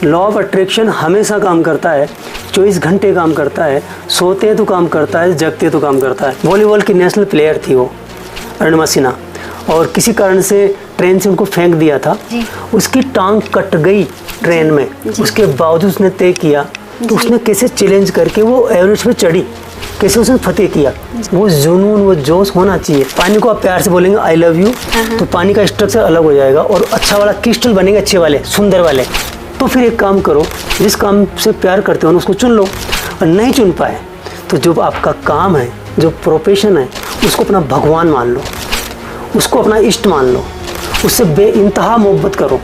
Law of attraction हमेशा काम करता है, 24 घंटे काम करता है, सोते तो काम करता है, जगते तो काम करता है। वॉलीबॉल की नेशनल प्लेयर थी वो अरुणिमा सिन्हा, और किसी कारण से ट्रेन से उनको फेंक दिया था, उसकी टांग कट गई ट्रेन में, उसके बावजूद उसने तय किया तो उसने कैसे चैलेंज करके वो एवरेस्ट पे चढ़ी, कैसे उसने फतेह किया। वो जुनून, वो जोश होना चाहिए। पानी को आप प्यार से बोलेंगे आई लव यू तो पानी का स्ट्रक्चर अलग हो जाएगा और अच्छा वाला क्रिस्टल बनेंगे, अच्छे वाले सुंदर वाले। तो फिर एक काम करो, जिस काम से प्यार करते हो उसको चुन लो, और नहीं चुन पाए तो जो आपका काम है, जो प्रोफेशन है, उसको अपना भगवान मान लो, उसको अपना इष्ट मान लो, उससे बेइंतहा मोहब्बत करो।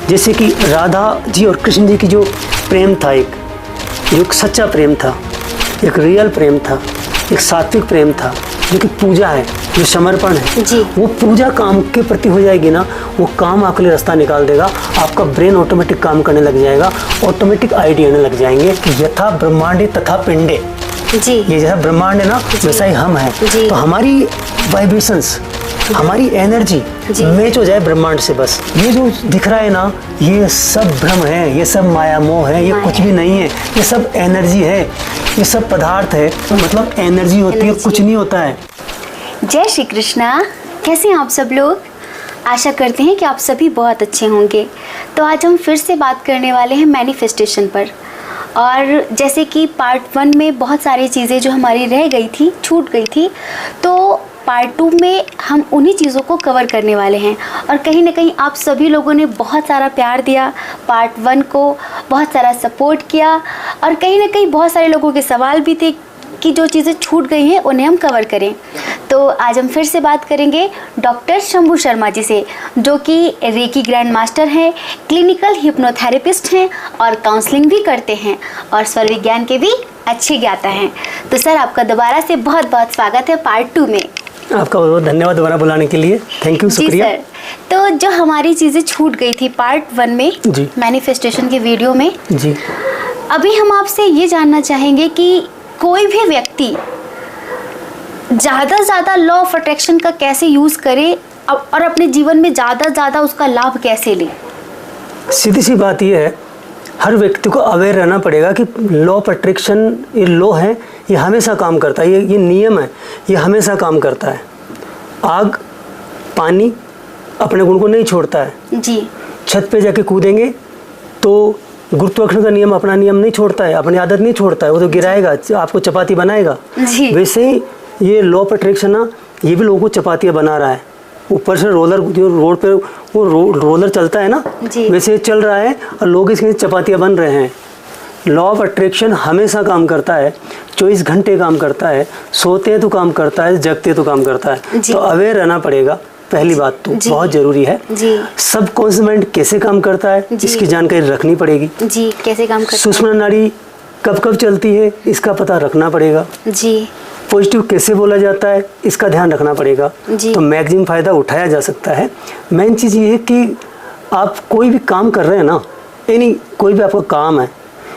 जैसे कि राधा जी और कृष्ण जी की जो प्रेम था, एक सच्चा प्रेम था, एक रियल प्रेम था, एक सात्विक प्रेम था, जो कि पूजा है, जो समर्पण है जी। वो पूजा काम के प्रति हो जाएगी ना, वो काम आपके लिए रास्ता निकाल देगा। आपका ब्रेन ऑटोमेटिक काम करने लग जाएगा, ऑटोमेटिक आइडिया आने लग जाएंगे कि यथा ब्रह्मांडे तथा पिंडे जी। ये जैसा ब्रह्मांड है ना वैसा ही हम हैं। तो हमारी वाइब्रेशंस, हमारी एनर्जी मैच हो जाए ब्रह्मांड से बस। ये जो दिख रहा है ना, ये सब भ्रम है, ये सब माया मोह है, ये कुछ भी नहीं है, ये सब एनर्जी है, ये सब पदार्थ है, मतलब एनर्जी होती है, कुछ नहीं होता है। जय श्री कृष्णा। कैसे हैं आप सब लोग? आशा करते हैं कि आप सभी बहुत अच्छे होंगे। तो आज हम फिर से बात करने वाले हैं मैनिफेस्टेशन पर। और जैसे कि पार्ट 1 में बहुत सारी चीज़ें जो हमारी रह गई थी, छूट गई थी, तो पार्ट 2 में हम उन्हीं चीज़ों को कवर करने वाले हैं। और कहीं ना कहीं आप सभी लोगों ने बहुत सारा प्यार दिया, पार्ट 1 को बहुत सारा सपोर्ट किया, और कहीं ना कहीं बहुत सारे लोगों के सवाल भी थे कि जो चीज़ें छूट गई हैं उन्हें हम कवर करें। तो आज हम फिर से बात करेंगे डॉक्टर शंभू शर्मा जी से, जो कि रेकी ग्रैंड मास्टर हैं, क्लिनिकल हिप्नोथेरेपिस्ट हैं और काउंसलिंग भी करते हैं, और स्वर विज्ञान के भी अच्छे ज्ञाता हैं। तो सर, आपका दोबारा से बहुत बहुत स्वागत है पार्ट 2 में। आपका बहुत धन्यवाद दोबारा बुलाने के लिए, थैंक यू, शुक्रिया। जी सर, तो जो हमारी चीज़ें छूट गई थी पार्ट 1 में मैनिफेस्टेशन के वीडियो में जी, अभी हम आपसे ये जानना चाहेंगे कि कोई भी व्यक्ति ज़्यादा से ज़्यादा लॉ ऑफ अट्रैक्शन का कैसे यूज़ करे और अपने जीवन में ज़्यादा से ज़्यादा उसका लाभ कैसे ले। सीधी सी बात यह है, हर व्यक्ति को अवेयर रहना पड़ेगा कि लॉ ऑफ अट्रैक्शन ये लॉ है, ये हमेशा काम करता है, ये नियम है, ये हमेशा काम करता है। आग, पानी अपने गुण को नहीं छोड़ता है जी। छत पे जाके कूदेंगे तो गुरुत्वाकर्षण का नियम अपना नियम नहीं छोड़ता है, अपनी आदत नहीं छोड़ता है, वो तो गिराएगा, आपको चपाती बनाएगा जी। वैसे ही ये लॉ ऑफ अट्रैक्शन ना, ये भी लोगों को चपातियाँ बना रहा है। ऊपर से रोलर, जो रोड पे वो रोलर चलता है ना, वैसे चल रहा है और लोग इसके चपातियाँ बन रहे हैं। लॉ ऑफ अट्रैक्शन हमेशा काम करता है, 24 घंटे काम करता है, सोते तो काम करता है, जगते तो काम करता है। तो अवेयर रहना पड़ेगा, पहली बात तो बहुत जरूरी है। सबकॉन्शियस माइंड कैसे काम करता है इसकी जानकारी रखनी पड़ेगी जी। कैसे काम करता है, सुषुम्ना नाड़ी कब कब चलती है इसका पता रखना पड़ेगा जी। पॉजिटिव कैसे बोला जाता है इसका ध्यान रखना पड़ेगा, तो मैक्सिमम फायदा उठाया जा सकता है। मेन चीज़ ये है कि आप कोई भी काम कर रहे हैं ना, यानी कोई भी आपका काम है,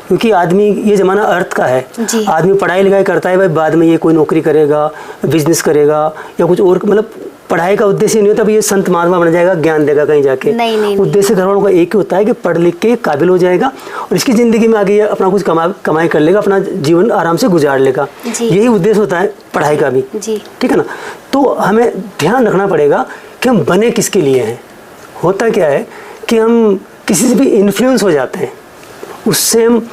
क्योंकि आदमी, ये ज़माना अर्थ का है, आदमी पढ़ाई लिखाई करता है भाई, बाद में ये कोई नौकरी करेगा, बिजनेस करेगा या कुछ और, मतलब पढ़ाई का उद्देश्य नहीं होता ये संत महात्मा बन जाएगा, ज्ञान देगा कहीं जाके। नहीं। उद्देश्य घर वालों का एक ही होता है कि पढ़ लिख के काबिल हो जाएगा और इसकी ज़िंदगी में आगे अपना कुछ कमाई कर लेगा, अपना जीवन आराम से गुजार लेगा, यही उद्देश्य होता है पढ़ाई का भी, ठीक है ना। तो हमें ध्यान रखना पड़ेगा कि हम बने किसके लिए हैं। होता क्या है कि हम किसी से भी इन्फ्लुएंस हो जाते हैं, उससे हम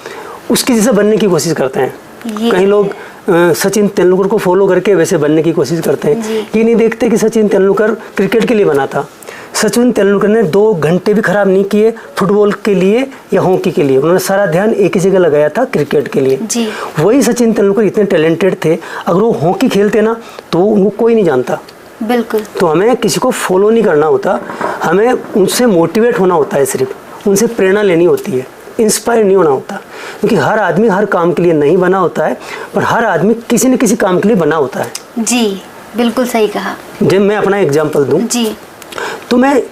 उसकी जैसे बनने की कोशिश करते हैं। कई लोग सचिन तेंदुलकर को फॉलो करके वैसे बनने की कोशिश करते हैं, ये नहीं देखते कि सचिन तेंदुलकर क्रिकेट के लिए बना था। सचिन तेंदुलकर ने 2 घंटे भी खराब नहीं किए फुटबॉल के लिए या हॉकी के लिए, उन्होंने सारा ध्यान एक ही जगह लगाया था, क्रिकेट के लिए जी। वही सचिन तेंदुलकर इतने टैलेंटेड थे, अगर वो हॉकी खेलते ना तो उनको कोई नहीं जानता। बिल्कुल। तो हमें किसी को फॉलो नहीं करना होता, हमें उनसे मोटिवेट होना होता है, सिर्फ उनसे प्रेरणा लेनी होती है, इंस्पायर नहीं होना होता। क्योंकि हर आदमी हर काम के लिए नहीं बना होता है, पर हर आदमी किसी न किसी काम के लिए बना होता है जी। बिल्कुल सही कहा। जब मैं अपना एग्जांपल दूं जी, तो मैं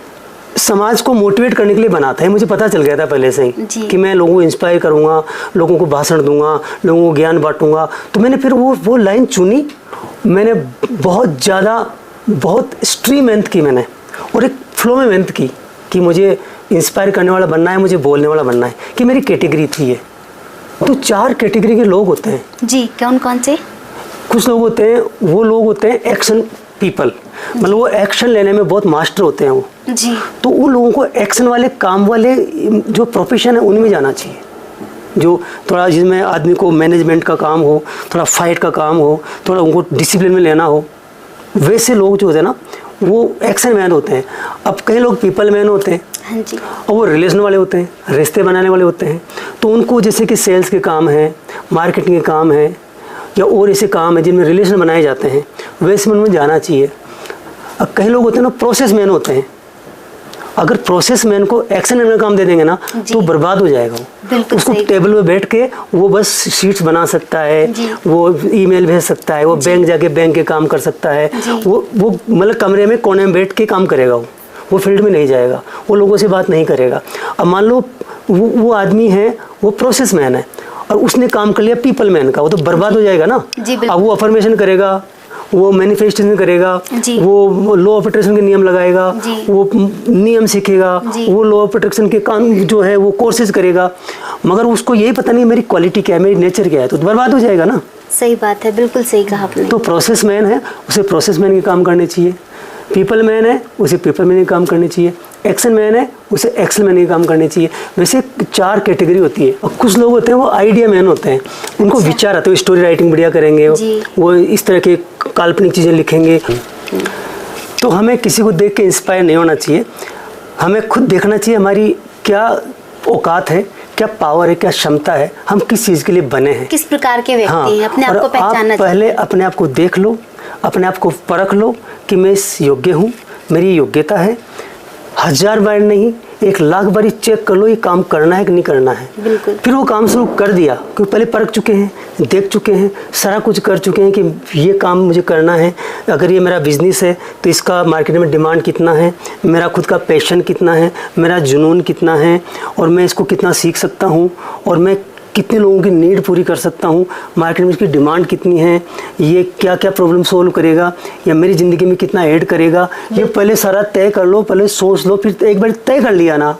समाज को मोटिवेट करने के लिए बना था, मुझे पता चल गया था पहले से ही कि मैं लोगों को इंस्पायर करूंगा, लोगों को भाषण दूंगा, लोगों को ज्ञान बांटूंगा। तो मैंने फिर वो लाइन चुनी, मैंने बहुत ज़्यादा, बहुत स्ट्रीम मेहनत की मैंने, और एक फ्लो में मेहनत की। कि मुझे इंस्पायर करने वाला बनना है, मुझे बोलने वाला बनना है, कि मेरी कैटेगरी थी ये। तो 4 कैटेगरी के लोग होते हैं जी। कौन कौन से? कुछ लोग होते हैं, वो लोग होते हैं एक्शन पीपल, मतलब वो एक्शन लेने में बहुत मास्टर होते हैं वो जी। तो उन लोगों को एक्शन वाले काम वाले जो प्रोफेशन है उनमें जाना चाहिए, जो थोड़ा जिसमें आदमी को मैनेजमेंट का काम हो, थोड़ा फाइट का काम हो, थोड़ा उनको डिसिप्लिन में लेना हो, वैसे लोग जो होते हैं ना वो एक्शन मैन होते हैं। अब कई लोग पीपल मैन होते हैं, हाँ जी। और वो रिलेशन वाले होते हैं, रिश्ते बनाने वाले होते हैं। तो उनको जैसे कि सेल्स के काम हैं, मार्केटिंग के काम हैं, या और ऐसे काम हैं जिनमें रिलेशन बनाए जाते हैं, वैसे उनमें जाना चाहिए। अब कई लोग होते हैं ना प्रोसेस मैन होते हैं, अगर प्रोसेस मैन को एक्शन मैन का काम दे देंगे ना तो बर्बाद हो जाएगा वो। उसको टेबल पे बैठ के वो बस शीट्स बना सकता है, वो ईमेल भेज सकता है, वो बैंक जाके बैंक के काम कर सकता है, वो मतलब कमरे में कोने में बैठ के काम करेगा, वो फील्ड में नहीं जाएगा, वो लोगों से बात नहीं करेगा। अब मान लो वो आदमी है, वो प्रोसेस मैन है और उसने काम कर लिया पीपल मैन का, वो तो बर्बाद हो जाएगा ना। अब वो अफर्मेशन करेगा, वो मैनिफेस्टेशन करेगा, वो लॉ ऑफ अट्रैक्शन के नियम लगाएगा, वो नियम सीखेगा, वो लॉ ऑफ अट्रैक्शन के कानून जो है वो कोर्सेज करेगा, मगर उसको यही पता नहीं मेरी क्वालिटी क्या है, मेरी नेचर क्या है, तो बर्बाद हो जाएगा ना। सही बात है, बिल्कुल सही कहा आपने। तो प्रोसेस मैन है, उसे प्रोसेस मैन के काम करने चाहिए। पीपल मैन है, उसे पीपल मैन के काम करने चाहिए। एक्शन मैन है, उसे एक्शन मैन के काम करने चाहिए। वैसे 4 कैटेगरी होती है। और कुछ लोग होते हैं वो आइडिया मैन होते हैं, उनको विचार आते हैं, स्टोरी राइटिंग बढ़िया करेंगे, वो इस तरह के काल्पनिक चीज़ें लिखेंगे। तो हमें किसी को देख के इंस्पायर नहीं होना चाहिए, हमें खुद देखना चाहिए हमारी क्या औकात है, क्या पावर है, क्या क्षमता है, हम किस चीज़ के लिए बने हैं, किस प्रकार के व्यक्ति हैं, अपने आप को पहचानना चाहिए। पहले अपने आप को देख लो, अपने आप को परख लो कि मैं इस योग्य हूँ, मेरी योग्यता है। 1000 बार नहीं, 1,00,000 बार चेक कर लो ये काम करना है कि नहीं करना है। बिल्कुल। फिर वो काम शुरू कर दिया, क्योंकि पहले परख चुके हैं, देख चुके हैं, सारा कुछ कर चुके हैं कि ये काम मुझे करना है। अगर ये मेरा बिजनेस है तो इसका मार्केट में डिमांड कितना है, मेरा खुद का पैशन कितना है, मेरा जुनून कितना है, और मैं इसको कितना सीख सकता हूँ, और मैं कितने लोगों की नीड पूरी कर सकता हूँ, मार्केट में इसकी डिमांड कितनी है, ये क्या क्या प्रॉब्लम सोल्व करेगा, या मेरी ज़िंदगी में कितना ऐड करेगा, ये पहले सारा तय कर लो, पहले सोच लो। फिर एक बार तय कर लिया ना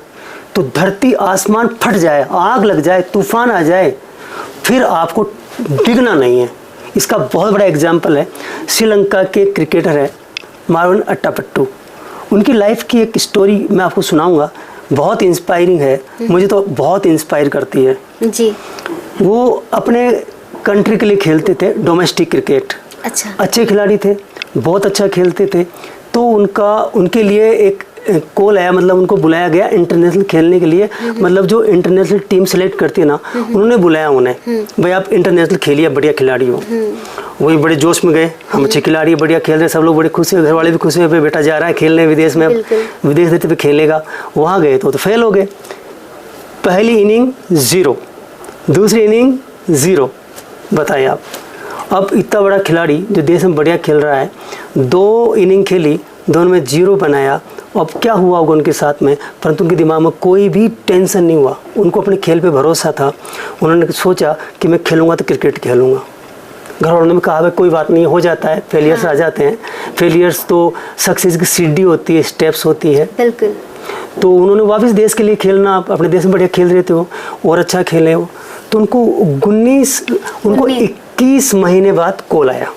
तो धरती आसमान फट जाए, आग लग जाए, तूफान आ जाए, फिर आपको डिगना नहीं है। इसका बहुत बड़ा एग्जाम्पल है, श्रीलंका के क्रिकेटर है मार्वन अट्टापट्टू। उनकी लाइफ की एक स्टोरी मैं आपको सुनाऊंगा, बहुत इंस्पायरिंग है, मुझे तो बहुत इंस्पायर करती है जी। वो अपने कंट्री के लिए खेलते थे डोमेस्टिक क्रिकेट। अच्छा। अच्छे खिलाड़ी थे, बहुत अच्छा खेलते थे। तो उनके लिए एक कॉल आया, मतलब उनको बुलाया गया इंटरनेशनल खेलने के लिए, मतलब जो इंटरनेशनल टीम सेलेक्ट करती है ना, उन्होंने बुलाया उन्हें, भाई आप इंटरनेशनल खेलिए, बढ़िया खिलाड़ी हो। वही बड़े जोश में गए, हम अच्छे खिलाड़ी बढ़िया खेल रहे, सब लोग बड़े खुश हुए, घर वाले भी खुश हुए, बेटा जा रहा है खेलने विदेश में, विदेश देते पे खेलेगा। वहाँ गए तो फेल हो गए। पहली इनिंग 0, दूसरी इनिंग 0। बताइए आप, अब इतना बड़ा खिलाड़ी जो देश में बढ़िया खेल रहा है, 2 इनिंग खेली, दोनों में 0 बनाया। अब क्या हुआ होगा उनके साथ में, परंतु उनके दिमाग में कोई भी टेंशन नहीं हुआ, उनको अपने खेल पे भरोसा था। उन्होंने सोचा कि मैं खेलूंगा तो क्रिकेट खेलूंगा। घर वालों ने कहा भाई कोई बात नहीं, हो जाता है, फेलियर्स आ जाते हैं, फेलियर्स तो सक्सेस की सीढ़ी होती है, स्टेप्स होती है। बिल्कुल। तो उन्होंने वापस देश के लिए खेलना, अपने देश में बढ़िया खेल रहे थे वो, और अच्छा खेले वो। तो उनको 21 महीने बाद कॉल आया,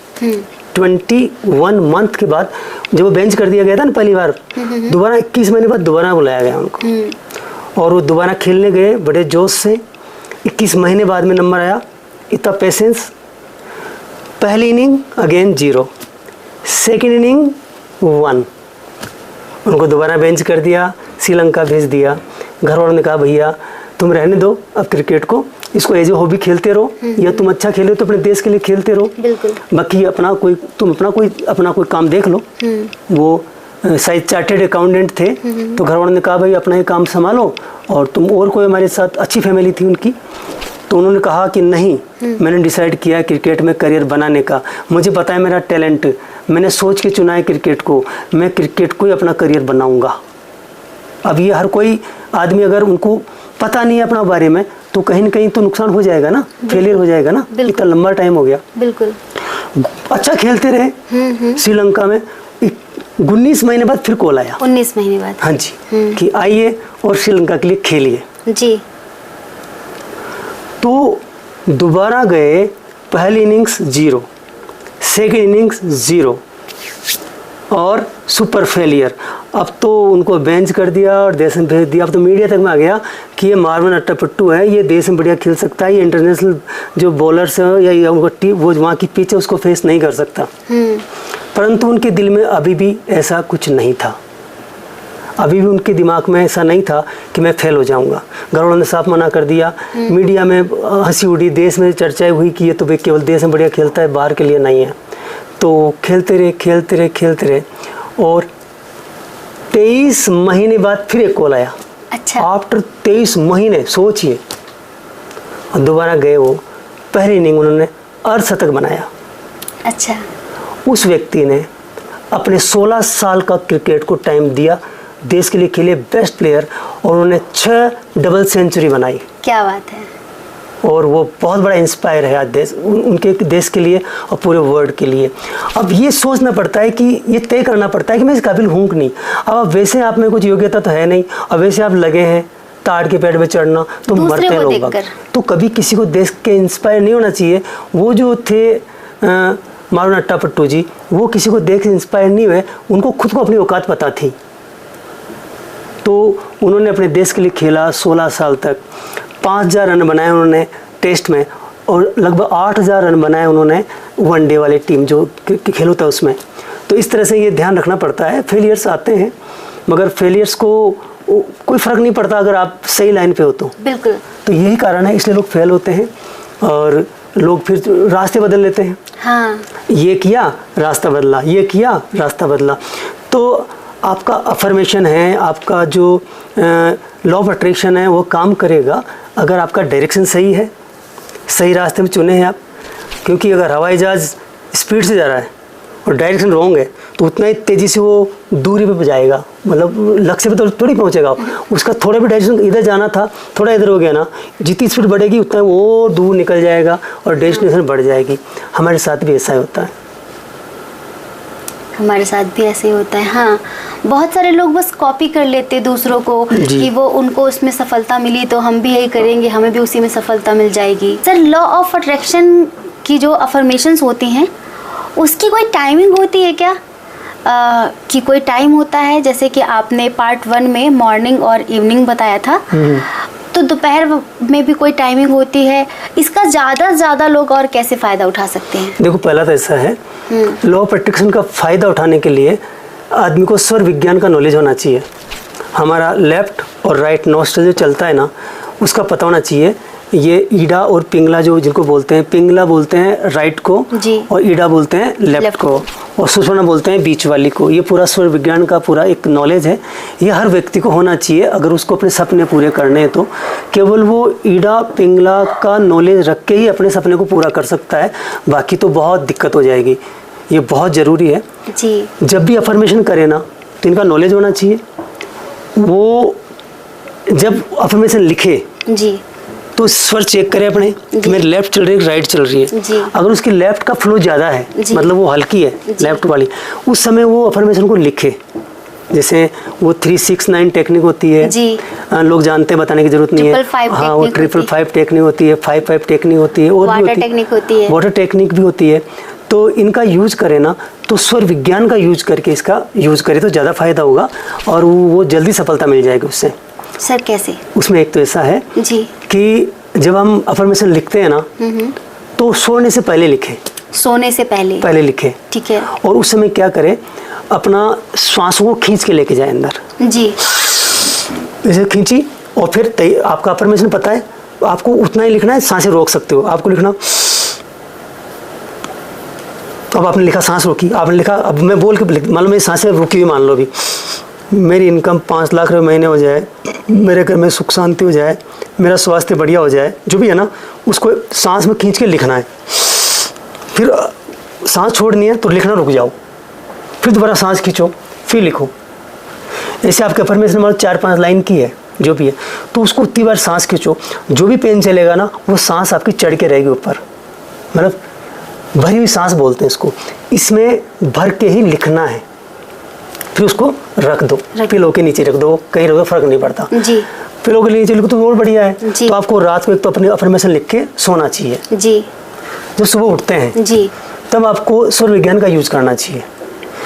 21 मंथ के बाद, जब वो बेंच कर दिया गया था ना पहली बार, दोबारा 21 महीने बाद दोबारा बुलाया गया उनको, और वो दोबारा खेलने गए बड़े जोश से। 21 महीने बाद में नंबर आया, इतना पेशेंस। पहली इनिंग अगेन 0, सेकेंड इनिंग 1, उनको दोबारा बेंच कर दिया, श्रीलंका भेज दिया। घर वालों ने कहा भैया तुम रहने दो अब क्रिकेट को, इसको एज ए हॉबी खेलते रहो, या तुम अच्छा खेले तो अपने देश के लिए खेलते रहो, बाकी तुम अपना कोई काम देख लो। वो शायद चार्टेड अकाउंटेंट थे, तो घर वालों ने कहा भाई अपना ये काम संभालो, और तुम और कोई हमारे साथ, अच्छी फैमिली थी उनकी, तो उन्होंने कहा कि नहीं, मैंने डिसाइड किया है क्रिकेट में करियर बनाने का, मुझे पता है मेरा टैलेंट, मैंने सोच के चुना है क्रिकेट को, मैं क्रिकेट को ही अपना करियर बनाऊंगा। अब ये हर कोई आदमी, अगर उनको पता नहीं है अपना बारे में, तो कहीं ना कहीं तो नुकसान हो जाएगा ना, फेलियर हो जाएगा ना। इतना लंबा टाइम हो गया। बिल्कुल। अच्छा खेलते रहे श्रीलंका में, 19 महीने बाद फिर कॉल आया। 19 महीने बाद? हाँ जी, कि आइए और श्रीलंका के लिए खेलिए जी। तो दोबारा गए, पहली इनिंग्स 0, सेकेंड इनिंग्स 0 और सुपर फेलियर। अब तो उनको बेंच कर दिया और देश में भेज दिया। अब तो मीडिया तक में आ गया कि ये मारवन अट्टापट्टू है, ये देश में बढ़िया खेल सकता है, ये इंटरनेशनल जो बॉलर्स हैं या उनको टीम वो वहाँ की पिच है उसको फेस नहीं कर सकता। परंतु उनके दिल में अभी भी ऐसा कुछ नहीं था, अभी भी उनके दिमाग में ऐसा नहीं था कि मैं फेल हो जाऊंगा। घर वालों ने साफ मना कर दिया, मीडिया में हंसी उड़ी, देश में चर्चाएं हुई कि ये तो केवल देश में बढ़िया खेलता है, बाहर के लिए नहीं है। तो खेलते रहे और 23 महीने बाद फिर एक कॉल आया। अच्छा। आफ्टर 23 महीने, सोचिए। और दोबारा गए, वो पहली इनिंग उन्होंने अर्धशतक बनाया। अच्छा। उस व्यक्ति ने अपने 16 साल का क्रिकेट को टाइम दिया, देश के लिए खेले, बेस्ट प्लेयर, और उन्होंने 6 डबल सेंचुरी बनाई। क्या बात है। और वो बहुत बड़ा इंस्पायर है आज देश, उनके देश के लिए और पूरे वर्ल्ड के लिए। अब ये सोचना पड़ता है कि ये तय करना पड़ता है कि मैं इस काबिल हूँ कि नहीं। अब वैसे आप में कुछ योग्यता तो है नहीं, और वैसे आप लगे हैं ताड़ के पेड़ पे चढ़ना, तो मरते हैं लोग। तो कभी किसी को देख के इंस्पायर नहीं होना चाहिए। वो जो थे मारवन अट्टापट्टू जी, वो किसी को देख के इंस्पायर नहीं हुए, उनको खुद को अपनी औकात पता थी। तो उन्होंने अपने देश के लिए खेला 16 साल तक, 5000 रन बनाए उन्होंने टेस्ट में, और लगभग 8000 रन बनाए उन्होंने वनडे वाले टीम जो खेल होता है उसमें। तो इस तरह से ये ध्यान रखना पड़ता है। फेलियर्स आते हैं, मगर फेलियर्स को कोई फ़र्क नहीं पड़ता अगर आप सही लाइन पे हो तो। बिल्कुल। तो यही कारण है, इसलिए लोग फेल होते हैं और लोग फिर रास्ते बदल लेते हैं। हाँ। ये किया रास्ता बदला, ये किया रास्ता बदला। तो आपका अफर्मेशन है, आपका जो लॉ ऑफ अट्रैक्शन है, वो काम करेगा अगर आपका डायरेक्शन सही है, सही रास्ते में चुने हैं आप। क्योंकि अगर हवाई जहाज़ स्पीड से जा रहा है और डायरेक्शन रॉन्ग है, तो उतना ही तेज़ी से वो दूरी पे जाएगा, मतलब लक्ष्य पे तो थोड़ी पहुंचेगा। उसका थोड़ा भी डायरेक्शन इधर जाना था, थोड़ा इधर हो गया ना, जितनी स्पीड बढ़ेगी उतना वो दूर निकल जाएगा और डेस्टिनेशन बढ़ जाएगी। हमारे साथ भी ऐसा ही होता है। हमारे साथ भी ऐसे ही होता है। हाँ, बहुत सारे लोग बस कॉपी कर लेते दूसरों को कि वो उनको उसमें सफलता मिली तो हम भी यही करेंगे, हमें भी उसी में सफलता मिल जाएगी। सर, लॉ ऑफ अट्रैक्शन की जो अफर्मेशंस होती हैं उसकी कोई टाइमिंग होती है क्या? कि कोई टाइम होता है, जैसे कि आपने पार्ट 1 में मॉर्निंग और इवनिंग बताया था, तो दोपहर में भी कोई टाइमिंग होती है? इसका ज़्यादा से ज़्यादा लोग और कैसे फ़ायदा उठा सकते हैं? देखो, पहला तो ऐसा है, लॉ ऑफ अट्रैक्शन का फ़ायदा उठाने के लिए आदमी को स्वर विज्ञान का नॉलेज होना चाहिए। हमारा लेफ्ट और राइट नॉस्ट्रल जो चलता है ना, उसका पता होना चाहिए। ये ईडा और पिंगला जो जिनको बोलते हैं, पिंगला बोलते हैं राइट को और ईडा बोलते हैं लेफ्ट को, और सुषुम्ना बोलते हैं बीच वाली को। ये पूरा स्वर विज्ञान का पूरा एक नॉलेज है, ये हर व्यक्ति को होना चाहिए अगर उसको अपने सपने पूरे करने हैं। तो केवल वो ईडा पिंगला का नॉलेज रख के ही अपने सपने को पूरा कर सकता है, बाकी तो बहुत दिक्कत हो जाएगी। ये बहुत ज़रूरी है जी। जब भी अफर्मेशन करें ना, तो इनका नॉलेज होना चाहिए। वो जब अफर्मेशन लिखे जी, तो स्वर चेक करें अपने कि मेरी लेफ्ट चल रही है, राइट चल रही है। अगर उसकी लेफ्ट का फ्लो ज़्यादा है, मतलब वो हल्की है लेफ्ट वाली, उस समय वो अफर्मेशन को लिखे। जैसे वो 3-6-9 टेक्निक होती है जी। लोग जानते हैं, बताने की जरूरत नहीं है। हाँ, वो 5-5 टेक्निक होती है, 5-5 टेक्निक होती है, और वाटर टेक्निक भी होती है। तो इनका यूज करें ना, तो स्वर विज्ञान का यूज करके इसका यूज करें तो ज़्यादा फायदा होगा और वो जल्दी सफलता मिल जाएगी उससे। सर, कैसे? उसमें एक तो ऐसा है जी कि जब हम अफर्मेशन लिखते हैं ना, तो सोने से पहले लिखें। सोने से पहले लिखें, ठीक है। और उस समय क्या करें, अपना श्वासों को खींच के लेके जाए अंदर जी, ऐसे खींची, और फिर आपका अफर्मेशन पता है, आपको उतना ही लिखना है, सांसें रोक सकते हो। आपको लिखना, अब आपने लिखा सांस रोकी, आपने लिखा, अब मैं बोल के मान लो मेरी सांसें रुकी हुई, मान लो अभी मेरी इनकम 5 लाख रुपये महीने हो जाए, मेरे घर में सुख शांति हो जाए, मेरा स्वास्थ्य बढ़िया हो जाए, जो भी है ना, उसको सांस में खींच के लिखना है। फिर सांस छोड़नी है तो लिखना रुक जाओ, फिर दोबारा सांस खींचो, फिर लिखो। ऐसे आपके अफर्मेशन में 4-5 लाइन की है जो भी है, तो उसको उतनी बार सांस खींचो, जो भी पेन चलेगा ना, वो सांस आपकी चढ़ के रहेगी ऊपर, मतलब भरी हुई सांस बोलते हैं इसको। इसमें भर के ही लिखना है, फिर उसको रख दो, पिलो के नीचे रख दो, कहीं रख दो, फर्क नहीं पड़ता जी। पिलो के नीचे लिखो तो और बढ़िया है। तो आपको रात को एक तो अपने अफर्मेशन लिख के सोना चाहिए जी। जब सुबह उठते हैं जी तब आपको सूर्य विज्ञान का यूज करना चाहिए।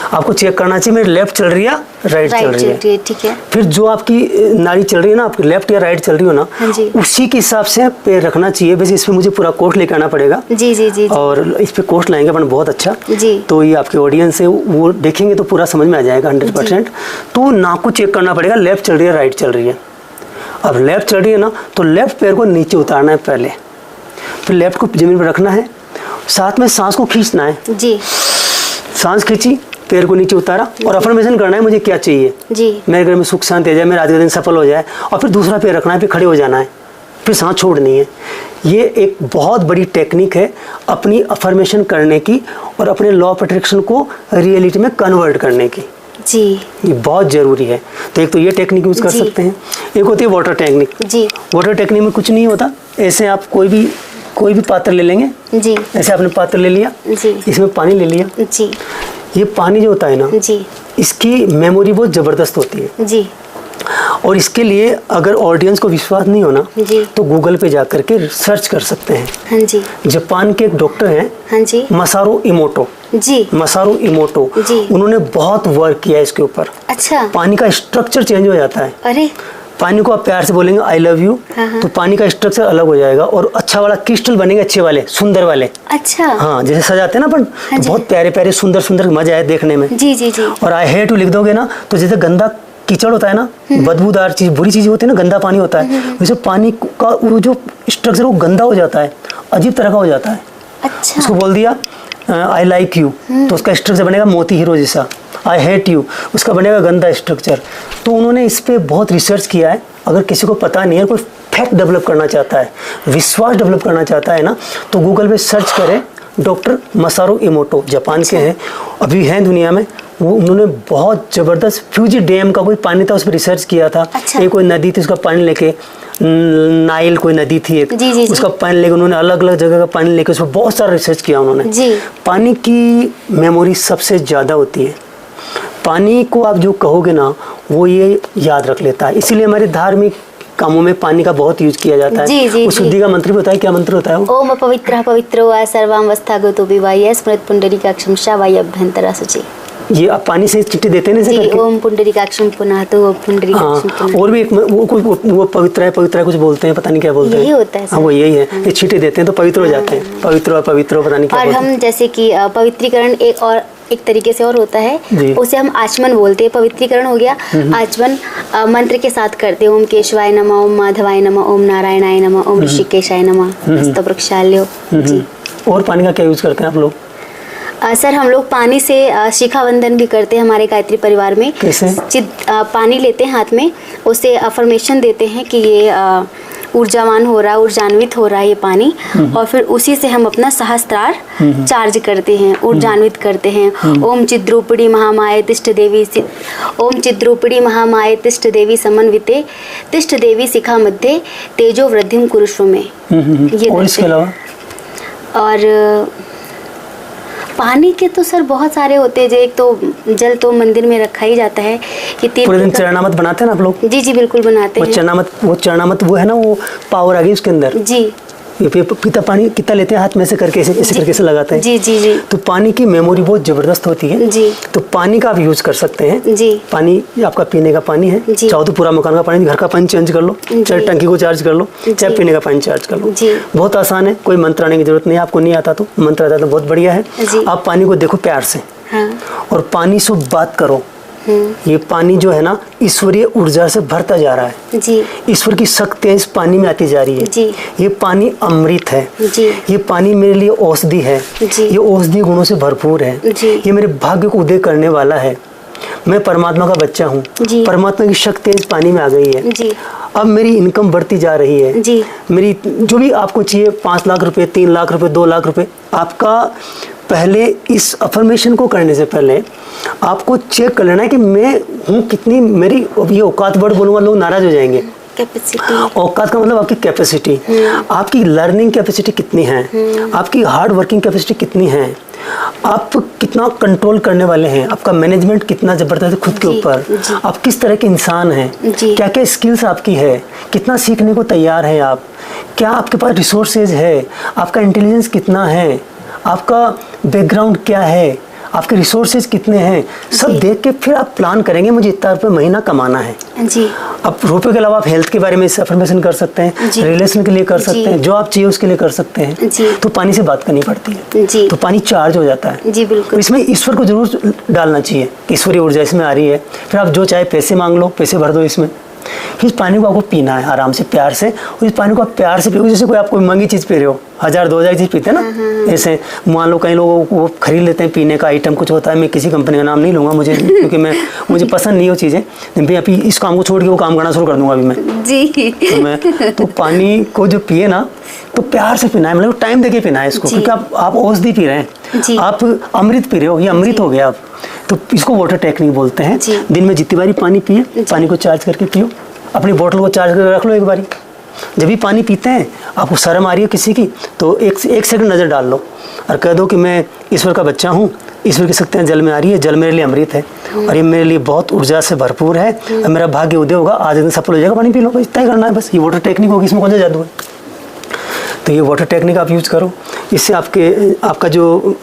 आपको चेक करना चाहिए मेरी लेफ्ट चल रही है राइट चल रही है, ठीक है। फिर जो आपकी नाड़ी चल रही है ना, आपकी लेफ्ट या राइट चल रही हो ना, उसी के हिसाब से पैर रखना चाहिए। वैसे इसमें मुझे पूरा कोर्स लेकर आना पड़ेगा जी जी जी, और इस पे कोर्स लाएंगे अपन बहुत अच्छा जी। तो ये आपके ऑडियंस है वो देखेंगे तो पूरा समझ में आ जाएगा 100%। तो नाक को चेक करना पड़ेगा, लेफ्ट चल रही है राइट चल रही है। अब लेफ्ट चल रही है ना तो लेफ्ट पैर को नीचे उतारना है पहले, फिर लेफ्ट को जमीन पर रखना है, साथ में सांस को खींचना है जी। सांस खींची, पैर को नीचे उतारा और अफर्मेशन करना है मुझे क्या चाहिए जी। मेरे घर में सुख शांति आ जाए, मेरा आज का दिन सफल हो जाए, और फिर दूसरा पैर रखना है, फिर खड़े हो जाना है, फिर सांस छोड़नी है। ये एक बहुत बड़ी टेक्निक है अपनी अफर्मेशन करने की और अपने लॉ ऑफ अट्रैक्शन को रियलिटी में कन्वर्ट करने की जी। ये बहुत ज़रूरी है। तो एक तो ये टेक्निक यूज़ कर सकते हैं, एक होती है वाटर टेक्निक जी। वाटर टेक्निक में कुछ नहीं होता, ऐसे आप कोई भी पात्र ले लेंगे जी। ऐसे आपने पात्र ले लिया जी, इसमें पानी ले लिया जी। ये पानी जो होता है ना जी, इसकी मेमोरी बहुत ज़बरदस्त होती है जी। और इसके लिए अगर ऑडियंस को विश्वास नहीं होना जी, तो गूगल पे जाकर के सर्च कर सकते हैं हाँ जी। जापान के एक डॉक्टर हैं हाँ जी, मसारू इमोटो जी, मसारू इमोटो जी। उन्होंने बहुत वर्क किया इसके ऊपर। अच्छा। पानी का स्ट्रक्चर चेंज हो जाता है। अरे, पानी को आप प्यार से बोलेंगे आई लव यू तो पानी का स्ट्रक्चर अलग हो जाएगा और अच्छा वाला क्रिस्टल बनेंगे, अच्छे वाले सुंदर वाले। अच्छा। हाँ, जैसे सजाते हैं ना अपन हाँ तो बहुत प्यारे प्यारे सुंदर सुंदर मजा आए देखने में जी जी जी। और आई हेट यू लिख दोगे ना तो जैसे गंदा कीचड़ होता है ना, बदबूदार चीज बुरी चीज होती है ना, गंदा पानी होता है, वैसे पानी का वो जो स्ट्रक्चर वो गंदा हो जाता है, अजीब तरह का हो जाता है। अच्छा। उसको बोल दिया आई लाइक यू तो उसका स्ट्रक्चर बनेगा मोती हीरो जैसा। आई हेट यू उसका बनेगा गंदा स्ट्रक्चर। तो उन्होंने इस पर बहुत रिसर्च किया है। अगर किसी को पता नहीं है, कोई फैक्ट डेवलप करना चाहता है, विश्वास डेवलप करना चाहता है ना, तो गूगल पे सर्च करें डॉक्टर मसारू इमोटो, जापान के हैं, अभी हैं दुनिया में। वो उन्होंने बहुत ज़बरदस्त फ्यूजी डैम का कोई पानी था उस पर रिसर्च किया था। अच्छा। एक कोई नदी थी उसका पानी लेके, नाइल कोई नदी थी एक जी, जी, उसका पानी लेके उन्होंने अलग अलग जगह का पानी लेके उस पर बहुत सारा रिसर्च किया उन्होंने जी। पानी की मेमोरी सबसे ज़्यादा होती है। पानी को आप जो कहोगे ना वो ये याद रख लेता है, इसीलिए हमारे धार्मिक कामों में पानी का बहुत यूज किया जाता है जी, जी, शुद्धि का मंत्र भी होता है। क्या मंत्र होता है वो? ओम पवित्र पवित्रो वा सर्वावस्था गतो विवाय स्मृत पुंडरीकाक्षं शावाय अभ्यंतरा शुचि। ये आप पानी से चिट्ठी देते हैं जी, ओम पुंडरीकाक्षं पुनः तो पुंडरीकाक्षं पुनः। और भी एक वो पवित्र है कुछ बोलते हैं, पता नहीं क्या बोलते हैं, यही होता है। हाँ वो यही है, ये चिट्ठी देते हैं तो पवित्र हो जाते हैं, पवित्र पता नहीं क्या। और हम जैसे कि पवित्रीकरण एक तरीके से और होता है, उसे हम आचमन बोलते हैं। पवित्रीकरण हो गया, आचमन मंत्र के साथ करते हैं। ओम केशवाय नमः, ओम माधवाय नमः, ओम नारायणाय नमः, ओम ऋषिकेशाय नमः, हस्तवृक्षाल्यो जी। और पानी का क्या यूज करते हैं आप लोग? सर हम लोग पानी से शिखा वंदन भी करते हैं हमारे गायत्री परिवार में। कैसे? पानी लेते हैं हाथ में, उसे अफर्मेशन देते हैं कि ये ऊर्जावान हो रहा है, ऊर्जान्वित हो रहा है ये पानी, और फिर उसी से हम अपना सहस्त्रार चार्ज करते हैं, ऊर्जान्वित करते हैं। ओम चिद्रूपिणी महामाये तिष्ठ देवी, ओम चिद्रूपिणी महामाये तिष्ठ देवी समन्विते तिष्ठ देवी शिखा मध्य तेजो वृद्धिम कुरुष्व में। ये और इसके अलावा और पानी के तो सर बहुत सारे होते हैं। एक तो जल तो मंदिर में रखा ही जाता है कि पूरे दिन चरणामत बनाते हैं ना आप लोग? जी जी बिल्कुल बनाते हैं। चरणामत वो है ना, वो पावर आ गई उसके अंदर जी। पीता पानी कितना लेते हैं हाथ में से करके ऐसे करके से लगाते हैं जी जी जी। तो पानी की मेमोरी बहुत जबरदस्त होती है जी। तो पानी का आप यूज कर सकते हैं जी। पानी आपका पीने का पानी है, चाहो तो पूरा मकान का पानी, घर का पानी चेंज कर लो, चाहे टंकी को चार्ज कर लो, चाहे पीने का पानी चार्ज कर लो, बहुत आसान है। कोई मंत्र आने की जरूरत नहीं है, आपको नहीं आता तो मंत्र आता तो बहुत बढ़िया है। आप पानी को देखो प्यार से और पानी से बात करो। ये पानी जो है ना ईश्वरीय ऊर्जा से भरता जा रहा है जी। ईश्वर की शक्तियाँ इस पानी में आती जा रही है जी। ये पानी अमृत है जी। ये पानी मेरे लिए औषधि है जी। ये औषधि गुणों से भरपूर है जी। ये मेरे भाग्य को उदय करने वाला है। मैं परमात्मा का बच्चा हूँ, परमात्मा की शक्ति इस पानी में आ गई है जी। अब मेरी इनकम बढ़ती जा रही है जी। मेरी जो भी आपको चाहिए 5 लाख रुपए, 3 लाख रुपए, 2 लाख रुपए, आपका पहले इस अफर्मेशन को करने से पहले आपको चेक कर लेना है कि मैं हूँ कितनी, मेरी ये औकात वर्ड बोलूँगा लोग नाराज हो जाएंगे। कैपेसिटी, औकात का मतलब आपकी कैपेसिटी, आपकी लर्निंग कैपेसिटी कितनी है, आपकी हार्ड वर्किंग कैपेसिटी कितनी है, आप कितना कंट्रोल करने वाले हैं, आपका मैनेजमेंट कितना ज़बरदस्त है खुद के ऊपर, आप किस तरह के इंसान हैं, क्या क्या स्किल्स आपकी है, कितना सीखने को तैयार है आप, क्या आपके पास रिसोर्सेज है, आपका इंटेलिजेंस कितना है, आपका बैकग्राउंड क्या है, आपके रिसोर्सेज कितने हैं, सब देख के फिर आप प्लान करेंगे मुझे इतना रुपये महीना कमाना है जी। अब रुपये के अलावा आप हेल्थ के बारे में अफर्मेशन कर सकते हैं, रिलेशन के लिए कर सकते हैं, जो आप चाहिए उसके लिए कर सकते हैं जी। तो पानी से बात करनी पड़ती है जी। तो पानी चार्ज हो जाता है जी, बिल्कुल। इसमें ईश्वर को जरूर डालना चाहिए, ईश्वरीय ऊर्जा इसमें आ रही है, फिर आप जो चाहे पैसे मांग लो, पैसे भर दो इसमें। इस पानी को आपको पीना है आराम से, प्यार से, और इस पानी को आप प्यार से पियो। जैसे कोई आप कोई महंगी चीज़ पी रहे हो, 1000-2000 चीज़ पीते हैं ना, ऐसे मान लो कई लोग वो खरीद लेते हैं, पीने का आइटम कुछ होता है, मैं किसी कंपनी का नाम नहीं लूँगा मुझे क्योंकि मुझे पसंद नहीं वो चीज़ें, मैं अभी इस काम को छोड़ के वो काम करना शुरू कर दूँगा अभी मैं जी। तो पानी को जो पिए ना तो प्यार से पीना है, मतलब टाइम देके पीना है इसको, क्योंकि आप औषधि पी रहे हैं, आप अमृत पी रहे हो, ये अमृत हो गया आप। तो इसको वाटर टेक्निक बोलते हैं। दिन में जितनी बारी पानी पिए, पानी को चार्ज करके पियो, अपनी बोतल को चार्ज करके रख लो एक बारी। जब भी पानी पीते हैं आपको शर्म आ रही है किसी की तो एक सेकंड नज़र डाल लो और कह दो कि मैं ईश्वर का बच्चा हूँ, ईश्वर की शक्तियाँ जल में आ रही है, जल मेरे लिए अमृत है और ये मेरे लिए बहुत ऊर्जा से भरपूर है और मेरा भाग्य उदय होगा, आज दिन सफल हो जाएगा, पानी पी लो, इतना ही करना है बस। ये वाटर टेक्निक होगी, इसमें कौन सा जादू है। तो ये वाटर टेक्निक आप यूज़ करो, इससे आपका जो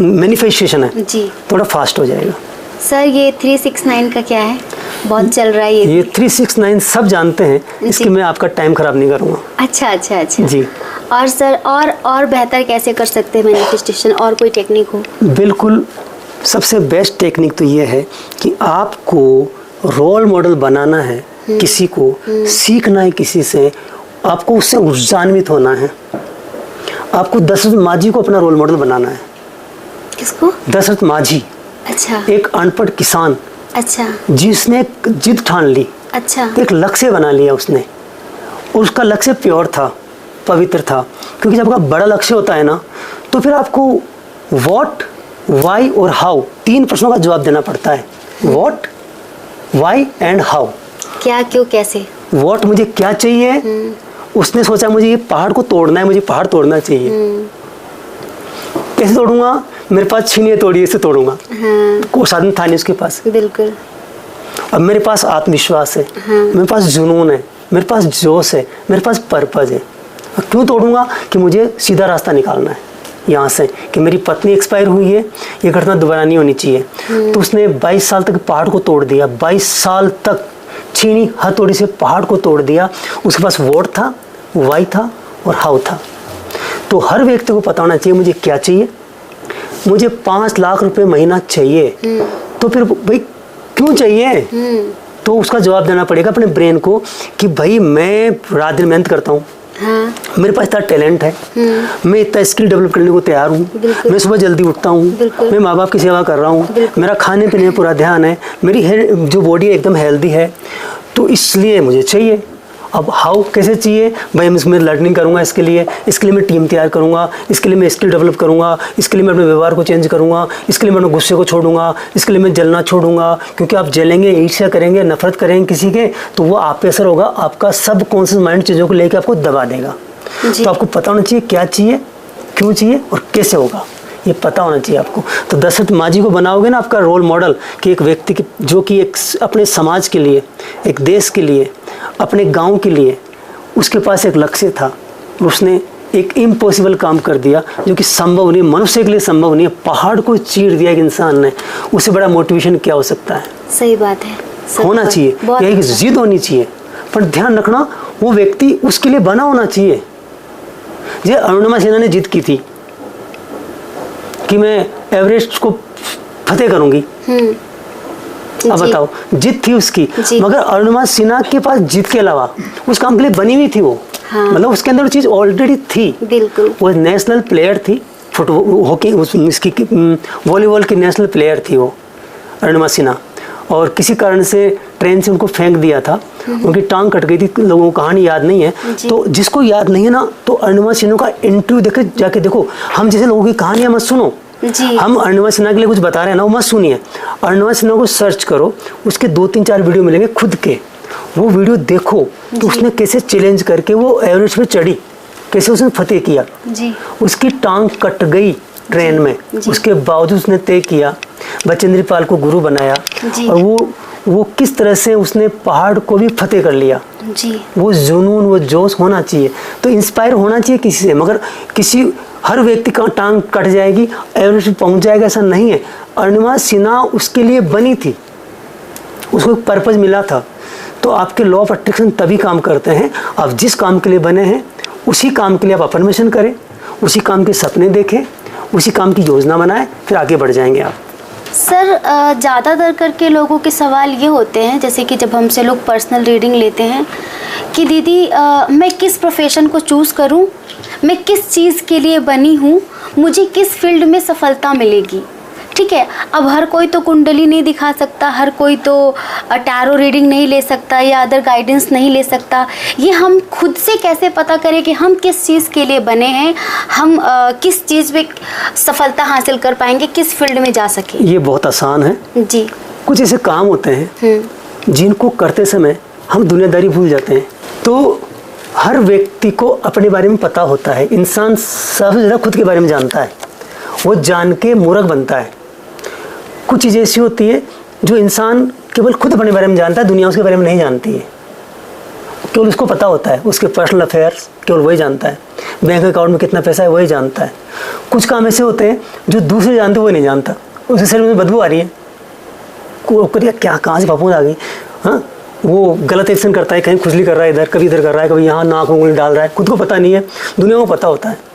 मैनिफेस्टेशन है थोड़ा फास्ट हो जाएगा। सर ये 369 का क्या है, बहुत चल रहा है ये 369 सब जानते हैं, इसके मैं आपका टाइम खराब नहीं करूँगा। अच्छा जी। और सर और बेहतर कैसे कर सकते हैं मैनिफेस्टेशन, और कोई टेक्निक हो? बिल्कुल, सबसे बेस्ट टेक्निक तो ये है कि आपको रोल मॉडल बनाना है, किसी को सीखना है, किसी से आपको उससे ऊर्जान्वित होना है। आपको दशरथ माझी को अपना रोल मॉडल बनाना है। किसको? दशरथ माझी। अच्छा। एक अनपढ़ किसान। अच्छा। जिसने जिद ठान ली। अच्छा। तो एक लक्ष्य बना लिया उसने, और उसका लक्ष्य प्योर था, पवित्र था। क्योंकि जब आपका बड़ा लक्ष्य होता है ना तो फिर आपको व्हाट, वाई और हाउ 3 प्रश्नों का जवाब देना पड़ता है। What, why and how. क्या, क्यों, कैसे। व्हाट, मुझे क्या चाहिए, उसने सोचा मुझे ये पहाड़ को तोड़ना है, मुझे पहाड़ तोड़ना चाहिए। कैसे तोड़ूंगा, मेरे पास छीनिए तोड़िए से तोड़ूंगा। कोई साधन था नहीं उसके पास। बिल्कुल। अब मेरे पास आत्मविश्वास है, मेरे पास जुनून है, मेरे पास जोश है, मेरे पास पर्पज है। क्यों तोड़ूंगा कि मुझे सीधा रास्ता निकालना है यहाँ से, कि मेरी पत्नी एक्सपायर हुई है, ये घटना दोबारा नहीं होनी चाहिए। तो उसने 22 साल तक पहाड़ को तोड़ दिया, 22 साल तक छीनी हथौड़ी से पहाड़ को तोड़ दिया। उसके पास व्हाट था, वाई था और हाउ था। तो हर व्यक्ति को पता होना चाहिए मुझे क्या चाहिए। मुझे 5 लाख रुपए महीना चाहिए, तो फिर भाई क्यों चाहिए, तो उसका जवाब देना पड़ेगा अपने ब्रेन को कि भाई मैं रात दिन मेहनत करता हूँ, मेरे पास इतना टैलेंट है, मैं इतना स्किल डेवलप करने को तैयार हूँ, मैं सुबह जल्दी उठता हूँ, मैं माँ बाप की सेवा कर रहा हूँ, मेरा खाने पीने में पूरा ध्यान है, मेरी जो बॉडी है एकदम हेल्दी है, तो इसलिए मुझे चाहिए। अब हाउ कैसे चाहिए, भाई मैं इसमें लर्निंग करूँगा, इसके लिए मैं टीम तैयार करूँगा, इसके लिए मैं स्किल डेवलप करूँगा, इसके लिए मैं अपने व्यवहार को चेंज करूँगा, इसके लिए मैं अपने गुस्से को छोड़ूंगा, इसके लिए मैं जलना छोड़ूंगा। क्योंकि आप जलेंगे, ईर्ष्या करेंगे, नफरत करेंगे किसी के, तो वो आप पे असर होगा, आपका सब कॉन्शियस माइंड चीज़ों को लेकर आपको दबा देगा। तो आपको पता होना चाहिए क्या चाहिए, क्यों चाहिए और कैसे होगा, ये पता होना चाहिए आपको। तो दशरथ माझी को बनाओगे ना आपका रोल मॉडल, कि एक व्यक्ति की जो कि एक अपने समाज के लिए, एक देश के लिए, अपने गांव के लिए उसके पास एक लक्ष्य था, उसने एक इम्पॉसिबल काम कर दिया जो कि संभव नहीं, मनुष्य के लिए संभव नहीं है। पहाड़ को चीर दिया एक इंसान ने, उससे बड़ा मोटिवेशन क्या हो सकता है। सही बात है, होना चाहिए, यही जिद होनी चाहिए, पर ध्यान रखना वो व्यक्ति उसके लिए बना होना चाहिए। ये अरुणिमा सिन्हा ने जिद की थी कि मैं एवरेस्ट को फतेह करूंगी। अब बताओ, जिद थी उसकी, मगर अरुणिमा सिन्हा के पास जिद के अलावा उस काम के लिए बनी हुई थी वो। मतलब उसके अंदर वो चीज ऑलरेडी थी। बिल्कुल। वो नेशनल प्लेयर थी, फुटबॉल, हॉकी, इसकी वॉलीबॉल की नेशनल प्लेयर थी वो अरुणिमा सिन्हा। और किसी कारण से ट्रेन से उनको फेंक दिया था, उनकी टांग कट गई थी, लोगों को कहानी याद नहीं है। तो जिसको याद नहीं है ना, तो अरुणिमा सिन्हा का इंटरव्यू देखे जाके देखो। हम जैसे लोगों की कहानियां मत सुनो, हम अरुणिमा सिन्हा के लिए कुछ बता रहे हैं ना, वो मत सुनिए। अरुणिमा सिन्हा को सर्च करो, उसके 2-3-4 वीडियो मिलेंगे खुद के, वो वीडियो देखो तो उसने कैसे चैलेंज करके वो एवरेस्ट पे चढ़ी, कैसे उसने फतेह किया। उसकी टांग कट गई ट्रेन में, जी। उसके बावजूद उसने तय किया, बचेंद्री पाल को गुरु बनाया जी। और वो किस तरह से उसने पहाड़ को भी फतेह कर लिया। जी। वो जुनून, वो जोश होना चाहिए, तो इंस्पायर होना चाहिए किसी से, मगर हर व्यक्ति का टांग कट जाएगी, एवरेस्ट पहुंच जाएगा, ऐसा नहीं है। अरुणिमा सिन्हा उसके लिए बनी थी, उसको एक पर्पज मिला था। तो आपके लॉ ऑफ अट्रैक्शन तभी काम करते हैं, आप जिस काम के लिए बने हैं उसी काम के लिए आप अफर्मेशन करें, उसी काम के सपने देखें, उसी काम की योजना बनाएं, फिर आगे बढ़ जाएंगे आप। सर, ज़्यादातर करके लोगों के सवाल ये होते हैं, जैसे कि जब हमसे लोग पर्सनल रीडिंग लेते हैं कि दीदी मैं किस प्रोफेशन को चूज़ करूं, मैं किस चीज़ के लिए बनी हूं, मुझे किस फील्ड में सफलता मिलेगी। ठीक है, अब हर कोई तो कुंडली नहीं दिखा सकता, हर कोई तो टैरो रीडिंग नहीं ले सकता या अदर गाइडेंस नहीं ले सकता। ये हम खुद से कैसे पता करें कि हम किस चीज़ के लिए बने हैं, हम किस चीज़ में सफलता हासिल कर पाएंगे, किस फील्ड में जा सकें? ये बहुत आसान है जी। कुछ ऐसे काम होते हैं जिनको करते समय हम दुनियादारी भूल जाते हैं। तो हर व्यक्ति को अपने बारे में पता होता है, इंसान सबसे ज़्यादा खुद के बारे में जानता है, वो जान के मूर्ख बनता है। कुछ चीज़ें ऐसी होती है जो इंसान केवल खुद अपने बारे में जानता है, दुनिया उसके बारे में नहीं जानती है, केवल उसको पता होता है, उसके पर्सनल अफेयर्स केवल वही जानता है, बैंक अकाउंट में कितना पैसा है वही जानता है। कुछ काम ऐसे होते हैं जो दूसरे जानते वो नहीं जानता, उसके शरीर में बदबू आ रही है, क्या कहाँ से फफूंद आ गई, हाँ, वो गलत एक्शन करता है, कहीं खुजली कर रहा है, इधर कभी इधर कर रहा है, कभी यहाँ नाक उंगली डाल रहा है, खुद को पता नहीं है, दुनिया को पता होता है।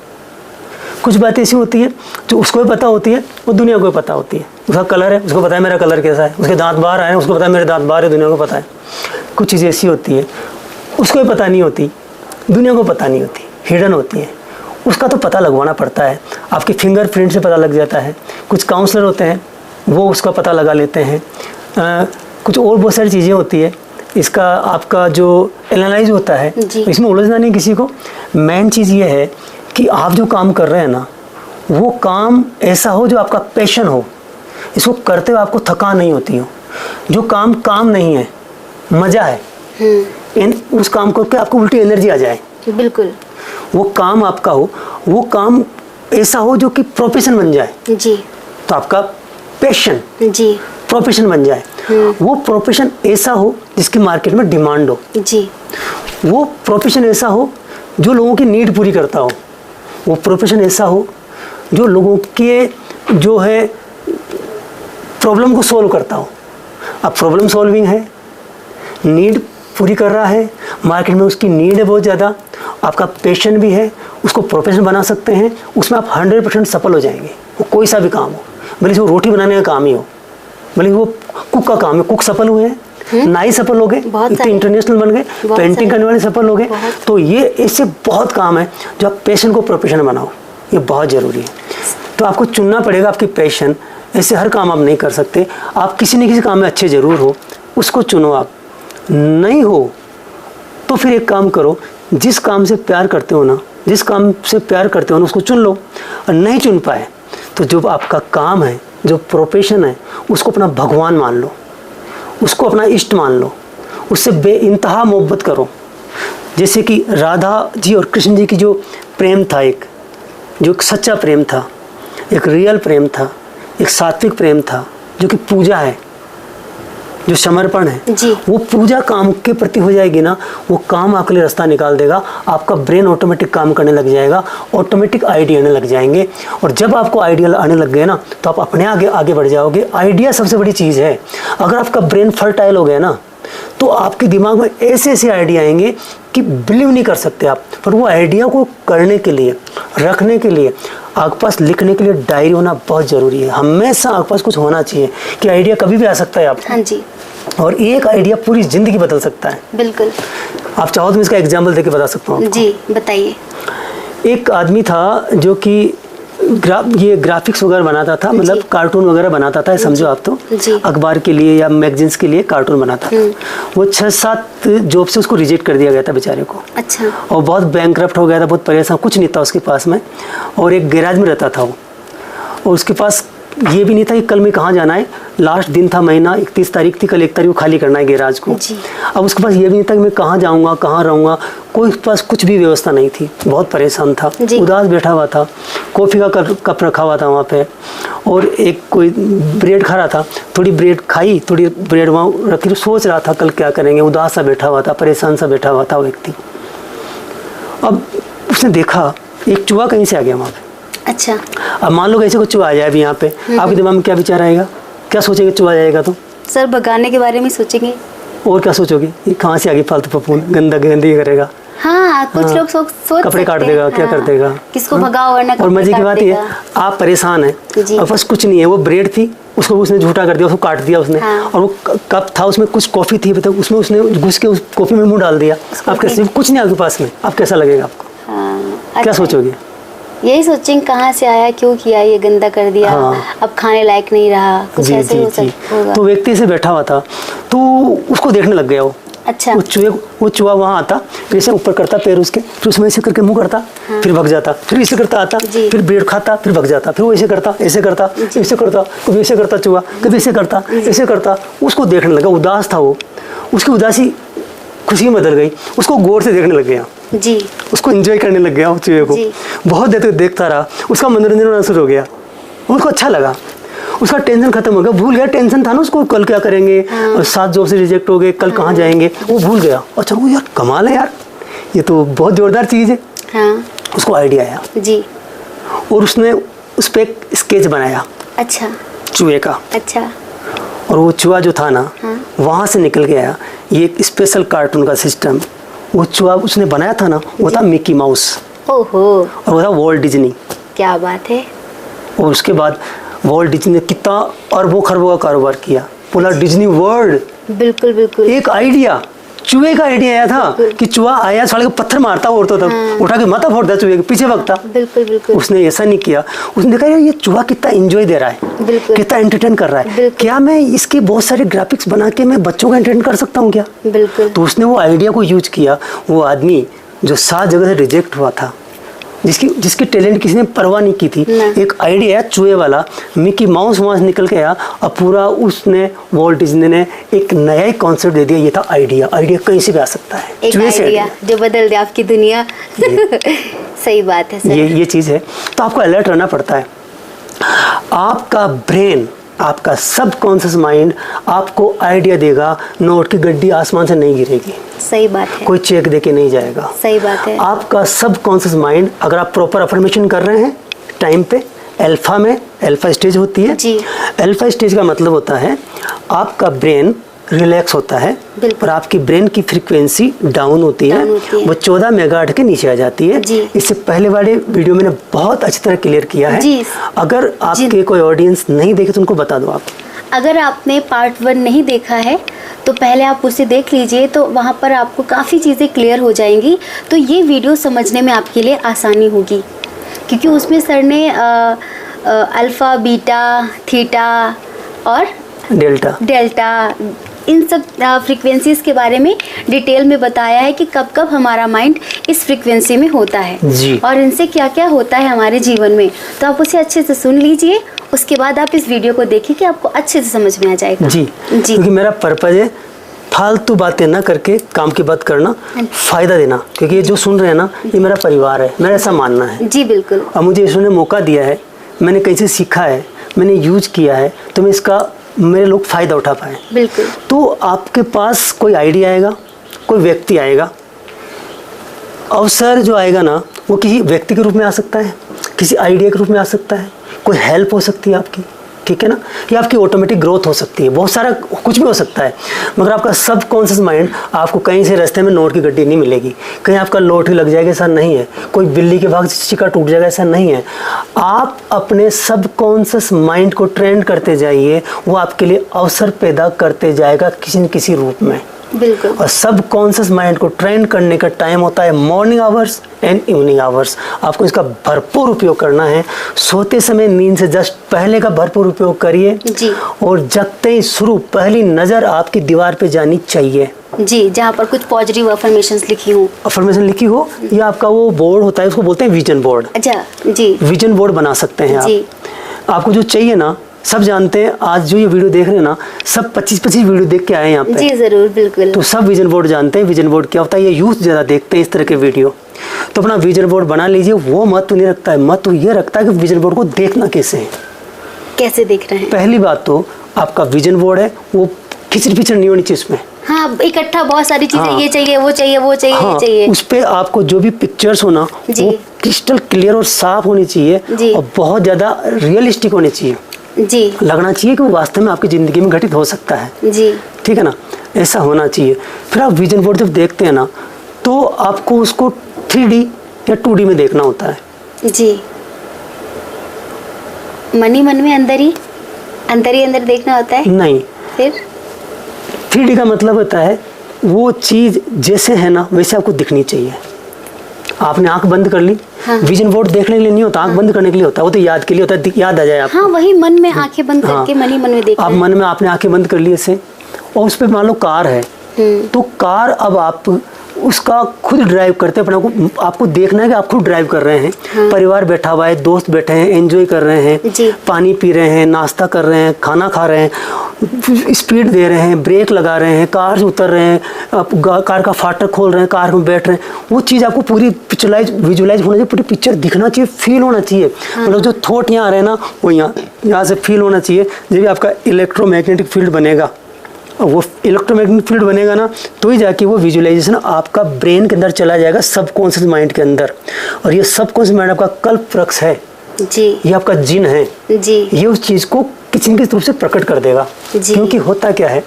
कुछ बातें ऐसी होती है जो उसको भी पता होती है और दुनिया को भी पता होती है। उसका कलर है, उसको पता है मेरा कलर कैसा है, उसके दांत बाहर आए हैं, उसको पता है मेरे दांत बाहर है, दुनिया को पता है। कुछ चीज़ें ऐसी होती है उसको भी पता नहीं होती, दुनिया को पता नहीं होती, हिडन होती है, उसका तो पता लगवाना पड़ता है, आपके फिंगरप्रिंट से पता लग जाता है। कुछ काउंसलर होते हैं वो उसका पता लगा लेते हैं। कुछ और बहुत सारी चीज़ें होती है, इसका आपका जो एनालाइज होता है, इसमें उलझना नहीं किसी को। मेन चीज़ ये है कि आप जो काम कर रहे हैं ना, वो काम ऐसा हो जो आपका पैशन हो, इसको करते हुए आपको थकान नहीं होती हो। जो काम नहीं है, मज़ा है, उस काम करके आपको उल्टी एनर्जी आ जाए। बिल्कुल। वो काम आपका हो, वो काम ऐसा हो जो कि प्रोफेशन बन जाए। जी। तो आपका पैशन जी प्रोफेशन बन जाए। वो प्रोफेशन ऐसा हो जिसकी मार्केट में डिमांड हो। जी। वो प्रोफेशन ऐसा हो जो लोगों की नीड पूरी करता हो। वो प्रोफेशन ऐसा हो जो लोगों के जो है प्रॉब्लम को सोल्व करता हो। अब प्रॉब्लम सॉल्विंग है, नीड पूरी कर रहा है, मार्केट में उसकी नीड है बहुत ज़्यादा, आपका पैशन भी है, उसको प्रोफेशन बना सकते हैं, उसमें आप 100% सफल हो जाएंगे। वो कोई सा भी काम हो, भले वो रोटी बनाने का काम ही हो, भले वो कुक का काम है, कुक सफल हुए हैं, नाई सफल हो गए, इतने इंटरनेशनल बन गए, पेंटिंग करने वाले सफल हो गए। तो ये ऐसे बहुत काम है जो आप पैशन को प्रोफेशन बनाओ, ये बहुत ज़रूरी है। तो आपको चुनना पड़ेगा आपकी पैशन, ऐसे हर काम आप नहीं कर सकते, आप किसी न किसी काम में अच्छे ज़रूर हो, उसको चुनो। आप नहीं हो तो फिर एक काम करो, जिस काम से प्यार करते हो ना, जिस काम से प्यार करते हो ना उसको चुन लो। और नहीं चुन पाए तो जो आपका काम है, जो प्रोफेशन है, उसको अपना भगवान मान लो, उसको अपना इष्ट मान लो, उससे बेइंतहा मोहब्बत करो। जैसे कि राधा जी और कृष्ण जी की जो प्रेम था, एक जो एक सच्चा प्रेम था, एक रियल प्रेम था, एक सात्विक प्रेम था, जो कि पूजा है, जो समर्पण है, वो पूजा काम के प्रति हो जाएगी ना, वो काम आपके लिए रास्ता निकाल देगा। आपका ब्रेन ऑटोमेटिक काम करने लग जाएगा, ऑटोमेटिक आइडिया आने लग जाएंगे। और जब आपको आइडिया आने लग गए ना, तो आप अपने आगे बढ़ जाओगे। आइडिया सबसे बड़ी चीज़ है। अगर आपका ब्रेन फर्टाइल हो गया ना, तो आपके दिमाग में ऐसे ऐसे आइडिया आएंगे कि बिलीव नहीं कर सकते आप। पर वो आइडिया को करने के लिए, रखने के लिए आपके पास लिखने के लिए डायरी होना बहुत ज़रूरी है। हमेशा आपके पास कुछ होना चाहिए कि आइडिया कभी भी आ सकता है आपको। हाँ जी। और एक आइडिया पूरी ज़िंदगी बदल सकता है। बिल्कुल। आप चाहो तो मैं इसका एग्जाम्पल देके बता सकता हूँ। जी बताइए। एक आदमी था जो कि ये ग्राफिक्स वगैरह बनाता था, मतलब कार्टून वगैरह बनाता था, समझो आप तो, अखबार के लिए या मैगजीन्स के लिए कार्टून बनाता था। वो 6-7 जॉब से उसको रिजेक्ट कर दिया गया था बेचारे को। अच्छा। और बहुत बैंकरप्ट हो गया था, बहुत परेशान, कुछ नहीं था उसके पास में, और एक गैराज में रहता था वो। और उसके पास ये भी नहीं था कि कल में कहाँ जाना है, लास्ट दिन था, महीना 31 तारीख थी, कल 1 तारीख को खाली करना है गैराज को। अब उसके पास ये भी नहीं था कि मैं कहाँ जाऊँगा, कहाँ रहूँगा, कोई पास कुछ भी व्यवस्था नहीं थी। बहुत परेशान था, उदास बैठा हुआ था, कॉफ़ी का कप रखा हुआ था वहाँ पे, और एक कोई ब्रेड खा रहा था, थोड़ी ब्रेड खाई, थोड़ी ब्रेड वहाँ रखी, तो सोच रहा था कल क्या करेंगे, उदास सा बैठा हुआ था, परेशान सा बैठा हुआ था वो व्यक्ति। अब उसने देखा एक चूहा कहीं से आ गया वहाँ पे। अच्छा। अब मान लो ऐसे कुछ चूहा आ जाए अभी यहाँ पे, आपके दिमाग में क्या विचार आएगा, क्या सोचेंगे चूहा आ जाएगा तो? सर भगाने के बारे में सोचेंगे। और क्या सोचोगे, ये कहाँ से आ गई फालतू पपून, गंदगी करेगा। हाँ, कुछ लोग सोच कपड़े काट देगा, हाँ, क्या कर देगा, किसको भगाओ वरना। और मजे की बात ये, आप परेशान है और बस कुछ नहीं है, वो ब्रेड थी उसको उसने झूठा कर दिया, उसको काट दिया उसने। हाँ। और वो कप था उसमें कुछ कॉफी थी, बताओ उसमें उसने घुस के उस कॉफी में मुंह डाल दिया। आप कैसे, कुछ नहीं आपके पास में, आप कैसा लगेगा आपको? हाँ, क्या सोचोगे? यही सोचेंगे कहाँ से आया, क्यों किया, ये गंदा कर दिया। हाँ। अब खाने लायक नहीं रहा, कुछ ऐसे हो सकता। तो व्यक्ति से बैठा हुआ था तो उसको देखने लग गया वो। अच्छा। वो चूहा वहाँ आता, फिर ऐसे ऊपर करता पैर उसके, फिर उसमें ऐसे करके मुंह करता। हाँ। फिर भग जाता, फिर ऐसे करता आता, फिर ब्रेड खाता, फिर भग जाता, फिर वो ऐसे करता, ऐसे करता, ऐसे करता, कभी ऐसे करता चूहा, कभी ऐसे करता, ऐसे करता। उसको देखने लगा, उदास था वो, उसकी उदासी खुशी में बदल गई, उसको गौर से देखने लग गया जी, उसको एंजॉय करने लग गया उस चूहे को। बहुत देर तक देखता रहा, उसका मनोरंजन होना शुरू हो गया, उसको अच्छा लगा, उसका टेंशन खत्म हो गया, भूल गया टेंशन था ना उसको, कल क्या करेंगे। हाँ। और 7 जॉब से रिजेक्ट हो गए, कल कहाँ जाएंगे, वो भूल गया। अच्छा वो यार कमाल है यार, ये तो बहुत जोरदार चीज़ है। हाँ। उसको आइडिया आया जी, और उसने उस पर एक स्केच बनाया। अच्छा। चूहे का। अच्छा। और वो चूहा जो था ना, हाँ। वहाँ से निकल के आया ये एक स्पेशल कार्टून का सिस्टम। वो चूहा उसने बनाया था ना, वो था मिकी माउस। ओहो। और वो था वॉल्ट डिज्नी। क्या बात है। और उसके बाद वॉल्ट डिज्नी ने कितना अरबों खरबों का कारोबार किया, पूरा डिज्नी वर्ल्ड। बिल्कुल बिल्कुल। एक आइडिया, चूहे का आइडिया आया था कि चूहा आया, साले को पत्थर मारता औरतों तक। हाँ। उठा के माथा फोड़ता चूहे के पीछे भगता। बिल्कुल बिल्कुल। उसने ऐसा नहीं किया, उसने देखा यार ये चूहा कितना एंजॉय दे रहा है, कितना एंटरटेन कर रहा है, क्या मैं इसके बहुत सारे ग्राफिक्स बना के मैं बच्चों का एंटरटेन कर सकता हूँ क्या? बिल्कुल। तो उसने वो आइडिया को यूज किया। वो आदमी जो 7 जगह से रिजेक्ट हुआ था, जिसकी टैलेंट किसी ने परवाह नहीं की थी, एक आइडिया चूहे वाला, मिकी माउस वहाँ से निकल के आया और पूरा उसने वॉल्ट डिज्नी ने एक नया ही कॉन्सेप्ट दे दिया। ये था आइडिया कहीं से भी आ सकता है, एक आइडिया जो बदल दे आपकी दुनिया। सही बात है सर। ये चीज़ है, तो आपको अलर्ट रहना पड़ता है। आपका ब्रेन, आपका सबकॉन्शियस माइंड आपको आइडिया देगा, नोट की गड्डी आसमान से नहीं गिरेगी। सही बात है। कोई चेक देके नहीं जाएगा। सही बात है। आपका सबकॉन्शियस माइंड, अगर आप प्रॉपर अफर्मेशन कर रहे हैं टाइम पे, अल्फा में, अल्फा स्टेज होती है जी। अल्फा स्टेज का मतलब होता है आपका ब्रेन रिलैक्स होता है और आपकी ब्रेन की फ्रीक्वेंसी डाउन होती है, वो 14 मेगाहर्ट्ज के नीचे आ जाती है। इससे पहले वाले वीडियो मैंने बहुत अच्छी तरह क्लियर किया है। अगर आपके कोई ऑडियंस नहीं देखे तो उनको बता दो आप। अगर आपने पार्ट 1 नहीं देखा है तो पहले आप उसे देख लीजिए, तो वहाँ पर आपको काफ़ी चीज़ें क्लियर हो जाएंगी, तो ये वीडियो समझने में आपके लिए आसानी होगी, क्योंकि उसमें सर ने अल्फ़ा, बीटा, थीटा और डेल्टा इन सब फ्रीक्वेंसीज के बारे में डिटेल में बताया है कि कब कब हमारा माइंड इस फ्रीक्वेंसी में होता है जी। और इनसे क्या क्या होता है हमारे जीवन में। तो आप उसे अच्छे से सुन लीजिए, उसके बाद आप इस वीडियो को देखिए कि आपको अच्छे से समझ में आ जाएगा जी। क्योंकि मेरा पर्पज है फालतू बातें ना करके काम की बात करना, फायदा देना, क्योंकि ये जो सुन रहे हैं ना, ये मेरा परिवार है, मेरा ऐसा मानना है जी। बिल्कुल। अब मुझे इसने मौका दिया है, मैंने कहीं से सीखा है, मैंने यूज किया है, तो मैं इसका मेरे लोग फ़ायदा उठा पाए। बिल्कुल। तो आपके पास कोई आइडिया आएगा, कोई व्यक्ति आएगा, अवसर जो आएगा ना, वो किसी व्यक्ति के रूप में आ सकता है, किसी आइडिया के रूप में आ सकता है, कोई हेल्प हो सकती है आपकी, ठीक है ना, या आपकी ऑटोमेटिक ग्रोथ हो सकती है, बहुत सारा कुछ भी हो सकता है। मगर आपका सबकॉन्शियस माइंड आपको कहीं से रास्ते में नोट की गड्डी नहीं मिलेगी, कहीं आपका लॉटरी लग जाएगा ऐसा नहीं है, कोई बिल्ली के भाग से चिका टूट जाएगा ऐसा नहीं है। आप अपने सबकॉन्शियस माइंड को ट्रेन करते जाइए, वो आपके लिए अवसर पैदा करते जाएगा किसी न किसी रूप में। बिल्कुल। और सबकॉन्शियस माइंड को ट्रेन करने का टाइम होता है morning hours and evening hours. आपको इसका भरपूर उपयोग करना है। सोते समय नींद से जस्ट पहले का भरपूर उपयोग करिए जी। और जगते ही शुरू पहली नज़र आपकी दीवार पे जानी चाहिए जी, जहाँ पर कुछ पॉजिटिव अफर्मेशंस लिखी हो, या आपका वो बोर्ड होता है, उसको बोलते हैं विजन बोर्ड। अच्छा जी। विजन बोर्ड बना सकते हैं आप। आपको जो चाहिए ना सब जानते हैं, आज जो ये वीडियो देख रहे हैं ना, सब 25-25 वीडियो देख के आए हैं यहाँ पे। जी जरूर, बिल्कुल। तो सब विजन बोर्ड जानते हैं विजन बोर्ड क्या होता है। ये यूथ ज़्यादा देखते हैं इस तरह के वीडियो। तो अपना विजन बोर्ड बना लीजिए। वो महत्व नहीं रखता है, महत्व ये रखता है कि विजन बोर्ड को देखना कैसे है, कैसे देख रहे हैं। पहली बात तो आपका विजन बोर्ड है वो खिचड़ पिचड़ नहीं होनी चाहिए उसमें। हाँ, इकट्ठा बहुत सारी चीजें, हाँ, ये चाहिए, वो चाहिए, वो चाहिए, हाँ, ये चाहिए। उस पे आपको जो भी पिक्चर्स हो ना, वो क्रिस्टल क्लियर और साफ होनी चाहिए और बहुत ज़्यादा रियलिस्टिक होनी चाहिए जी। लगना चाहिए कि वो वास्तव में आपकी ज़िंदगी में घटित हो सकता है जी। ठीक है ना, ऐसा होना चाहिए। फिर आप विजन बोर्ड जब देखते हैं ना, तो आपको उसको 3D या 2D में देखना होता है। जी, मन ही मन में अंदर ही अंदर देखना होता है। नहीं, फिर 3D का मतलब होता है वो चीज़ जैसे है ना वैसे आपको दिखनी चाहिए। आपने आंख बंद कर ली, हाँ। विजन बोर्ड देखने के लिए नहीं होता, आंख बंद करने के लिए होता है। वो तो याद के लिए होता है, याद आ जाए आपको। हाँ, वही मन में आंखें बंद करके मन ही मन में देखना आप है। मन में आपने आंखें बंद कर ली ऐसे, और उस पर मान लो कार है, तो कार अब आप उसका खुद ड्राइव करते हैं अपना को। आपको देखना है कि आप खुद ड्राइव कर रहे हैं। हाँ। परिवार बैठा हुआ है, दोस्त बैठे हैं, एंजॉय कर रहे हैं, पानी पी रहे हैं, नाश्ता कर रहे हैं, खाना खा रहे हैं, स्पीड दे रहे हैं, ब्रेक लगा रहे हैं, कार से उतर रहे हैं, आप कार का फाटक खोल रहे हैं, कार में बैठ रहे हैं। वो चीज़ आपको पूरी विजुलाइज होना चाहिए, पूरी पिक्चर दिखना चाहिए, फील होना चाहिए। मतलब जो थॉट यहाँ आ रहे हैं ना, वो यहाँ से फील होना चाहिए। जब भी आपका इलेक्ट्रोमैग्नेटिक फील्ड बनेगा, वो इलेक्ट्रोमैग्नेटिक फील्ड बनेगा ना, तो ही जाके वो विजुअलाइजेशन आपका ब्रेन के अंदर चला जाएगा, सबकॉन्शियस माइंड के अंदर। और ये सबकॉन्शियस माइंड आपका कल्प वृक्ष है जी, ये आपका जिन है जी। ये उस चीज़ को किसी न किसी रूप से प्रकट कर देगा। क्योंकि होता क्या है,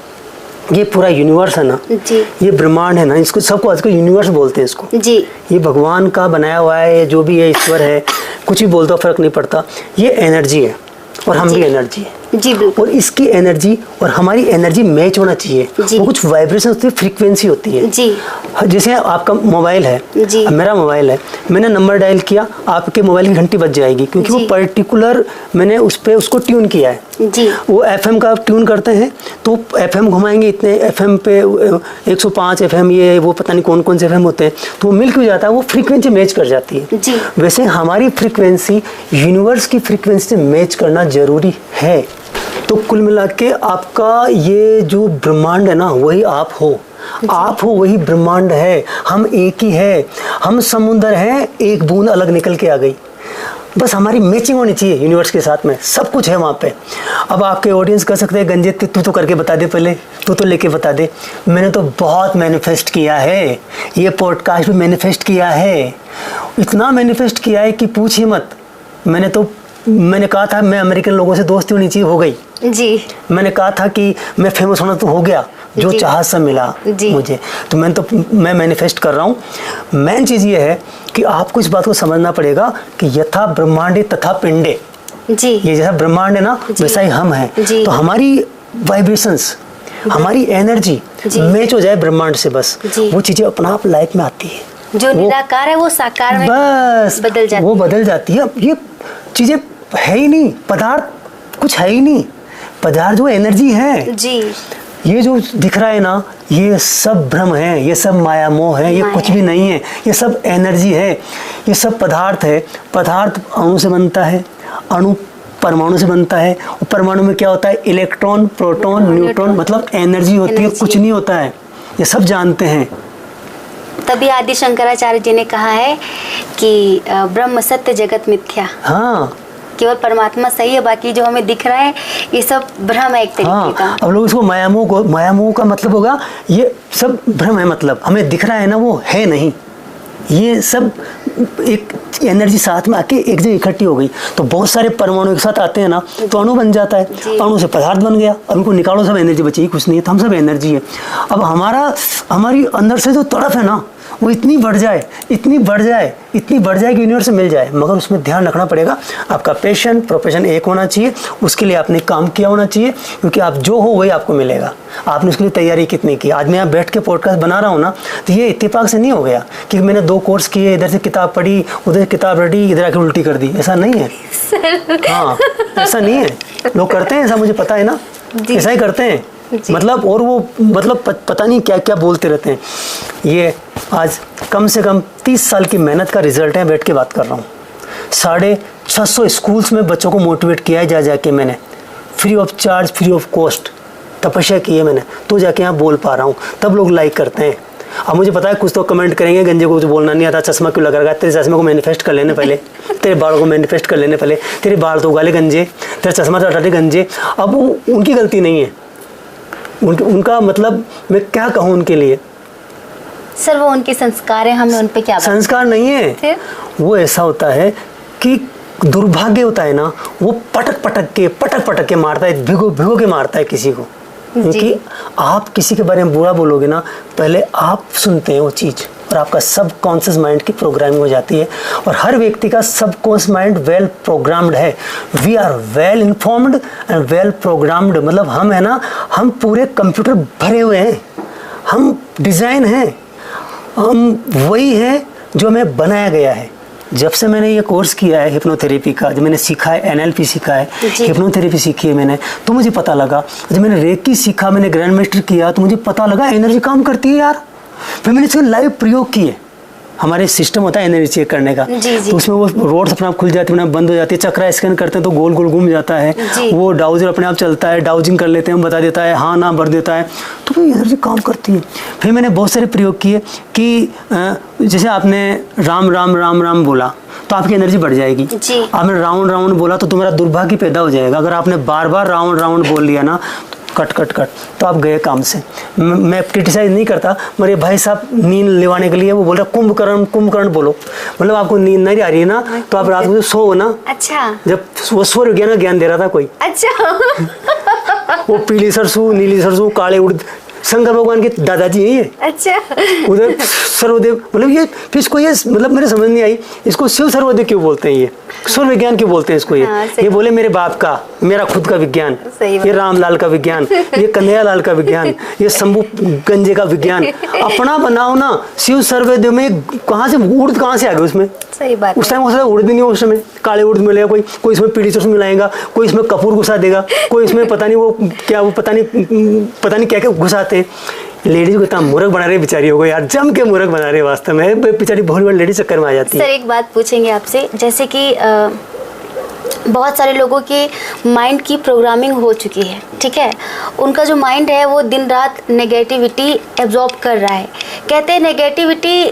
ये पूरा यूनिवर्स है ना जी, ये ब्रह्मांड है ना, इसको सबको आजकल यूनिवर्स बोलते हैं इसको जी। ये भगवान का बनाया हुआ है, जो भी है ईश्वर है, कुछ भी बोलते हो फर्क नहीं पड़ता। ये एनर्जी है और हम भी एनर्जी है जी, बिल्कुल। और इसकी एनर्जी और हमारी एनर्जी मैच होना चाहिए। वो कुछ वाइब्रेशन होती है, फ्रीक्वेंसी होती है जी। जैसे आपका मोबाइल है जी, मेरा मोबाइल है, मैंने नंबर डायल किया, आपके मोबाइल की घंटी बज जाएगी, क्योंकि वो पर्टिकुलर मैंने उस पर उसको ट्यून किया है जी। वो FM का ट्यून करते हैं, तो FM घुमाएंगे, इतने FM पे 105 FM, ये वो पता नहीं कौन कौन से FM होते हैं, तो वो मिल क्यों जाता है, वो फ्रीक्वेंसी मैच कर जाती है जी। वैसे हमारी फ्रीक्वेंसी यूनिवर्स की फ्रीक्वेंसी से मैच करना जरूरी है। तो कुल मिला के आपका ये जो ब्रह्मांड है ना, वही आप हो वही ब्रह्मांड है। हम एक ही है, हम समुद्र हैं, एक बूंद अलग निकल के आ गई। बस हमारी मैचिंग होनी चाहिए यूनिवर्स के साथ में, सब कुछ है वहाँ पे। अब आपके ऑडियंस कर सकते हैं, गंजे तू तो करके बता दे, पहले तू तो लेके बता दे। मैंने तो बहुत मैनिफेस्ट किया है, ये पॉडकास्ट भी मैनिफेस्ट किया है, इतना मैनिफेस्ट किया है कि पूछिए मत। मैंने कहा था मैं अमेरिकन लोगों से दोस्ती होनी चाहिए, हो गई जी। मैंने कहा था कि मैं फेमस होना, तो हो गया, जो चाहा सब मिला मुझे। तो मैं मैनिफेस्ट कर रहा हूँ। मेन चीज़ ये है कि आपको इस बात को समझना पड़ेगा कि यथा ब्रह्मांडे तथा पिंडे जी। ये जैसा ब्रह्मांड है ना, वैसा ही हम हैं। तो हमारी वाइब्रेशंस, हमारी एनर्जी मैच हो जाए ब्रह्मांड से, बस वो चीज़ें अपना आप लाइफ में आती है। जो निराकार है वो साकार में बस बदल जाती है। ये चीज़ें है ही नहीं, पदार्थ कुछ है ही नहीं, पदार्थ जो एनर्जी है जी। ये जो दिख रहा है ना, ये सब भ्रम है, ये सब माया मोह है, ये कुछ भी नहीं है, ये सब एनर्जी है, ये सब पदार्थ है। पदार्थ अणु से बनता है, अणु परमाणु से बनता है, और परमाणु में क्या होता है, इलेक्ट्रॉन, प्रोटॉन, न्यूट्रॉन, मतलब एनर्जी होती है, कुछ नहीं होता है, ये सब जानते हैं। तभी आदि शंकराचार्य जी ने कहा है कि ब्रह्म सत्य जगत मिथ्या। हाँ, केवल परमात्मा सही है, बाकी जो हमें दिख रहा है ये सब भ्रम है एक तरीके का। अब लोग इसको मायामोह का मतलब होगा ये सब भ्रम है, मतलब हमें दिख रहा है ना, वो है नहीं। ये सब एक एनर्जी साथ में आके एक जगह इकट्ठी हो गई, तो बहुत सारे परमाणु एक साथ आते हैं ना, तो अणु बन जाता है, अणु से पदार्थ बन गया। अब उनको निकालो, सब एनर्जी बची, कुछ नहीं है, तो हम सब एनर्जी है। अब हमारी अंदर से जो तड़प है ना, वो इतनी बढ़ जाए कि यूनिवर्स से मिल जाए, मगर उसमें ध्यान रखना पड़ेगा। आपका पैशन प्रोफेशन एक होना चाहिए, उसके लिए आपने काम किया होना चाहिए, क्योंकि आप जो हो वही आपको मिलेगा। आपने उसके लिए तैयारी कितनी की। आज मैं यहाँ बैठ के पॉडकास्ट बना रहा हूँ ना, तो ये इत्तेफाक से नहीं हो गया कि मैंने 2 कोर्स किए, इधर से किताब पढ़ी, उधर किताब पढ़ी, इधर आके उल्टी कर दी, ऐसा नहीं है। हाँ, ऐसा नहीं है। लोग करते हैं ऐसा, मुझे पता है ना, ऐसा ही करते हैं, मतलब। और वो मतलब पता नहीं क्या क्या बोलते रहते हैं। ये आज कम से कम 30 साल की मेहनत का रिजल्ट है, बैठ के बात कर रहा हूँ। 650 स्कूल्स में बच्चों को मोटिवेट किया है जा के मैंने। Free of charge, free of cost तपस्या की है मैंने, तो जाके यहाँ बोल पा रहा हूँ, तब लोग लाइक करते हैं। अब मुझे पता है कुछ तो कमेंट करेंगे, गंजे को कुछ बोलना नहीं आता, चश्मा क्यों लगा रखा है, तेरे चश्मे को मैनिफेस्ट कर लेने पहले, तेरे बालों को मैनिफेस्ट कर लेने पहले, तेरे बाल तो उगाले गंजे, तेरा चश्मा तो हटाटे गंजे। अब उनकी गलती नहीं है, उनका मतलब मैं क्या कहूँ उनके लिए। सर वो उनके संस्कार है, हमें उन पे क्या संस्कार नहीं है फिर? वो ऐसा होता है कि दुर्भाग्य होता है ना, वो पटक पटक के मारता है, भिगो के मारता है किसी को। क्योंकि आप किसी के बारे में बुरा बोलोगे ना, पहले आप सुनते हैं वो चीज़ और आपका सब कॉन्शियस माइंड की प्रोग्रामिंग हो जाती है। और हर व्यक्ति का subconscious mind well programmed है। We are well informed and well programmed, मतलब हम है ना, हम पूरे कंप्यूटर भरे हुए हैं, हम डिज़ाइन हैं, हम वही है जो हमें बनाया गया है। जब से मैंने ये कोर्स किया है हिप्नोथेरेपी का, जब मैंने सीखा है एनएलपी सीखा है, हिप्नोथेरेपी सीखी है मैंने, तो मुझे पता लगा। जब मैंने रेकी सीखा, मैंने ग्रैंड मास्टर किया, तो मुझे पता लगा एनर्जी काम करती है यार। फिर मैंने इसके लाइव प्रयोग किए। हमारे सिस्टम होता है एनर्जी चेक करने का, तो उसमें वो रोड्स अपने आप खुल जाती है, अपने आप बंद हो जाती है, चक्रा स्कैन करते हैं तो गोल गोल घूम जाता है, वो डाउजर अपने आप चलता है, डाउजिंग कर लेते हैं, बता देता है हाँ ना भर देता है, तो वो एनर्जी काम करती है। फिर मैंने बहुत सारे प्रयोग किए कि जैसे आपने राम राम राम राम बोला तो आपकी एनर्जी बढ़ जाएगी। आपने राउंड राउंड बोला तो तुम्हारा दुर्भाग्य पैदा हो जाएगा। अगर आपने बार बार राउंड राउंड बोल लिया ना, कट तो आप गए काम से। मैं क्रिटिसाइज नहीं करता, मेरे भाई साहब नींद लेवाने के लिए वो बोल रहे कुंभकर्ण बोलो, मतलब आपको नींद नहीं आ रही है ना, तो आप रात में सो ना। अच्छा। जब वो स्वर ज्ञान का ज्ञान दे रहा था कोई, अच्छा वो पीली सरसों, नीली सरसों, काले उड़द, शंकर भगवान के दादाजी हैं ये। अच्छा। उधर सर्वदेव, मतलब ये फिर इसको ये मतलब मेरे समझ नहीं आई, इसको शिव सर्वदेव क्यों बोलते हैं, ये सूर्य विज्ञान क्यों बोलते हैं इसको ये बोले मेरे बाप का, मेरा खुद का विज्ञान, ये रामलाल का विज्ञान, ये कन्हैया लाल का विज्ञान, ये शंभू गंजे का विज्ञान, अपना बनाओ ना। शिव सर्वदेव में कहाँ से उड़द कहाँ से आ गए उसमें? सही बात। उस टाइम हो सकता है उड़द भी नहीं हो, उस समय काले उड़द मिलेगा, कोई इसमें पीली सरसों मिलाएगा, कोई इसमें कपूर घुसा देगा, कोई इसमें पता नहीं वो क्या, वो पता नहीं क्या क्या घुसाते। लेडीज को इतना मूर्ख बना रहे बेचारी हो गई यार, जम के मूर्ख बना रहे वास्तव में, बेचारी बहुत बड़ी लेडीज चक्कर में आ जाती है। सर एक बात पूछेंगे आपसे, जैसे कि बहुत सारे लोगों के माइंड की प्रोग्रामिंग हो चुकी है, ठीक है, उनका जो माइंड है वो दिन रात नेगेटिविटी एब्जॉर्ब कर रहा है। कहते हैं नेगेटिविटी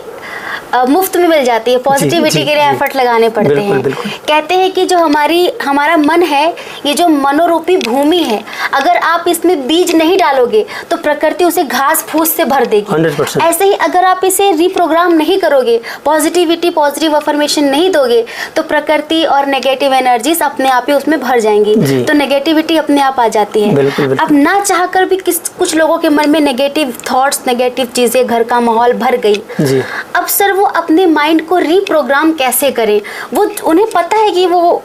मुफ्त में मिल जाती है, पॉजिटिविटी के लिए एफर्ट लगाने पड़ते हैं। कहते हैं कि जो हमारा मन है, ये जो मनोरूपी भूमि है, अगर आप इसमें बीज नहीं डालोगे तो प्रकृति उसे घास फूस से भर देगी। 100%। ऐसे ही अगर आप इसे रिप्रोग्राम नहीं करोगे, पॉजिटिव अफर्मेशन नहीं दोगे, तो प्रकृति और नेगेटिव एनर्जीज अपने आप ही उसमें भर जाएंगी, तो नेगेटिविटी अपने आप आ जाती है। अब ना चाहकर भी कुछ लोगों के मन में नेगेटिव थॉट्स, नेगेटिव चीजें, घर का माहौल भर गई। अब सर वो अपने माइंड को रिप्रोग्राम कैसे करें? वो उन्हें पता है कि वो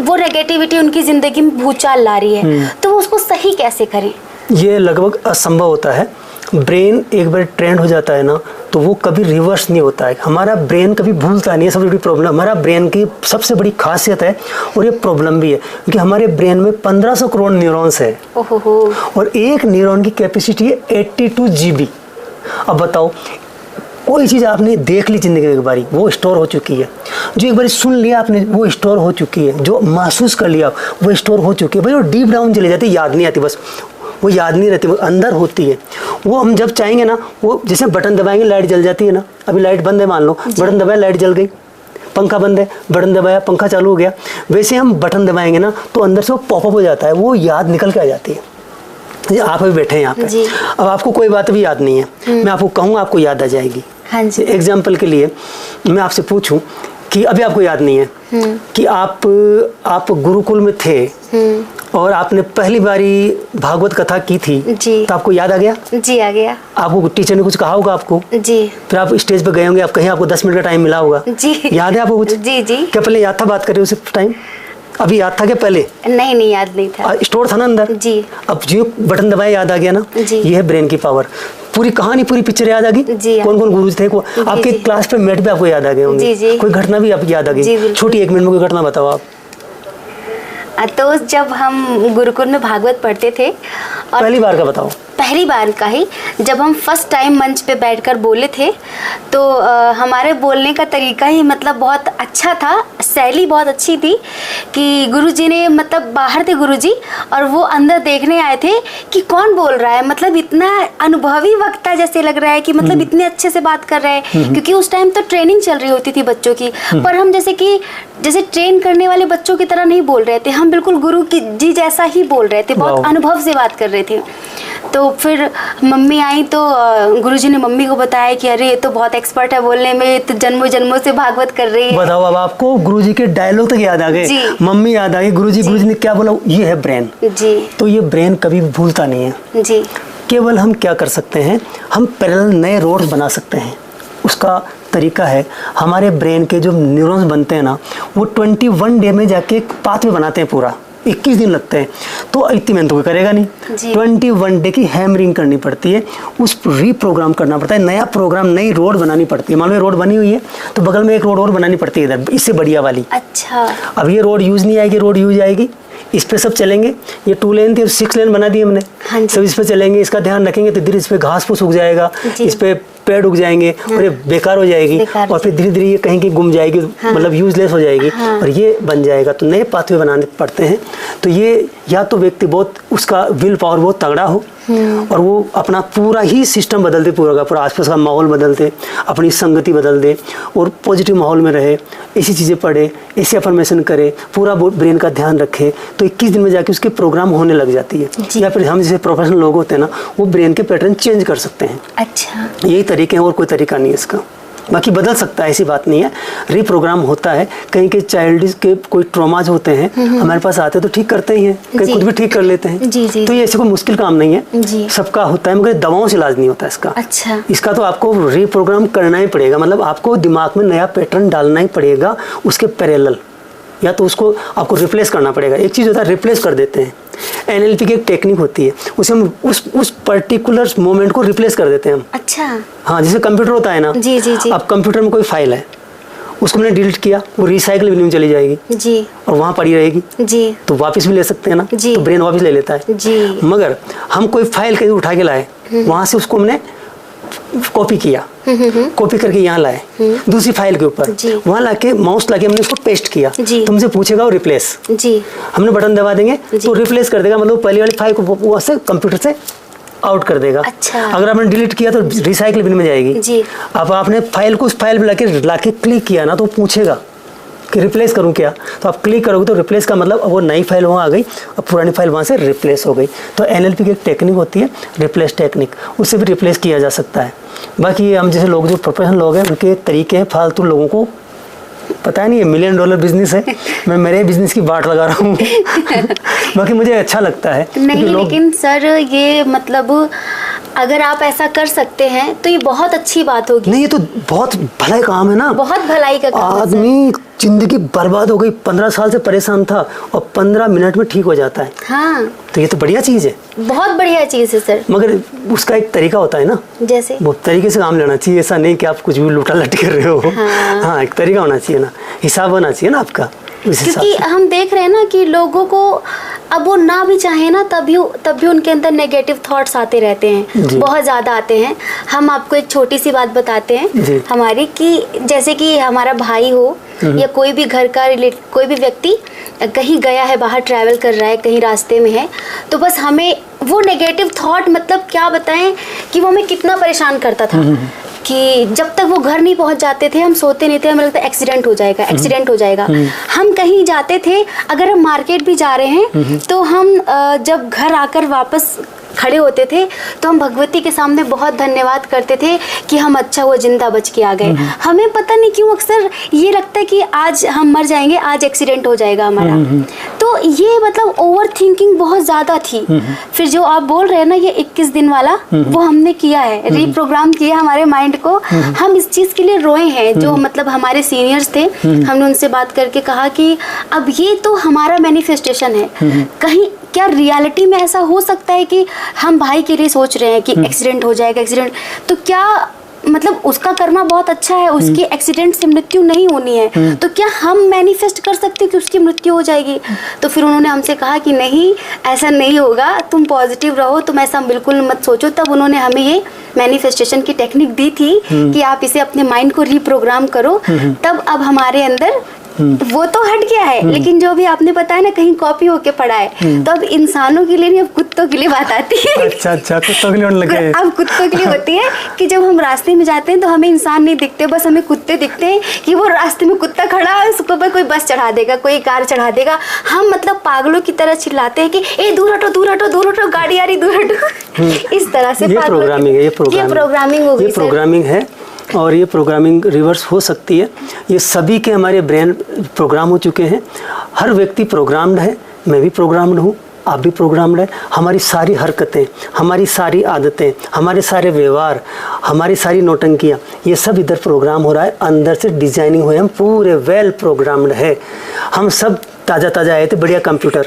नेगेटिविटी उनकी जिंदगी में भूचाल ला रही है, तो वो उसको सही कैसे करें? ये लगभग असंभव होता है। ब्रेन एक बार ट्रेंड हो जाता है ना, तो वो कभी रिवर्स नहीं होता है। हमारा ब्रेन कभी भूलता नहीं है, सबसे बड़ी प्रॉब्लम हमारा ब्रेन की सबसे बड़ी खासियत है, और ये प्रॉब्लम भी है क्योंकि हमारे ब्रेन में 1500 करोड़ न्यूरॉन्स है, और एक न्यूरॉन की कैपेसिटी है 82 GB। अब बताओ, कोई चीज़ आपने देख ली जिंदगी में एक बारी, वो स्टोर हो चुकी है। जो एक बार सुन लिया आपने, वो स्टोर हो चुकी है। जो महसूस कर लिया, वो स्टोर हो चुकी है। भाई वो डीप डाउन चली जाती है, याद नहीं आती, बस वो याद नहीं रहती, वो अंदर होती है। वो हम जब चाहेंगे ना, वो जैसे बटन दबाएंगे लाइट जल जाती है ना, अभी लाइट बंद है मान लो, बटन दबाया लाइट जल गई, पंखा बंद है, बटन दबाया पंखा चालू हो गया। वैसे हम बटन दबाएंगे ना, तो अंदर से वो पॉपअप हो जाता है, वो याद निकल के आ जाती है। आप अभी बैठे हैं यहाँ पे, अब आपको कोई बात भी याद नहीं है, मैं आपको कहूँ आपको याद आ जाएगी। एग्जाम्पल के लिए मैं आपसे पूछूं कि अभी आपको याद नहीं है कि आप गुरुकुल में थे और आपने पहली बारी भागवत कथा की थी, तो आपको याद आ गया? जी आ गया। आपको टीचर ने कुछ कहा होगा आपको? जी। फिर आप स्टेज पे गए होंगे, आप कहीं आपको 10 मिनट का टाइम मिला होगा? जी। याद है आपको कुछ? जी। क्या पहले याद था बात कर रहे हो उस टाइम? अभी याद था क्या पहले? नहीं याद नहीं था। स्टोर था ना अंदर? जी। अब जो बटन दबाया याद आ गया ना, ये है ब्रेन की पावर। पूरी कहानी, पूरी पिक्चर याद आ गई। कौन कौन गुरु थे, आपके क्लास पे मेट भी आपको याद आ गए होंगे, कोई घटना भी आपको याद आ गई? छोटी 1 मिनट में कोई घटना बताओ आप। तो जब हम गुरुकुल में भागवत पढ़ते थे, और पहली बार का बताओ। पहली बार का ही जब हम फर्स्ट टाइम मंच पे बैठकर बोले थे, तो हमारे बोलने का तरीका ही मतलब बहुत अच्छा था, शैली बहुत अच्छी थी कि गुरुजी ने मतलब बाहर थे गुरुजी और वो अंदर देखने आए थे कि कौन बोल रहा है, मतलब इतना अनुभवी वक्ता जैसे लग रहा है कि मतलब इतने अच्छे से बात कर रहे हैं, क्योंकि उस टाइम तो ट्रेनिंग चल रही होती थी बच्चों की, पर हम जैसे ट्रेन करने वाले बच्चों की तरह नहीं बोल रहे थे, हम बिल्कुल गुरु की जी जैसा ही बोल रहे थे, बहुत अनुभव से बात कर रहे थे। तो फिर मम्मी आई तो गुरुजी ने मम्मी को बताया कि अरे ये तो बहुत एक्सपर्ट है बोलने में, तो जन्मों जन्मों से भागवत कर रही है। बताओ, अब आपको गुरुजी के डायलॉग तक याद आ गए, मम्मी याद आ गई, गुरुजी ने क्या बोला, ये है ब्रेन जी। तो ये ब्रेन कभी भूलता नहीं है जी। केवल हम क्या कर सकते हैं, हम पैरेलल नए रोड्स बना सकते हैं। उसका तरीका है, हमारे ब्रेन के जो न्यूरॉन्स बनते हैं ना, वो 21 डे में जाके एक पाथवे बनाते हैं, पूरा 21 दिन लगते हैं। तो इतनी मेहनत तो कोई करेगा नहीं, 21 डे की हैमरिंग करनी पड़ती है, उस रीप्रोग्राम करना पड़ता है, नया प्रोग्राम, नई रोड बनानी पड़ती है। मान लो रोड बनी हुई है तो बगल में एक रोड और बनानी पड़ती है इधर, इससे बढ़िया वाली। अच्छा। अब ये रोड यूज नहीं आएगी, रोड यूज आएगी, इस पे सब चलेंगे। ये 2 लेन थी, अब 6 लेन बना दी हमने। हाँ, सब इस पे चलेंगे, इसका ध्यान रखेंगे तो धीरे इस पे घास फूस उग जाएगा, इस पे पेड़ उग जाएंगे, और ये बेकार हो जाएगी, और फिर धीरे धीरे ये कहीं कहीं गुम जाएगी, मतलब यूजलेस हो जाएगी, और ये बन जाएगा। तो नए पाथवे बनाने पड़ते हैं। तो ये या तो व्यक्ति बहुत, उसका विल पावर बहुत तगड़ा हो, और वो अपना पूरा ही सिस्टम बदल दे, पूरा का पूरा आसपास का माहौल बदल दे, अपनी संगति बदल दे, और पॉजिटिव माहौल में रहे, ऐसी चीज़ें पढ़े, ऐसी अफर्मेशन करे, पूरा ब्रेन का ध्यान रखे, तो 21 दिन में जाके उसके प्रोग्राम होने लग जाती है। या फिर हम जैसे प्रोफेशनल लोग होते हैं ना, वो ब्रेन के पैटर्न चेंज कर सकते हैं। अच्छा। यही तरीके हैं, और कोई तरीका नहीं है इसका। बाकी बदल सकता है, ऐसी बात नहीं है, रीप्रोग्राम होता है। कहीं के चाइल्ड के कोई ट्रॉमाज होते हैं, हमारे पास आते हैं तो ठीक करते ही हैं, कहीं खुद भी ठीक कर लेते हैं। तो ये ऐसे कोई मुश्किल काम नहीं है, सबका होता है, मगर दवाओं से इलाज नहीं होता इसका। अच्छा। इसका तो आपको रीप्रोग्राम करना ही पड़ेगा, मतलब आपको दिमाग में नया पैटर्न डालना ही पड़ेगा उसके पैरेलल, या तो उसको आपको रिप्लेस करना पड़ेगा। एक चीज़ होता है रिप्लेस कर देते हैं, NLP की एक टेक्निक होती है, उसे हम उस पर्टिकुलर मोमेंट को रिप्लेस कर देते हैं हम। अच्छा। हाँ, जैसे कंप्यूटर होता है ना, जी जी जी। अब कंप्यूटर में कोई फाइल है, उसको हमने डिलीट किया, वो रिसाइकल बिन में चली जाएगी जी, और वहाँ पड़ी रहेगी जी, तो वापस भी ले सकते हैं ना जी, तो ब्रेन वापस ले लेता है जी। मगर हम कोई फाइल कहीं उठा के लाए, वहाँ से उसको हमने कॉपी किया, कॉपी करके यहाँ लाए दूसरी फाइल के ऊपर, वहाँ लाके माउस लाके हमने उसको पेस्ट किया, तुमसे पूछेगा वो रिप्लेस, हमने बटन दबा देंगे तो रिप्लेस कर देगा, मतलब पहले वाली फाइल को वहाँ से कंप्यूटर से आउट कर देगा। अच्छा। अगर आपने डिलीट किया तो रिसाइकल बिन में जाएगी जी। अब आपने फाइल को उस फाइल पे लाके क्लिक किया ना, तो पूछेगा कि रिप्लेस करूं क्या, तो आप क्लिक करोगे तो रिप्लेस का मतलब वो नई फाइल वहाँ आ गई और पुरानी फाइल वहाँ से रिप्लेस हो गई। तो NLP की एक टेक्निक होती है रिप्लेस टेक्निक, उससे भी रिप्लेस किया जा सकता है। बाकी हम जैसे लोग जो प्रोफेशनल लोग हैं उनके तरीके हैं, फालतू लोगों को पता नहीं है, $1 मिलियन बिजनेस है, मैं मेरे बिजनेस की बाट लगा रहा हूँ बाकी मुझे अच्छा लगता है नहीं, लेकिन सर ये मतलब अगर आप ऐसा कर सकते हैं तो ये बहुत अच्छी बात होगी। नहीं, ये तो बहुत भलाई काम है ना, बहुत भलाई का काम। आदमी जिंदगी बर्बाद हो गई, 15 साल से परेशान था और 15 मिनट में ठीक हो जाता है। हाँ, तो ये तो बढ़िया चीज है, बहुत बढ़िया चीज है सर। मगर उसका एक तरीका होता है ना, जैसे वो तरीके से काम लेना चाहिए, ऐसा नहीं कि आप कुछ भी लूटा लट कर रहे हो। हाँ, एक तरीका होना चाहिए ना, हिसाब होना चाहिए ना आपका। क्योंकि हम देख रहे हैं ना कि लोगों को अब वो ना भी चाहे ना तब भी उनके अंदर नेगेटिव थॉट्स आते रहते हैं, बहुत ज़्यादा आते हैं। हम आपको एक छोटी सी बात बताते हैं हमारी, कि जैसे कि हमारा भाई हो या कोई भी घर का कोई भी व्यक्ति कहीं गया है, बाहर ट्रैवल कर रहा है, कहीं रास्ते में है, तो बस हमें वो नेगेटिव थॉट, मतलब क्या बताएं कि वो हमें कितना परेशान करता था कि जब तक वो घर नहीं पहुंच जाते थे हम सोते नहीं थे, हमें लगता एक्सीडेंट हो जाएगा, एक्सीडेंट हो जाएगा। हम कहीं जाते थे, अगर हम मार्केट भी जा रहे हैं तो हम जब घर आकर वापस खड़े होते थे तो हम भगवती के सामने बहुत धन्यवाद करते थे कि हम अच्छा हुआ जिंदा बच के आ गए। हमें पता नहीं क्यों अक्सर ये लगता है कि आज हम मर जाएंगे, आज एक्सीडेंट हो जाएगा हमारा। तो ये मतलब ओवर थिंकिंग बहुत ज़्यादा थी। फिर जो आप बोल रहे हैं ना, ये 21 दिन वाला, वो हमने किया है, रीप्रोग्राम किया हमारे माइंड को। हम इस चीज़ के लिए रोए हैं, जो मतलब हमारे सीनियर्स थे, हमने उनसे बात करके कहा कि अब ये तो हमारा मैनिफेस्टेशन है, कहीं क्या रियलिटी में ऐसा हो सकता है कि हम भाई के लिए सोच रहे हैं कि एक्सीडेंट हो जाएगा, एक्सीडेंट, तो क्या मतलब उसका कर्मा बहुत अच्छा है, उसकी एक्सीडेंट से मृत्यु नहीं होनी है, तो क्या हम मैनिफेस्ट कर सकते हैं कि उसकी मृत्यु हो जाएगी? तो फिर उन्होंने हमसे कहा कि नहीं, ऐसा नहीं होगा, तुम पॉजिटिव रहो, तुम ऐसा बिल्कुल मत सोचो। तब उन्होंने हमें ये मैनिफेस्टेशन की टेक्निक दी थी कि आप इसे अपने माइंड को रीप्रोग्राम करो। तब अब हमारे अंदर वो तो हट गया है, लेकिन जो भी आपने बताया ना कहीं कॉपी होके पड़ा है, तो अब इंसानों के लिए नहीं, अब कुत्तों के लिए बात आती है। अच्छा, कुत्तों के लिए होने लगे। अब कुत्तों के लिए होती है कि जब हम रास्ते में जाते हैं तो हमें इंसान नहीं दिखते, बस हमें कुत्ते दिखते हैं कि वो रास्ते में कुत्ता खड़ा है, उसके ऊपर कोई बस चढ़ा देगा, कोई कार चढ़ा देगा। हम मतलब पागलों की तरह चिल्लाते हैं कि ए दूर हटो, दूर हटो, दूर हटो, गाड़ी आ रही, दूर हटो। इस तरह से ये प्रोग्रामिंग है, ये प्रोग्रामिंग हो गई, ये प्रोग्रामिंग है। और ये प्रोग्रामिंग रिवर्स हो सकती है। ये सभी के हमारे ब्रेन प्रोग्राम हो चुके हैं। हर व्यक्ति प्रोग्राम्ड है, मैं भी प्रोग्राम्ड हूँ, आप भी प्रोग्राम्ड है। हमारी सारी हरकतें, हमारी सारी आदतें, हमारे सारे व्यवहार, हमारी सारी नौटंकियाँ, ये सब इधर प्रोग्राम हो रहा है। अंदर से डिजाइनिंग हुए, हम पूरे वेल प्रोग्राम्ड है। हम सब ताज़ा आए थे, बढ़िया कंप्यूटर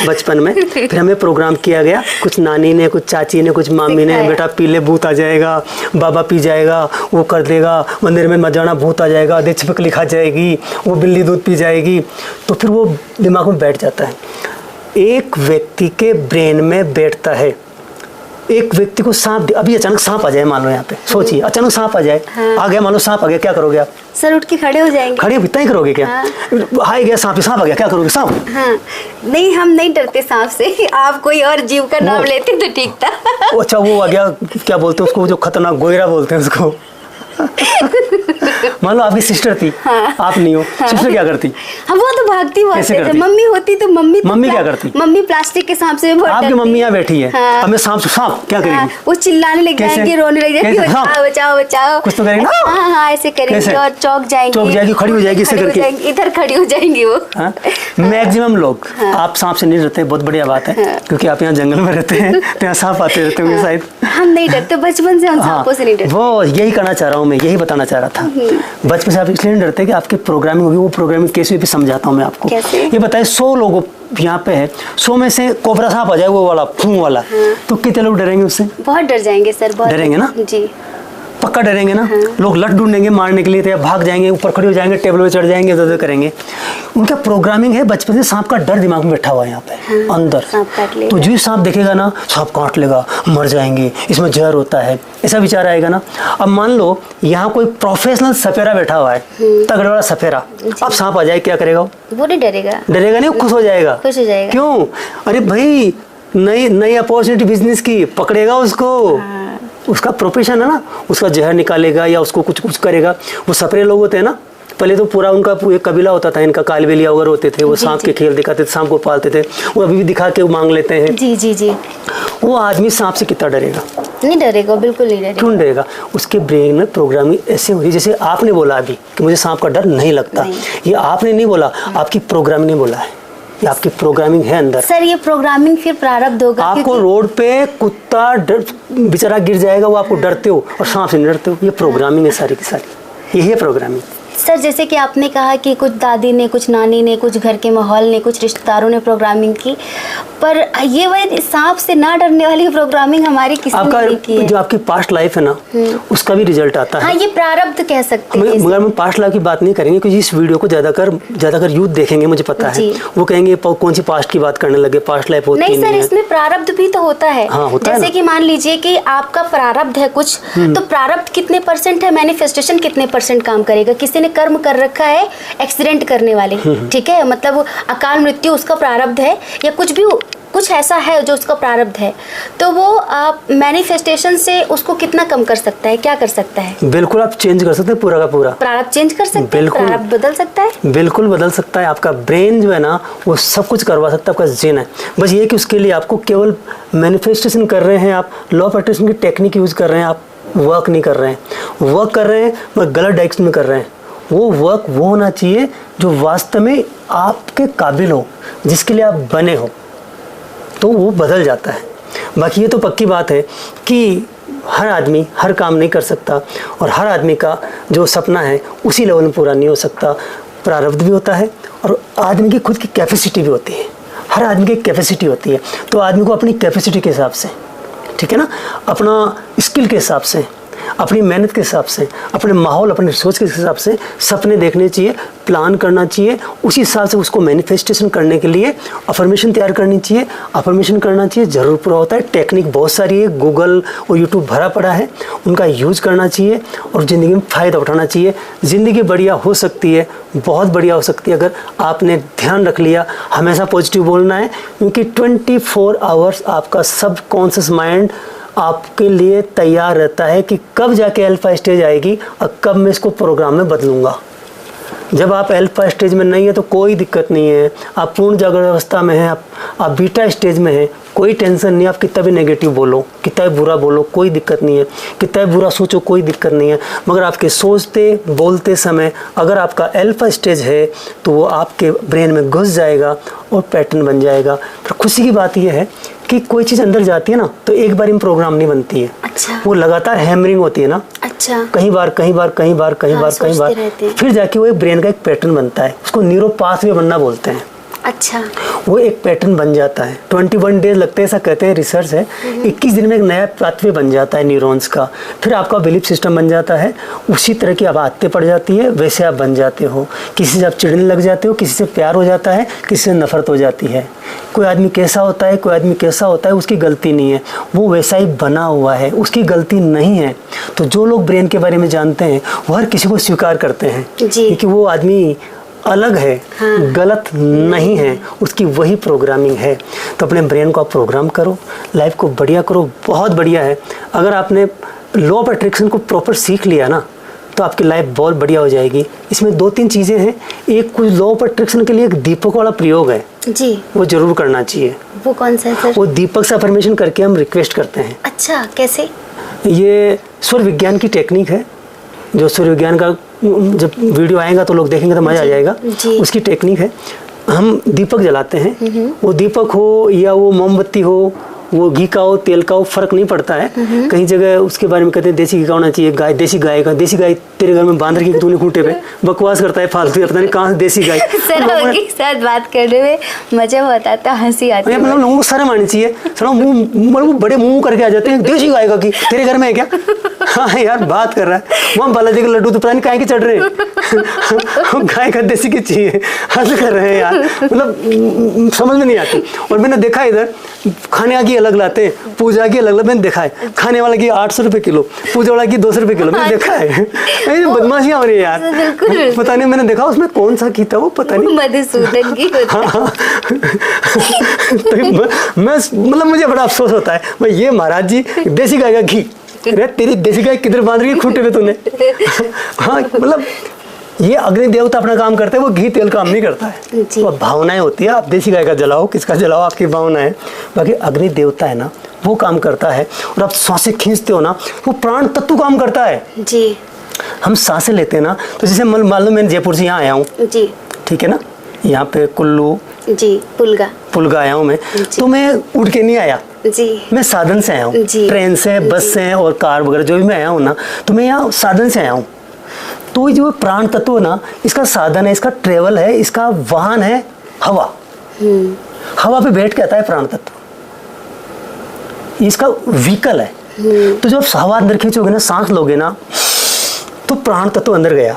बचपन में, फिर हमें प्रोग्राम किया गया। कुछ नानी ने, कुछ चाची ने, कुछ मामी ने, बेटा पीले भूत आ जाएगा, बाबा पी जाएगा, वो कर देगा, मंदिर में मत जाना, भूत आ जाएगा, देख छिपकली खा जाएगी, वो बिल्ली दूध पी जाएगी। तो फिर वो दिमाग में बैठ जाता है। एक व्यक्ति के ब्रेन में बैठता है। एक व्यक्ति को सांप, अभी अचानक सांप आ जाए, मान लो यहाँ पे, सोचिए अचानक सांप आ जाए, आ गया, मान लो सांप आ गया, क्या करोगे आप? सर उठ के खड़े हो जाएंगे। खड़े इतना ही करोगे क्या? हाय गया सांप, सांप आ गया, क्या करोगे? सांप? हाँ, नहीं, हम नहीं डरते सांप से। आप कोई और जीव का नाम लेते तो ठीक था। अच्छा, वो आ गया, क्या बोलते हैं उसको, जो खतरनाक गोयरा बोलते हैं उसको। मान लो आपकी सिस्टर थी, हाँ, आप नहीं हो, सिस्टर क्या करती? हाँ, वो तो भागती बहुत है। मम्मी होती तो मम्मी क्या करती? मम्मी प्लास्टिक के सांप से बहुत आपकी मम्मी यहाँ बैठी है, हाँ, हमें सांप क्या करेगी? हाँ, वो चिल्लाने लग जाएंगे, रोने लग जाएंगे, बचाओ बचाओ बचाओ, कुछ तो करेंगे। हाँ, ऐसे करेंगे और चौक जाएंगी, खड़ी हो जाएगी, इसे करके इधर खड़ी हो जाएंगी वो। मैक्सिमम लोग, आप सांप से नहीं डरते, बहुत बढ़िया बात है, क्योंकि आप यहाँ जंगल में रहते हैं, तो यहाँ सांप आते रहते होंगे शायद। हम नहीं डरते, बचपन से हम सांपों से नहीं डरते। वो यही कहना चाह रहा हूँ मैं, यही बताना चाह रहा था। बचपन से आप इसलिए नहीं डरते कि आपकी प्रोग्रामिंग होगी। वो प्रोग्रामिंग कैसे भी समझाता हूँ मैं आपको। ये बताए 100 लोगों यहाँ पे है, 100 में से कोबरा सांप आ जाए, वो वाला फूं वाला, तो कितने लोग डरेंगे उससे? बहुत डर जाएंगे सर, बहुत डरेंगे ना जी, पक्का डरेंगे ना। लोग लट ढूंढेंगे मारने के लिए, तो भाग जाएंगे, ऊपर खड़े हो जाएंगे, टेबल पे चढ़ जाएंगे, इधर करेंगे। उनका प्रोग्रामिंग है, बचपन से सांप का डर दिमाग में बैठा हुआ है यहाँ पे अंदर। तो जो सांप देखेगा ना, सांप काट लेगा, मर जाएंगे, इसमें जहर होता है, ऐसा विचार आएगा ना। अब मान लो यहाँ कोई प्रोफेशनल सफेरा बैठा हुआ है, तगड़ा वाला सफेरा, अब सांप आ जाए, क्या करेगा वो? नहीं डरेगा, डरेगा नहीं, खुश हो जाएगा। क्यों? अरे भाई, नई अपॉर्चुनिटी बिजनेस की, पकड़ेगा उसको, उसका प्रोफेशन है ना, उसका जहर निकालेगा या उसको कुछ करेगा। वो सफरे लोग होते हैं ना, पहले तो पूरा उनका एक कबीला होता था, इनका कालबेलिया वगैरह होते थे, वो सांप के खेल दिखाते थे, सांप को पालते थे, वो अभी भी दिखा के मांग लेते हैं। जी। वो आदमी सांप से कितना डरेगा? नहीं डरेगा, बिल्कुल नहीं डरेगा। क्यों डरेगा? उसके ब्रेन में प्रोग्रामिंग ऐसे हो रही है, जैसे आपने बोला अभी कि मुझे सांप का डर नहीं लगता, ये आपने नहीं बोला, आपकी प्रोग्रामिंग ने बोला है, ये आपकी प्रोग्रामिंग है अंदर। सर ये प्रोग्रामिंग फिर प्रारब्ध होगा। आपको रोड पे कुत्ता बेचारा गिर जाएगा, वो आपको डरते हो, और सांप से नहीं डरते हो। ये प्रोग्रामिंग है सारी की सारी, यही है प्रोग्रामिंग। सर जैसे कि आपने कहा कि कुछ दादी ने, कुछ नानी ने, कुछ घर के माहौल ने, कुछ रिश्तेदारों ने प्रोग्रामिंग की, पर ये वही सांप से ना डरने वाली प्रोग्रामिंग हमारी किसी ने नहीं की है। जो आपकी पास्ट लाइफ है ना, उसका भी रिजल्ट आता है। हाँ, ये प्रारब्ध कह सकते हैं। मगर हम पास्ट लाइफ की बात नहीं करेंगे, क्योंकि इस वीडियो को ज्यादातर यूथ देखेंगे, मुझे पता है। वो कहेंगे कौन सी पास्ट की बात करने लगे, पास्ट लाइफ होती नहीं। सर इसमें प्रारब्ध भी तो होता है। हाँ, होता जैसे कि मान लीजिए कि आपका प्रारब्ध है कुछ, तो प्रारब्ध कितने % है, मैनिफेस्टेशन कितने % काम करेगा। किसी ने कर्म कर रखा है एक्सीडेंट करने वाले, ठीक है, मतलब अकाल मृत्यु उसका प्रारब्ध है, या कुछ ऐसा है जो उसका प्रारब्ध है, तो वो आप मैनिफेस्टेशन से उसको कितना कम कर सकता है, क्या कर सकता है? बिल्कुल आप चेंज कर सकते हैं, पूरा का पूरा प्रारब्ध चेंज कर सकते हैं, प्रारब्ध बदल सकता है, बिल्कुल बदल सकता है। आपका ब्रेन जो है ना, वो सब कुछ करवा सकता है, आपका जिन है। बस ये कि उसके लिए आपको केवल मैनिफेस्टेशन कर रहे हैं, आप लॉ ऑफ अट्रैक्शन की टेक्निक यूज कर रहे हैं, आप वर्क नहीं कर रहे हैं। वर्क कर रहे हैं मगर गलत डायरेक्शन में कर रहे हैं। वो वर्क वो होना चाहिए जो वास्तव में आपके काबिल हो, जिसके लिए आप बने हो, तो वो बदल जाता है। बाकी ये तो पक्की बात है कि हर आदमी हर काम नहीं कर सकता, और हर आदमी का जो सपना है उसी लेवल में पूरा नहीं हो सकता। प्रारब्ध भी होता है और आदमी की खुद की कैपेसिटी भी होती है। हर आदमी की कैपेसिटी होती है, तो आदमी को अपनी कैपेसिटी के हिसाब से, ठीक है ना, अपना स्किल के हिसाब से, अपनी मेहनत के हिसाब से, अपने माहौल, अपने रिसोर्स के हिसाब से सपने देखने चाहिए, प्लान करना चाहिए, उसी हिसाब से उसको मैनिफेस्टेशन करने के लिए अफर्मेशन तैयार करनी चाहिए, अफर्मेशन करना चाहिए, ज़रूर पूरा होता है। टेक्निक बहुत सारी है, गूगल और यूट्यूब भरा पड़ा है, उनका यूज़ करना चाहिए और ज़िंदगी में फ़ायदा उठाना चाहिए। ज़िंदगी बढ़िया हो सकती है, बहुत बढ़िया हो सकती है, अगर आपने ध्यान रख लिया। हमेशा पॉजिटिव बोलना है, क्योंकि 24 आवर्स आपका सबकॉन्शियस माइंड आपके लिए तैयार रहता है कि कब जाके अल्फा स्टेज आएगी और कब मैं इसको प्रोग्राम में बदलूंगा। जब आप अल्फा स्टेज में नहीं है तो कोई दिक्कत नहीं है, आप पूर्ण जागरण अवस्था में हैं, आप बीटा स्टेज में हैं, कोई टेंशन नहीं। आप कितना भी नेगेटिव बोलो, कितना भी बुरा बोलो, कोई दिक्कत नहीं है, कितना भी बुरा सोचो, कोई दिक्कत नहीं है। मगर आपके सोचते बोलते समय अगर आपका अल्फा स्टेज है तो वो आपके ब्रेन में घुस जाएगा और पैटर्न बन जाएगा। फिर खुशी की बात यह है कि कोई चीज़ अंदर जाती है ना तो एक बार में प्रोग्राम नहीं बनती है। अच्छा। वो लगातार हैमरिंग होती है ना। अच्छा। कई बार फिर जाके वो एक ब्रेन का एक पैटर्न बनता है, उसको न्यूरो पाथवे बनना बोलते हैं। अच्छा। वो एक पैटर्न बन जाता है। 21 डेज लगते हैं, ऐसा कहते हैं, रिसर्च है। 21 दिन में एक नया पाथवे बन जाता है न्यूरॉन्स का। फिर आपका बिलीफ सिस्टम बन जाता है, उसी तरह की आप आदतें पड़ जाती है, वैसे आप बन जाते हो। किसी से आप चिढ़ने लग जाते हो, किसी से प्यार हो जाता है, किसी से नफरत हो जाती है। कोई आदमी कैसा होता है, कोई आदमी कैसा होता है, उसकी गलती नहीं है, वो वैसा ही बना हुआ है, उसकी गलती नहीं है। तो जो लोग ब्रेन के बारे में जानते हैं वो हर किसी को स्वीकार करते हैं कि वो आदमी अलग है, हाँ। गलत नहीं है, उसकी वही प्रोग्रामिंग है। तो अपने ब्रेन को आप प्रोग्राम करो, लाइफ को बढ़िया करो, बहुत बढ़िया है। अगर आपने लॉ ऑफ अट्रैक्शन को प्रॉपर सीख लिया ना तो आपकी लाइफ बहुत बढ़िया हो जाएगी। इसमें 2-3 चीज़ें हैं। एक, कुछ लॉ ऑफ अट्रैक्शन के लिए एक दीपक वाला प्रयोग है जी, वो जरूर करना चाहिए। वो कौन सा है सर? वो दीपक से अफर्मेशन करके हम रिक्वेस्ट करते हैं। अच्छा, कैसे? ये सूर्य विज्ञान की टेक्निक है, जो सूर्य विज्ञान का जब वीडियो आएगा तो लोग देखेंगे तो मज़ा आ जाएगा। उसकी टेक्निक है, हम दीपक जलाते हैं, वो दीपक हो या वो मोमबत्ती हो, वो घी का हो, तेल का हो, फर्क नहीं पड़ता है। कहीं जगह उसके बारे में कहते हैं देसी घी का होना चाहिए, गाय, देसी गाय का। देसी गाय तेरे घर में बांध रखी कि तूने खूंटे पे, बकवास करता है फालतू, पता नहीं कहाँ से देसी गाय। सर उनके साथ बात करने में मजा बहुत आता है, हंसी आती है। मतलब लोगों को शर्म आनी चाहिए, सर मुंह बड़े मुंह करके आ जाते हैं, देसी गाय का की तेरे घर में है क्या? हाँ यार, बात कर रहा है वहाँ बालाजी के लड्डू तो पता नहीं काहे के चढ़ रहे हैं। गाय का देसी की चाहिए, हंस कर रहे हैं यार, मतलब समझ में नहीं आती। और मैंने देखा इधर खाने की अलग लाते हैं, पूजा की अलग, मैंने देखा है। खाने वाला की 800 रुपये किलो, पूजा वाला की 200 रुपये किलो, मैंने देखा है। बदमाशियाँ हो रही है यार, पता नहीं, मैंने देखा उसमें कौन सा घी था वो, पता नहीं, मधुसूदन की होता है। हाँ। तो मैं मतलब मुझे बड़ा अफसोस होता है, भाई ये महाराज जी देसी गाय का घी, अरे तेरी देसी गाय किधर बांध रही है खूंटे पे तूने? हाँ, मतलब ये अग्नि देवता अपना काम करते हैं, वो घी तेल काम नहीं करता है। तो भावनाएं होती है, आप देसी गाय का जलाओ, किसका जलाओ, आपकी भावना है। बाकी अग्नि देवता है ना, वो काम करता है। और आप सांसें खींचते हो ना, वो प्राण तत्व काम करता है जी। हम सांसें लेते हैं ना, तो जैसे मान लो मैं जयपुर से यहाँ आया हूँ जी, ठीक है ना, यहाँ पे कुल्लू जी, पुलगा आया हूँ मैं, तो मैं उड़ के नहीं आया जी, मैं साधन से आया हूँ, ट्रेन से, बस से और कार वगैरह जो भी मैं आया हूँ ना, तो मैं यहाँ साधन से आया हूँ। तो जो प्राण तत्व ना, इसका साधन है, इसका ट्रेवल है, इसका वाहन है हवा। हवा पे बैठ के आता है प्राण तत्व, इसका व्हीकल है। तो जब हवा अंदर खींचोगे ना, सांस लोगे ना, तो प्राण तत्व अंदर गया।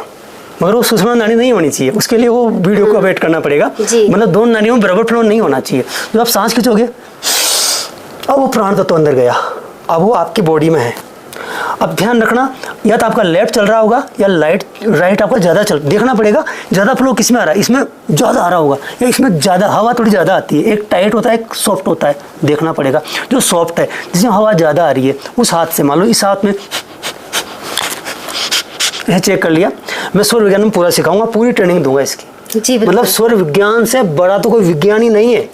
मगर वो सुषमा नाड़ी नहीं होनी चाहिए, उसके लिए वो वीडियो को वेट करना पड़ेगा। मतलब दोनों नाड़ियों में बराबर फ्लो नहीं होना चाहिए। जब आप सांस खींचोगे, अब वो प्राण तत्व अंदर गया, अब वो आपकी बॉडी में है। अब ध्यान रखना, या तो आपका लेफ्ट चल रहा होगा या राइट आपका ज़्यादा देखना पड़ेगा, ज़्यादा फ्लो किस में आ रहा है, इसमें ज़्यादा आ रहा होगा या इसमें ज़्यादा हवा थोड़ी ज़्यादा आती है। एक टाइट होता है, एक सॉफ्ट होता है, देखना पड़ेगा। जो सॉफ्ट है, जिसमें हवा ज़्यादा आ रही है, उस हाथ से, मान लो इस हाथ में यह चेक कर लिया। मैं सूर्य विज्ञान में पूरा सिखाऊंगा, पूरी ट्रेनिंग दूंगा इसकी जी। मतलब सूर्य विज्ञान से बड़ा तो कोई विज्ञान ही नहीं है।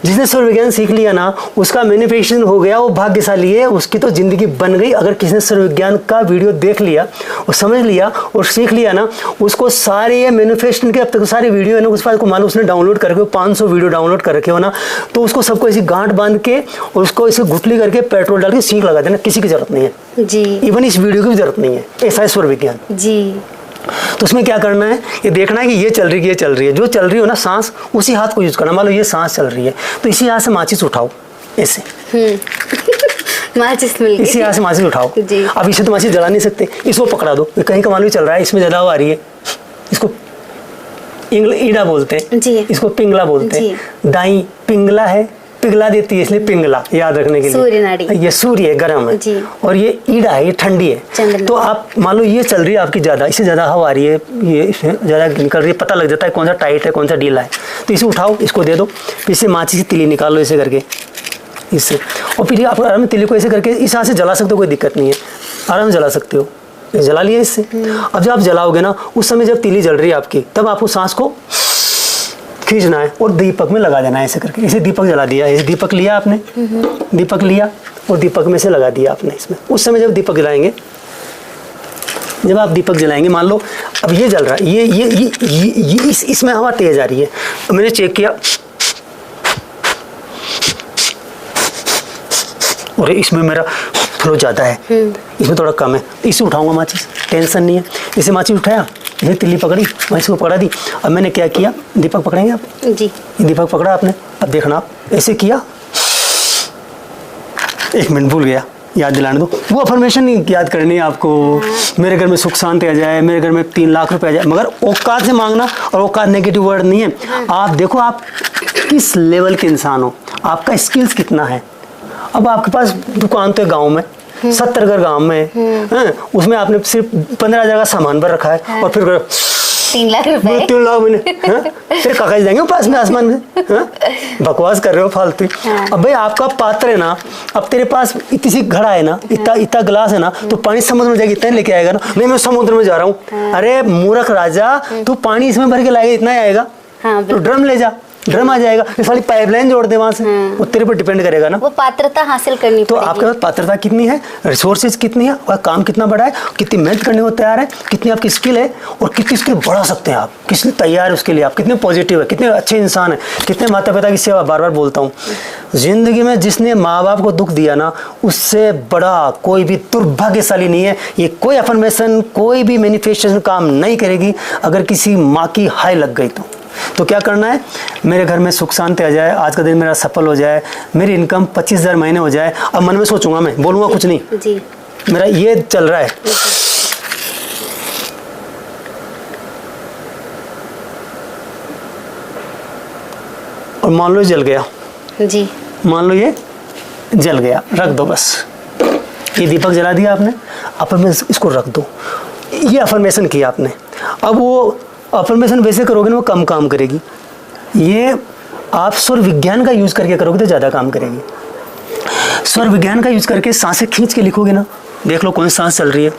जिसने सूर्य विज्ञान सीख लिया ना, उसका मैनिफेस्टेशन हो गया, वो भाग्यशाली है, उसकी तो जिंदगी बन गई। अगर किसी ने सूर्य विज्ञान का वीडियो देख लिया और समझ लिया और सीख लिया ना, उसको सारे ये मैनिफेस्टेशन के अब तक सारे वीडियो है ना, उस पर मान लो उसने डाउनलोड करके 500 वीडियो डाउनलोड कर रखे हो ना, तो उसको सबको ऐसी गांठ बांध के और उसको ऐसे गुठली करके पेट्रोल डाल के सीख लगा देना, किसी की जरूरत नहीं है जी। इवन इस वीडियो की भी जरूरत नहीं है, ऐसा है सूर्य विज्ञान जी। तो उसमें क्या करना है, ये देखना है कि ये चल रही है, ये चल रही है, जो चल रही हो ना सांस, उसी हाथ को यूज करना। मान लो ये सांस चल रही है, तो इसी हाथ से माचिस उठाओ ऐसे माचिस मिल गई। इसी यहाँ से माचिस उठाओ। जी। अब इसे तो माचिस जला नहीं सकते, इसको पकड़ा दो, कहीं का मालूम चल रहा है इसमें ज़्यादा हवा आ रही है, इसको ईड़ा बोलते हैं जी। इसको पिंगला बोलते हैं। दाई पिंगला है, पिघला देती है इसलिए पिंगला, याद रखने के लिए। सूर्य नाड़ी। ये सूर्य है, गर्म है जी। और ये ईड़ा है, ये ठंडी है। तो आप मान लो ये चल रही है आपकी ज़्यादा, इससे ज़्यादा हवा आ रही है, ये इसमें ज़्यादा निकल रही है, पता लग जाता है कौन सा टाइट है कौन सा ढीला है। तो इसे उठाओ, इसको दे दो, फिर इससे माचिस की तिली निकालो ऐसे करके इससे, और फिर आप आराम में तिली को ऐसे करके इस हाथ से जला सकते हो, कोई दिक्कत नहीं है, आराम से जला सकते हो। ये जला लिया इससे। अब जब आप जलाओगे ना, उस समय जब तिली जल रही है आपकी, तब आपको सांस को खींचना है और दीपक में लगा देना है ऐसे करके। इसे दीपक जला दिया, इसे दीपक लिया आपने, दीपक लिया और दीपक में से लगा दिया आपने इसमें। उस समय जब दीपक जलाएंगे, जब आप दीपक जलाएंगे, मान लो अब ये जल रहा है, ये इसमें हवा तेज आ रही है, तो मैंने चेक किया और इसमें मेरा फ्लो ज़्यादा है, इसमें थोड़ा कम है, इसे उठाऊंगा माचिस, टेंशन नहीं है। इसे माचिस उठाया, इसे तिल्ली पकड़ी, मैं इसको पकड़ा दी। अब मैंने क्या किया, दीपक पकड़ेंगे आप जी, ये दीपक पकड़ा आपने, अब देखना आप ऐसे किया, 1 मिनट भूल गया, याद दिलाने दो। वो अफर्मेशन नहीं याद करनी है आपको, मेरे घर में सुख शांति आ जाए, मेरे घर में 3 लाख रुपए आ जाए, मगर औकात से मांगना, और औकात नेगेटिव वर्ड नहीं है। आप देखो आप किस लेवल के इंसान हो, आपका स्किल्स कितना है। अब आपके पास दुकान तो है गाँव में, 70 घर गाँव में है, उसमें आपने सिर्फ 15,000 का सामान भर रखा है, और फिर 3 लाख रुपए, 3 लाख महीने, फिर कागज देंगे पास में आसमान में, बकवास कर रहे हो फालतू। अब भाई आपका पात्र है ना, अब तेरे पास इतनी सी घड़ा है ना, इतना गिलास है ना, तो पानी समुद्र में जाएगा इतना लेके आएगा ना। नहीं मैं समुद्र में जा रहा हूँ, अरे मूर्ख राजा, तू पानी इसमें भर के लाएगा, इतना ही आएगा। तो ड्रम ले जा, ड्रम आ जाएगा, ये सारी पाइपलाइन जोड़ दे वहां से, वो तेरे पर डिपेंड करेगा ना। वो पात्रता हासिल करनी तो आपके पास पात्रता कितनी है, रिसोर्सेज कितनी है, और काम कितना बड़ा है, कितनी मेहनत करने को तैयार है, कितनी आपकी स्किल है, और कितनी स्किल बढ़ा सकते हैं आप, किसने तैयार है उसके लिए, आप कितने पॉजिटिव है, कितने अच्छे इंसान है, कितने माता पिता की सेवा। बार बार बोलता हूँ, जिंदगी में जिसने माँ बाप को दुख दिया ना, उससे बड़ा कोई भी दुर्भाग्यशाली नहीं है। ये कोई अफर्मेशन, कोई भी मैनिफेस्टेशन काम नहीं करेगी अगर किसी माँ की हाय लग गई तो क्या करना है, मेरे घर में सुख शांति आ जाए, आज का दिन मेरा सफल हो जाए, मेरी इनकम 25,000 महीने हो जाए। अब मन में सोचूंगा, मैं बोलूंगा कुछ नहीं जी, मेरा ये चल रहा है, और मान लो जल गया जी, मान लो ये जल गया, रख दो बस। ये दीपक जला दिया आपने, अफर्मेशन इसको रख दो, ये अफर्मेशन किया आपने। अब वो अफर्मेशन वैसे करोगे ना, वो कम काम करेगी। ये आप स्वर विज्ञान का यूज़ करके करोगे तो ज़्यादा काम करेगी। स्वर विज्ञान का यूज़ करके सांसें खींच के लिखोगे ना, देख लो कौन सी सांस चल रही है,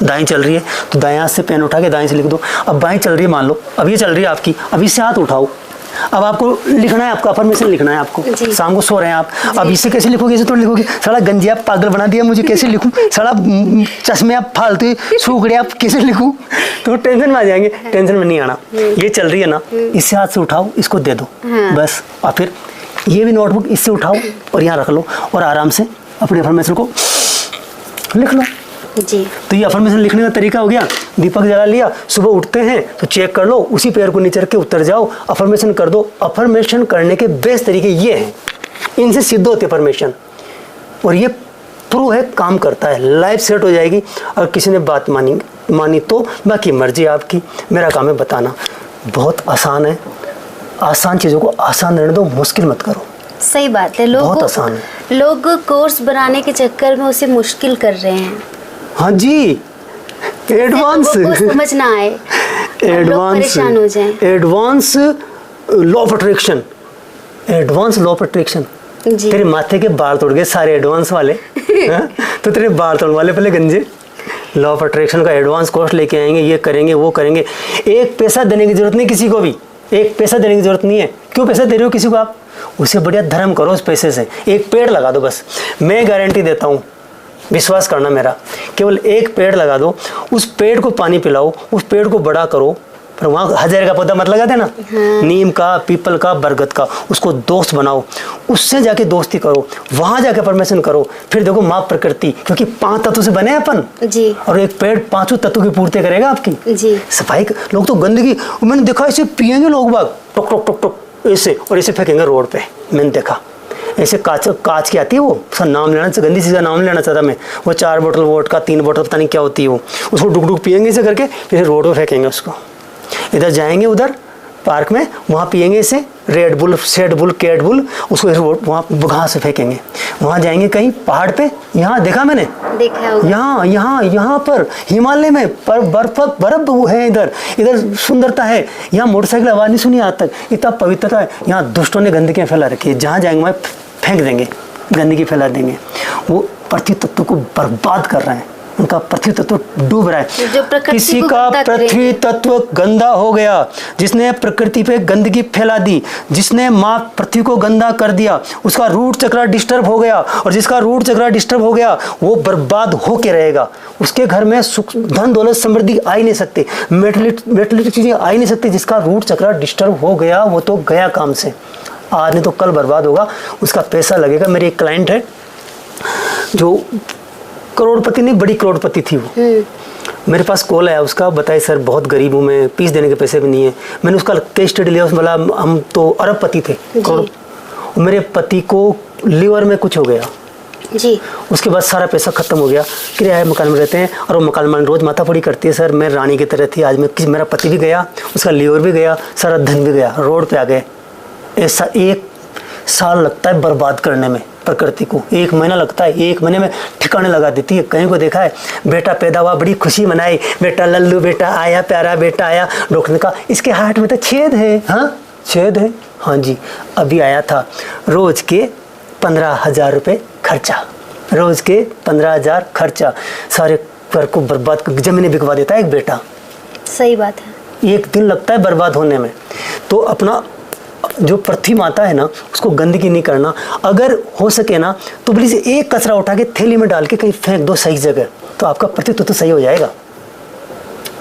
दाएं चल रही है तो दाएं हाथ से पेन उठा के दाएं से लिख दो। अब बाएं चल रही है, मान लो अब ये चल रही है आपकी, अब इससे हाथ उठाओ। अब आपको लिखना है, आपका अफर्मेशन लिखना है आपको। शाम को सो रहे हैं आप, अब इससे कैसे लिखोगे, इसे तो लिखोगे, साला गंजिया पागल बना दिया मुझे, कैसे लिखूं, साला चश्मे आप फालतू सूखड़े आप कैसे लिखूं, तो टेंशन में आ जाएंगे। टेंशन में नहीं आना, ये चल रही है ना, इससे हाथ से उठाओ, इसको दे दो बस। और फिर ये भी नोटबुक इससे उठाओ और यहाँ रख लो, और आराम से अपने अफर्मेशन को लिख लो जी। तो ये अफर्मेशन लिखने का तरीका हो गया। दीपक जला लिया, सुबह उठते हैं तो चेक कर लो, उसी पैर को नीचे रख के उतर जाओ, अफर्मेशन कर दो। अफर्मेशन करने के बेस्ट तरीके ये हैं, इनसे सिद्ध होती है अफर्मेशन, और ये प्रूव है काम करता है, लाइफ सेट हो जाएगी। अगर किसी ने बात मानी तो बाकी मर्जी आपकी, मेरा काम है बताना। बहुत आसान है, आसान चीज़ों को आसान रहने दो, मुश्किल मत करो। सही बात है, बहुत आसान है। लोग कोर्स बनाने के चक्कर में उसे मुश्किल कर रहे हैं। हाँ जी, एडवांस समझ ना आए, एडवांस परेशान हो जाएं। Advance law of attraction, advance law of attraction. तेरे माथे के बाल तोड़ गए सारे एडवांस वाले तो तेरे बाल तोड़ने वाले पहले गंजे। लॉ ऑफ अट्रैक्शन का एडवांस कोर्स लेके आएंगे, ये करेंगे वो करेंगे। 1 पैसा देने की जरूरत नहीं किसी को भी, 1 पैसा देने की जरूरत नहीं है। क्यों पैसा दे रहे हो किसी को आप, उसे बढ़िया धर्म करो उस पैसे से। 1 पेड़ लगा दो बस, मैं गारंटी देता हूँ, विश्वास करना मेरा, केवल 1 पेड़ लगा दो, उस पेड़ को पानी पिलाओ, उस पेड़ को बड़ा करो। पर वहाँ 1000 का पौधा मत लगा देना, नीम का, पीपल का, बरगद का, उसको दोस्त बनाओ, उससे जाके दोस्ती करो, वहाँ जाके परमिशन करो। फिर देखो माँ प्रकृति, क्योंकि 5 तत्व से बने अपन जी, और 1 पेड़ 5 तत्वों की पूर्ति करेगा आपकी जी। सफाई। लोग तो गंदगी, मैंने देखा ऐसे पियेंगे लोग बाग, टुक टुक टुक टुक ऐसे, और ऐसे फेंकेंगे रोड पे, मैंने देखा। ऐसे कांच की आती है, वो उसका नाम लेना, गंदी चीज़ का नाम लेना चाहता मैं, वो 4 बोतल वोडका 3 बोतल पता नहीं क्या होती है वो, उसको डुक डुक पियेंगे ऐसे करके, फिर रोड पर फेंकेंगे उसको। इधर जाएंगे उधर पार्क में, वहाँ पियेंगे इसे red bull, said bull, cat bull, उसको वहाँ घास से फेंकेंगे। वहाँ जाएंगे कहीं पहाड़ पे, यहाँ देखा मैंने, देखा होगा। यहाँ पर हिमालय में पर बर्फ वो है, इधर सुंदरता है, यहाँ मोटरसाइकिल आवाज़ नहीं सुनी आज तक, इतना पवित्रता है। यहाँ दुष्टों ने गंदगियाँ फैला रखी है, जहाँ जाएंगे वहाँ फेंक देंगे, गंदगी फैला देंगे। वो पृथ्वी तत्व को बर्बाद कर रहे हैं, उनका पृथ्वी तत्व डूब रहा है। किसी का पृथ्वी तत्व गंदा हो गया, जिसने प्रकृति पे गंदगी फैला दी, जिसने माँ पृथ्वी को गंदा कर दिया, उसका रूट चक्र डिस्टर्ब हो गया, और जिसका रूट चक्र डिस्टर्ब हो गया वो बर्बाद होके रहेगा। उसके घर में सुख, धन दौलत, समृद्धि आ ही नहीं सकती, मेटलिक चीजें आ ही नहीं सकती। जिसका रूट चक्र डिस्टर्ब हो गया वो तो गया काम से, आज नहीं तो कल बर्बाद होगा, उसका पैसा लगेगा। मेरी एक क्लाइंट है जो करोड़पति नहीं, बड़ी करोड़पति थी वो, मेरे पास कॉल आया उसका, बताए सर बहुत गरीब हूँ मैं, फीस देने के पैसे भी नहीं है। मैंने उसका केस स्टडी लिया, उसने बोला हम तो अरबपति थे, मेरे पति को लीवर में कुछ हो गया जी, उसके बाद सारा पैसा खत्म हो गया, किराए मकान में रहते हैं, और वो मकान मालिक रोज माथापड़ी करती है, सर मैं रानी की तरह थी, आज मैं मेरा पति भी गया, उसका लीवर भी गया, सारा धन भी गया, रोड पे आ गए। ऐसा 1 साल लगता है बर्बाद करने में प्रकृति को, 1 महीना लगता है, 1 महीने में ठिकाने लगा देती है। कहीं को देखा है, बेटा पैदा हुआ बड़ी खुशी मनाई, बेटा लल्लू बेटा आया, प्यारा बेटा आया, डॉक्टर ने कहा इसके हार्ट में तो छेद है। हाँ छेद है, हाँ जी अभी आया था। रोज के 15,000 रुपये खर्चा, रोज के 15,000 खर्चा, सारे घर को बर्बाद, जमीनें बिकवा देता है एक बेटा। सही बात है, 1 दिन लगता है बर्बाद होने में। तो अपना जो पृथ्वी माता है ना, उसको गंदगी नहीं करना। अगर हो सके ना तो प्लीज एक कचरा उठा के थैली में डाल के कहीं फेंक दो सही जगह, तो आपका पृथ्वी तो सही हो जाएगा।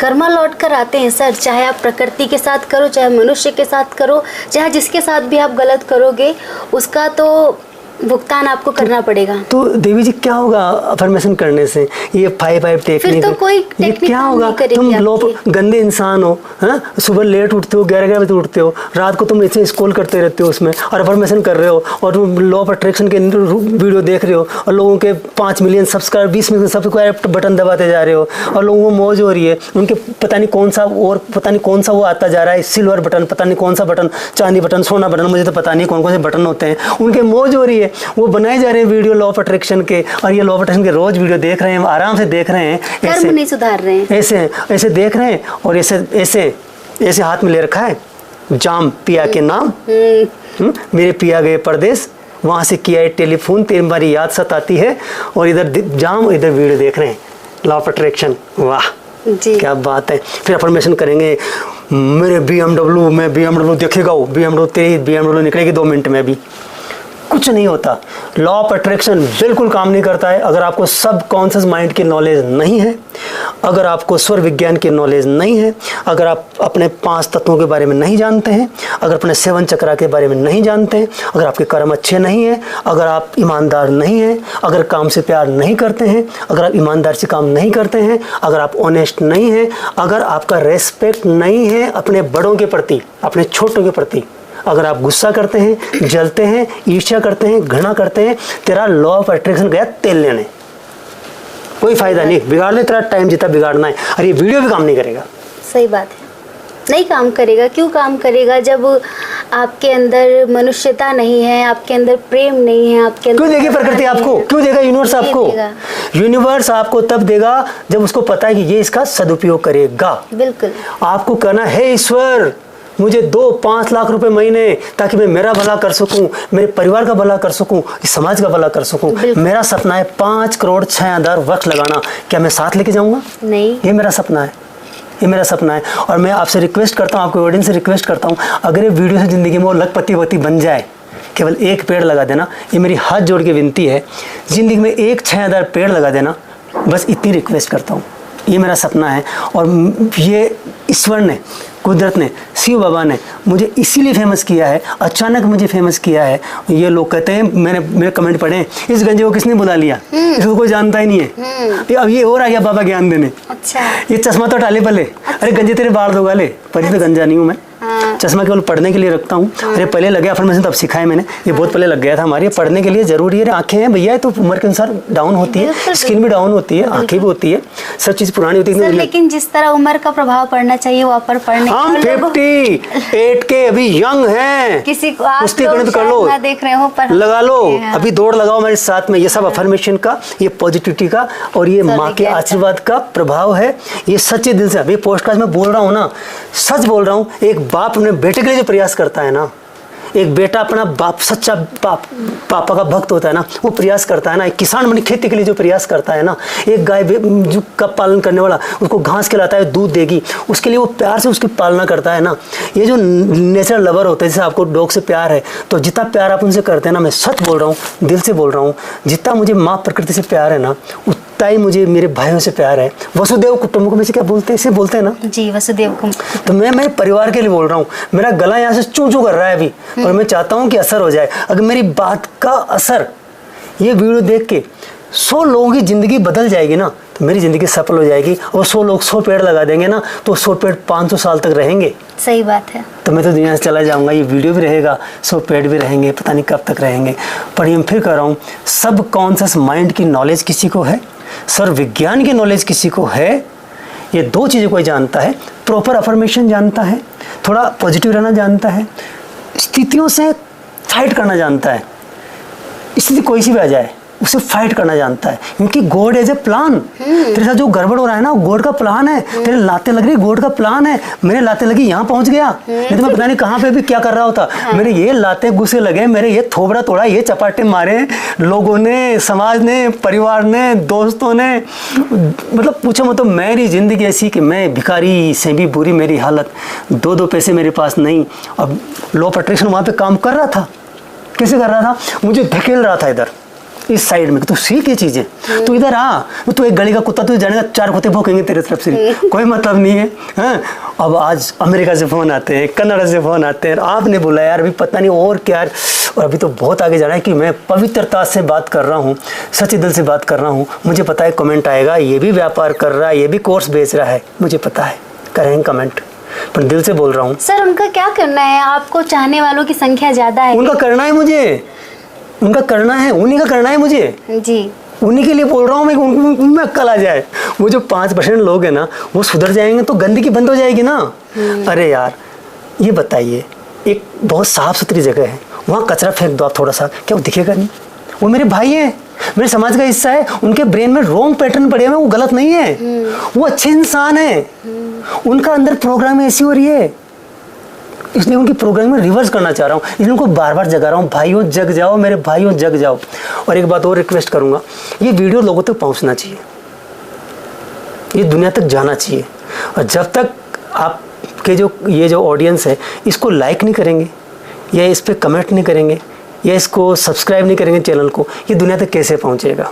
कर्मा लौट कर आते हैं सर, चाहे आप प्रकृति के साथ करो, चाहे मनुष्य के साथ करो, चाहे जिसके साथ भी आप गलत करोगे उसका तो भुगतान आपको करना पड़ेगा। तो देवी जी क्या होगा अफर्मेशन करने से, ये 5 टेक्निक, तो कोई ये क्या होगा? तुम लोग गंदे इंसान हो, हाँ सुबह लेट उठते हो, 11 बजे उठते हो, रात को तुम ऐसे स्क्रॉल करते रहते हो उसमें, और अफर्मेशन कर रहे हो, और तुम लॉ ऑफ अट्रैक्शन के वीडियो देख रहे हो, और लोगों के 5 million subscribe, 20 million subscribe button दबाते जा रहे हो, और लोगों को मौज हो रही है, उनके पता नहीं कौन सा, और पता नहीं कौन सा वो आता जा रहा है, सिल्वर बटन, पता नहीं कौन सा बटन, चांदी बटन, सोना बटन, मुझे तो पता नहीं कौन कौन से बटन होते हैं, उनके मौज हो रही है, वो बनाए जा रहे हैं वीडियो लॉ ऑफ अट्रैक्शन के, और ये लॉ ऑफ अट्रैक्शन के रोज वीडियो देख रहे हैं, आराम से देख रहे हैं, कर्म नहीं सुधार रहे हैं, ऐसे देख रहे हैं, और ऐसे हाथ में ले रखा है जाम पिया के नाम, मेरे पिया गए परदेश, वहां से किया है टेलीफोन, तेरी हमारी याद सताती है, और इधर जाम, इधर वीडियो देख रहे हैं लॉ ऑफ अट्रैक्शन। वाह जी, क्या बात है। फिर अफर्मेशन करेंगे, मेरे BMW में BMW देखेगा, वो BMW तेरी BMW निकलेगी 2 मिनट में, भी कुछ नहीं होता। लॉ ऑफ अट्रैक्शन बिल्कुल काम नहीं करता है अगर आपको सब कॉन्शियस माइंड की नॉलेज नहीं है, अगर आपको स्वर विज्ञान की नॉलेज नहीं है, अगर आप अपने 5 तत्वों के बारे में नहीं जानते हैं, अगर अपने 7 चक्रा के बारे में नहीं जानते हैं, अगर आपके कर्म अच्छे नहीं हैं, अगर आप ईमानदार नहीं हैं, अगर काम से प्यार नहीं करते हैं, अगर आप ईमानदार से काम नहीं करते हैं, अगर आप ऑनेस्ट नहीं हैं, अगर आपका रेस्पेक्ट नहीं है अपने बड़ों के प्रति, अपने छोटों के प्रति, अगर आप गुस्सा करते हैं, जलते हैं, ईर्ष्या करते हैं, घृणा करते हैं, तेरा लॉ ऑफ अट्रैक्शन गया तेल लेने, कोई फायदा नहीं, बिगाड़ ले, तेरा टाइम जितना बिगाड़ना है। और ये वीडियो भी काम नहीं करेगा। सही बात है, नहीं काम करेगा। क्यों काम करेगा जब आपके अंदर मनुष्यता नहीं है, आपके अंदर प्रेम नहीं है, आपके अंदर क्यों देगी प्रकृति आपको, क्यों देगा यूनिवर्स आपको? यूनिवर्स आपको तब देगा जब उसको पता है कि ये इसका सदुपयोग करेगा। बिल्कुल, आपको कहना है ईश्वर मुझे 2-5 लाख रुपए महीने, ताकि मैं मेरा भला कर सकूं, मेरे परिवार का भला कर सकूं, समाज का भला कर सकूं। मेरा सपना है 5 करोड़ 6,000 वृक्ष लगाना, क्या मैं साथ लेके जाऊंगा? नहीं, ये मेरा सपना है, ये मेरा सपना है। और मैं आपसे रिक्वेस्ट करता हूँ, आपको ऑडियंस से रिक्वेस्ट करता हूँ, अगर ये वीडियो से ज़िंदगी में वो लखपति बन जाए, केवल 1 पेड़ लगा देना, ये मेरी हाथ जोड़ के विनती है, ज़िंदगी में 6,000 पेड़ लगा देना, बस इतनी रिक्वेस्ट करता हूँ। ये मेरा सपना है, और ये ईश्वर ने, कुदरत ने, शिव बाबा ने मुझे इसीलिए फेमस किया है, अचानक मुझे फेमस किया है। ये लोग कहते हैं, मेरे कमेंट पढ़े, इस गंजे को किसने बुला लिया, इसको कोई जानता ही नहीं है, अब ये और आ गया बाबा ज्ञान देने। अच्छा, ये चश्मा तो डाले पहले, अरे गंजे तेरे बाल दोगा ले, पर तो गंजा नहीं हूँ मैं, चश्मा केवल पढ़ने के लिए रखता हूँ। अरे पहले लगे अफर्मेशन तब सिखाए मैंने, ये बहुत पहले लग गया था हमारे। पढ़ने के लिए जरूरी है, आंखें हैं भैया तो उम्र के अनुसार डाउन होती है, स्किन भी डाउन होती है, आंखें भी होती है, सब चीज़ पुरानी होती है। लेकिन जिस तरह उम्र का प्रभाव पड़ना चाहिए वहाँ पर पढ़ने, हम 58 के अभी यंग हैं, किसी को आप कुश्ती गणित कर लो, देख रहे हो पर लगा लो, अभी दौड़ लगाओ मेरे साथ में। ये सब अफर्मेशन का, ये पॉजिटिविटी का और ये माँ के आशीर्वाद का प्रभाव है। ये सच्चे दिल से अभी पोस्टकास्ट में बोल रहा हूँ ना, सच बोल रहा हूँ। एक बाप अपने बेटे के लिए जो प्रयास करता है ना, एक बेटा अपना बाप, सच्चा बाप, पापा का भक्त होता है ना, वो प्रयास करता है ना। एक किसान अपनी खेती के लिए जो प्रयास करता है ना, एक गाय जो का पालन करने वाला उसको घास खिलाता है, दूध देगी, उसके लिए वो प्यार से उसकी पालना करता है ना। ये जो नेचुरल लवर होते हैं, जैसे आपको डॉग से प्यार है, तो जितना प्यार आप उनसे करते हैं ना, मैं सच बोल रहा हूँ, दिल से बोल रहा हूँ, जितना मुझे माँ प्रकृति से प्यार है ना, उतना ही मुझे मेरे भाइयों से प्यार है। वसुदेव कुटुंबकम में से क्या बोलते हैं, इसे बोलते हैं ना जी, वसुदेव कुटुंबकम। तो मैं मेरे परिवार के लिए बोल रहा हूँ। मेरा गला यहाँ से चूं चूं कर रहा है अभी, और मैं चाहता हूँ कि असर हो जाए। अगर मेरी बात का असर ये वीडियो देख के 100 लोगों की ज़िंदगी बदल जाएगी ना, तो मेरी ज़िंदगी सफल हो जाएगी। और 100 लोग 100 पेड़ लगा देंगे ना, तो 100 पेड़ 500 साल तक रहेंगे। सही बात है। तो मैं तो दुनिया से चला जाऊंगा, ये वीडियो भी रहेगा, 100 पेड़ भी रहेंगे, पता नहीं कब तक रहेंगे। पर ये फिर कह रहा हूँ, सब कॉन्शियस माइंड की नॉलेज किसी को है, सर्व विज्ञान की नॉलेज किसी को है। ये 2 चीज़ें कोई जानता है, प्रॉपर अफर्मेशन जानता है, थोड़ा पॉजिटिव रहना जानता है, स्थितियों से फाइट करना जानता है। स्थिति कोई सी भी आ जाए उसे फाइट करना जानता है, क्योंकि गॉड एज ए प्लान। तेरे साथ जो गड़बड़ हो रहा है ना, गॉड का प्लान है। तेरे लाते लग रही, गॉड का प्लान है। मेरे लाते लगी, यहाँ पहुंच गया, नहीं तो मैं पता नहीं कहाँ पे भी क्या कर रहा होता। मेरे ये लाते गुस्से लगे, मेरे ये थोबड़ा तोड़ा, ये चपाटे मारे लोगों ने, समाज ने, परिवार ने, दोस्तों ने। मतलब पूछो मत, तो मेरी जिंदगी ऐसी कि मैं भिखारी से भी बुरी मेरी हालत, 2 पैसे मेरे पास नहीं। अब लॉ ऑफ अट्रैक्शन वहाँ पे काम कर रहा था। कैसे कर रहा था? मुझे धकेल रहा था इधर इस साइड में, तो सीख ये चीजें, तू इधर आ, तू एक गली का कुत्ता, तू जानेगा 4 कुत्ते भौंकेंगे तेरे तरफ से, कोई मतलब नहीं है। हाँ? अब आज अमेरिका से फ़ोन आते हैं, कनाडा से फ़ोन आते हैं, आपने बोला यार अभी पता नहीं और क्या, और अभी तो बहुत आगे जाना है कि मैं पवित्रता से बात कर रहा हूँ, सच्चे दिल से बात कर रहा हूँ। मुझे पता है कमेंट आएगा, ये भी व्यापार कर रहा है, ये भी कोर्स बेच रहा है, मुझे पता है करेंगे कमेंट, पर दिल से बोल रहा हूँ। सर उनका क्या करना है? आपको चाहने वालों की संख्या ज़्यादा है। उनका करना है, मुझे उनका करना है, उन्हीं का करना है मुझे जी, उन्हीं के लिए बोल रहा हूँ मैं, उनमें अक्ल आ जाए। वो जो 5% लोग हैं ना, वो सुधर जाएंगे तो गंदगी बंद हो जाएगी ना। अरे यार ये बताइए, एक बहुत साफ सुथरी जगह है, वहाँ कचरा फेंक दो आप थोड़ा सा, क्या वो दिखेगा नहीं? वो मेरे भाई हैं, मेरे समाज का हिस्सा है, उनके ब्रेन में रॉन्ग पैटर्न पड़े हुए, वो गलत नहीं है, वो अच्छे इंसान है, उनका अंदर प्रोग्राम ऐसी हो रही है, इसलिए उनकी प्रोग्राम में रिवर्स करना चाह रहा हूँ, इसलिए उनको बार बार जगा रहा हूँ, भाइयों जग जाओ, मेरे भाइयों जग जाओ। और एक बात और रिक्वेस्ट करूँगा, ये वीडियो लोगों तक पहुँचना चाहिए, ये दुनिया तक जाना चाहिए। और जब तक आपके ये जो ऑडियंस है इसको लाइक नहीं करेंगे, या इस पर कमेंट नहीं करेंगे, या इसको सब्सक्राइब नहीं करेंगे चैनल को, ये दुनिया तक कैसे पहुँचेगा?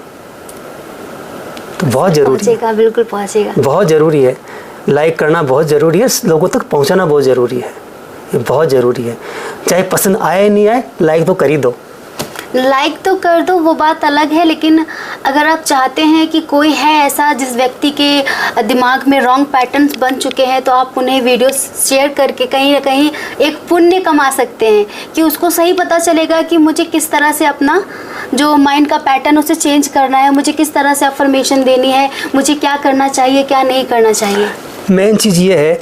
तो बहुत ज़रूरी है, बिल्कुल पहुँचेगा, बहुत ज़रूरी है, लाइक करना बहुत ज़रूरी है, लोगों तक पहुँचाना बहुत ज़रूरी है, ये बहुत ज़रूरी है। चाहे पसंद आए नहीं आए, लाइक तो कर ही दो, लाइक तो कर दो, वो बात अलग है। लेकिन अगर आप चाहते हैं कि कोई है ऐसा जिस व्यक्ति के दिमाग में रॉन्ग पैटर्न्स बन चुके हैं, तो आप उन्हें वीडियो शेयर करके कहीं ना कहीं एक पुण्य कमा सकते हैं, कि उसको सही पता चलेगा कि मुझे किस तरह से अपना जो माइंड का पैटर्न उसे चेंज करना है, मुझे किस तरह से अफर्मेशन देनी है, मुझे क्या करना चाहिए, क्या नहीं करना चाहिए। मेन चीज़ ये है,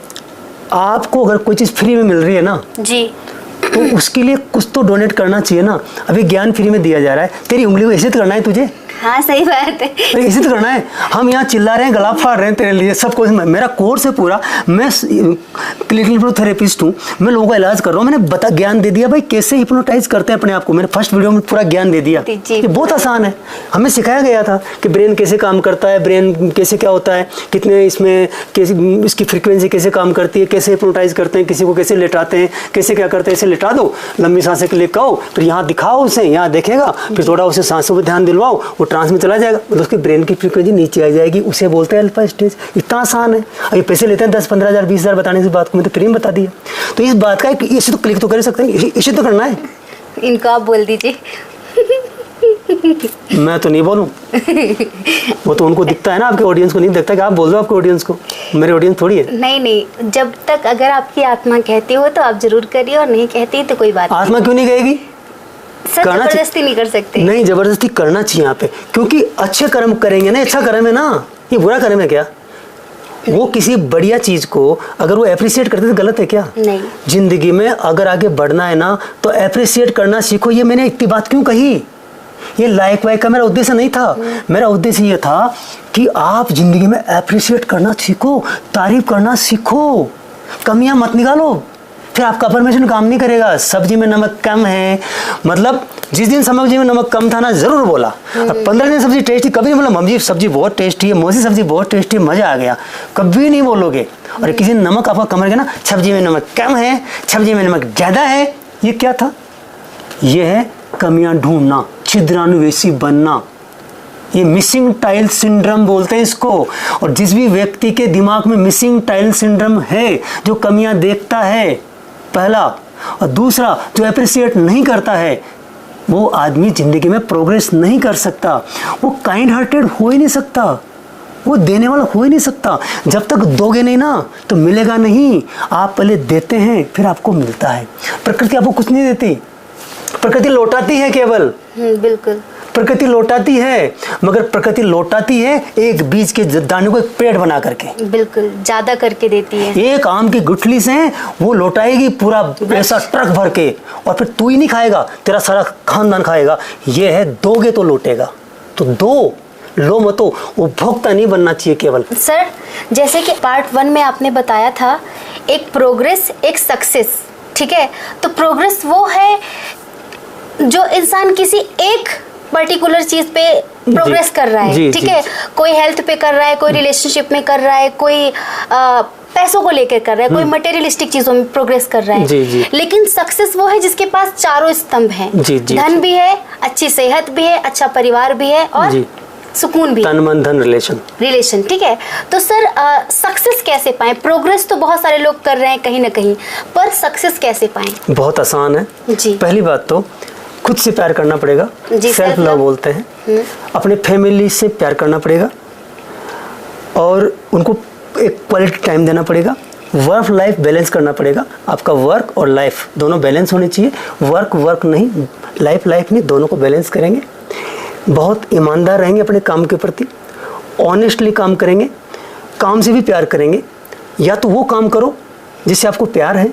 आपको अगर कोई चीज़ फ्री में मिल रही है ना जी, तो उसके लिए कुछ तो डोनेट करना चाहिए ना। अभी ज्ञान फ्री में दिया जा रहा है, तेरी उंगली को इज्जत करना है तुझे, हाँ सही बात है, इज्जत करना है। हम यहाँ चिल्ला रहे हैं, गला फाड़ रहे हैं तेरे लिए, सब कुछ, मेरा कोर्स है पूरा, मैं क्लिनिकल हिप्नोथेरेपिस्ट हूँ, मैं लोगों का इलाज कर रहा हूँ। मैंने ज्ञान दे दिया भाई कैसे हिप्नोटाइज करते हैं अपने आप को, मैंने फर्स्ट वीडियो में पूरा ज्ञान दे दिया। ये बहुत आसान है, हमें सिखाया गया था कि ब्रेन कैसे काम करता है, ब्रेन कैसे क्या होता है, कितने इसमें कैसे इसकी फ्रीक्वेंसी कैसे काम करती है, कैसे हिप्नोटाइज करते हैं, किसी को कैसे लेटाते हैं, कैसे क्या करते हैं। ऐसे लेटा दो, लंबी सांसें ले कहो, फिर यहाँ दिखाओ उसे, यहाँ देखेगा, फिर थोड़ा उसे सांसों पर ध्यान दिलवाओ, वो ट्रांस में चला जाएगा, मतलब उसके ब्रेन की फ्रीक्वेंसी नीचे आ जाएगी, उसे बोलते हैं अल्फा स्टेज। इतना आसान है। अभी पैसे लेते हैं 10-15 हज़ार 20 हज़ार बताने से बात को, मैं तो फ्री में बता दिया। तो इस बात का इसे तो क्लिक तो कर सकते हैं, इसे तो करना है। इनको आप बोल दीजिए। मैं तो नहीं बोलूं। वो तो उनको दिखता है ना, आपके ऑडियंस को नहीं दिखता कि आप बोल दो आपके ऑडियंस को, मेरे ऑडियंस थोड़ी है। नहीं, जब तक अगर आपकी आत्मा कहती हो तो आप जरूर करिए, और नहीं कहती तो कोई बात आत्मा क्यों नहीं कहेगी? सर जबरदस्ती नहीं कर सकते। नहीं, जबरदस्ती करना चाहिए यहाँ पे, क्योंकि अच्छे कर्म करेंगे ना, अच्छा कर्म है ना, ये बुरा कर्म है क्या? वो किसी बढ़िया चीज को अगर वो एप्रिशिएट करते तो गलत है क्या? नहीं। जिंदगी में अगर आगे बढ़ना है ना तो एप्रिशिएट करना सीखो। ये मैंने इतनी बात क्यों कही? ये लाइक वाइक का मेरा उद्देश्य नहीं था। मेरा उद्देश्य ये था कि आप जिंदगी में एप्रिशिएट करना सीखो, तारीफ करना सीखो, कमियां मत निकालो, फिर आपका अफर्मेशन काम नहीं करेगा। सब्जी में नमक कम है, मतलब जिस दिन सब्जी में नमक कम था ना जरूर बोला, और 15 दिन सब्जी टेस्टी, कभी नहीं बोला मम्मी सब्जी बहुत टेस्टी है, मौसी सब्जी बहुत टेस्टी है, मजा आ गया, कभी नहीं बोलोगे। और किसी दिन नमक आपका कम रहेगा ना, सब्जी में नमक कम है, सब्जी में नमक ज्यादा है, ये क्या था? ये है कमियां ढूंढना, छिद्रान्वेषी बनना, ये मिसिंग टाइल सिंड्रोम बोलते हैं इसको। और जिस भी व्यक्ति के दिमाग में मिसिंग टाइल सिंड्रोम है, जो कमियां देखता है पहला, और दूसरा जो अप्रिशिएट नहीं करता है, वो आदमी जिंदगी में प्रोग्रेस नहीं कर सकता, वो काइंड हार्टेड हो ही नहीं सकता, वो देने वाला हो ही नहीं सकता। जब तक दोगे नहीं ना तो मिलेगा नहीं। आप पहले देते हैं फिर आपको मिलता है। प्रकृति आपको कुछ नहीं देती, प्रकृति लौटाती है केवल। बिल्कुल प्रकृति लौटाती है, मगर प्रकृति लौटाती है एक बीज के दाने को एक पेड़ बना करके, बिल्कुल ज्यादा करके देती है। एक आम की गुठली से वो लौटाएगी पूरा ऐसा ट्रक भर के, और फिर तू ही नहीं खाएगा, तेरा सारा खानदान खाएगा। ये है दोगे तो लौटेगा, तो दो, लो मतो। उपभोक्ता नहीं बनना चाहिए केवल। सर जैसे कि पार्ट 1 में आपने बताया था एक प्रोग्रेस एक सक्सेस, ठीक है, तो प्रोग्रेस वो है जो इंसान किसी एक पर्टिकुलर चीज पे प्रोग्रेस कर रहा है, ठीक है, कोई हेल्थ पे कर रहा है, कोई रिलेशनशिप में कर रहा है, कोई पैसों को लेकर कर रहा है, कोई मटेरियलिस्टिक चीजों में प्रोग्रेस कर रहा है। लेकिन सक्सेस वो है जिसके पास चारों स्तंभ हैं, धन भी है, अच्छी सेहत भी है, अच्छा परिवार भी है, और सुकून भी, तन मन धन रिलेशन, ठीक है। तो सर सक्सेस कैसे पाएं? प्रोग्रेस तो बहुत सारे लोग कर रहे हैं कहीं ना कहीं, पर सक्सेस कैसे पाएं? बहुत आसान है जी। पहली बात तो खुद से प्यार करना पड़ेगा, सेल्फ लव बोलते हैं। अपने फैमिली से प्यार करना पड़ेगा और उनको एक क्वालिटी टाइम देना पड़ेगा। वर्क लाइफ बैलेंस करना पड़ेगा। आपका वर्क और लाइफ दोनों बैलेंस होने चाहिए। वर्क नहीं, लाइफ नहीं, दोनों को बैलेंस करेंगे। बहुत ईमानदार रहेंगे अपने काम के प्रति, ऑनेस्टली काम करेंगे, काम से भी प्यार करेंगे। या तो वो काम करो जिससे आपको प्यार है,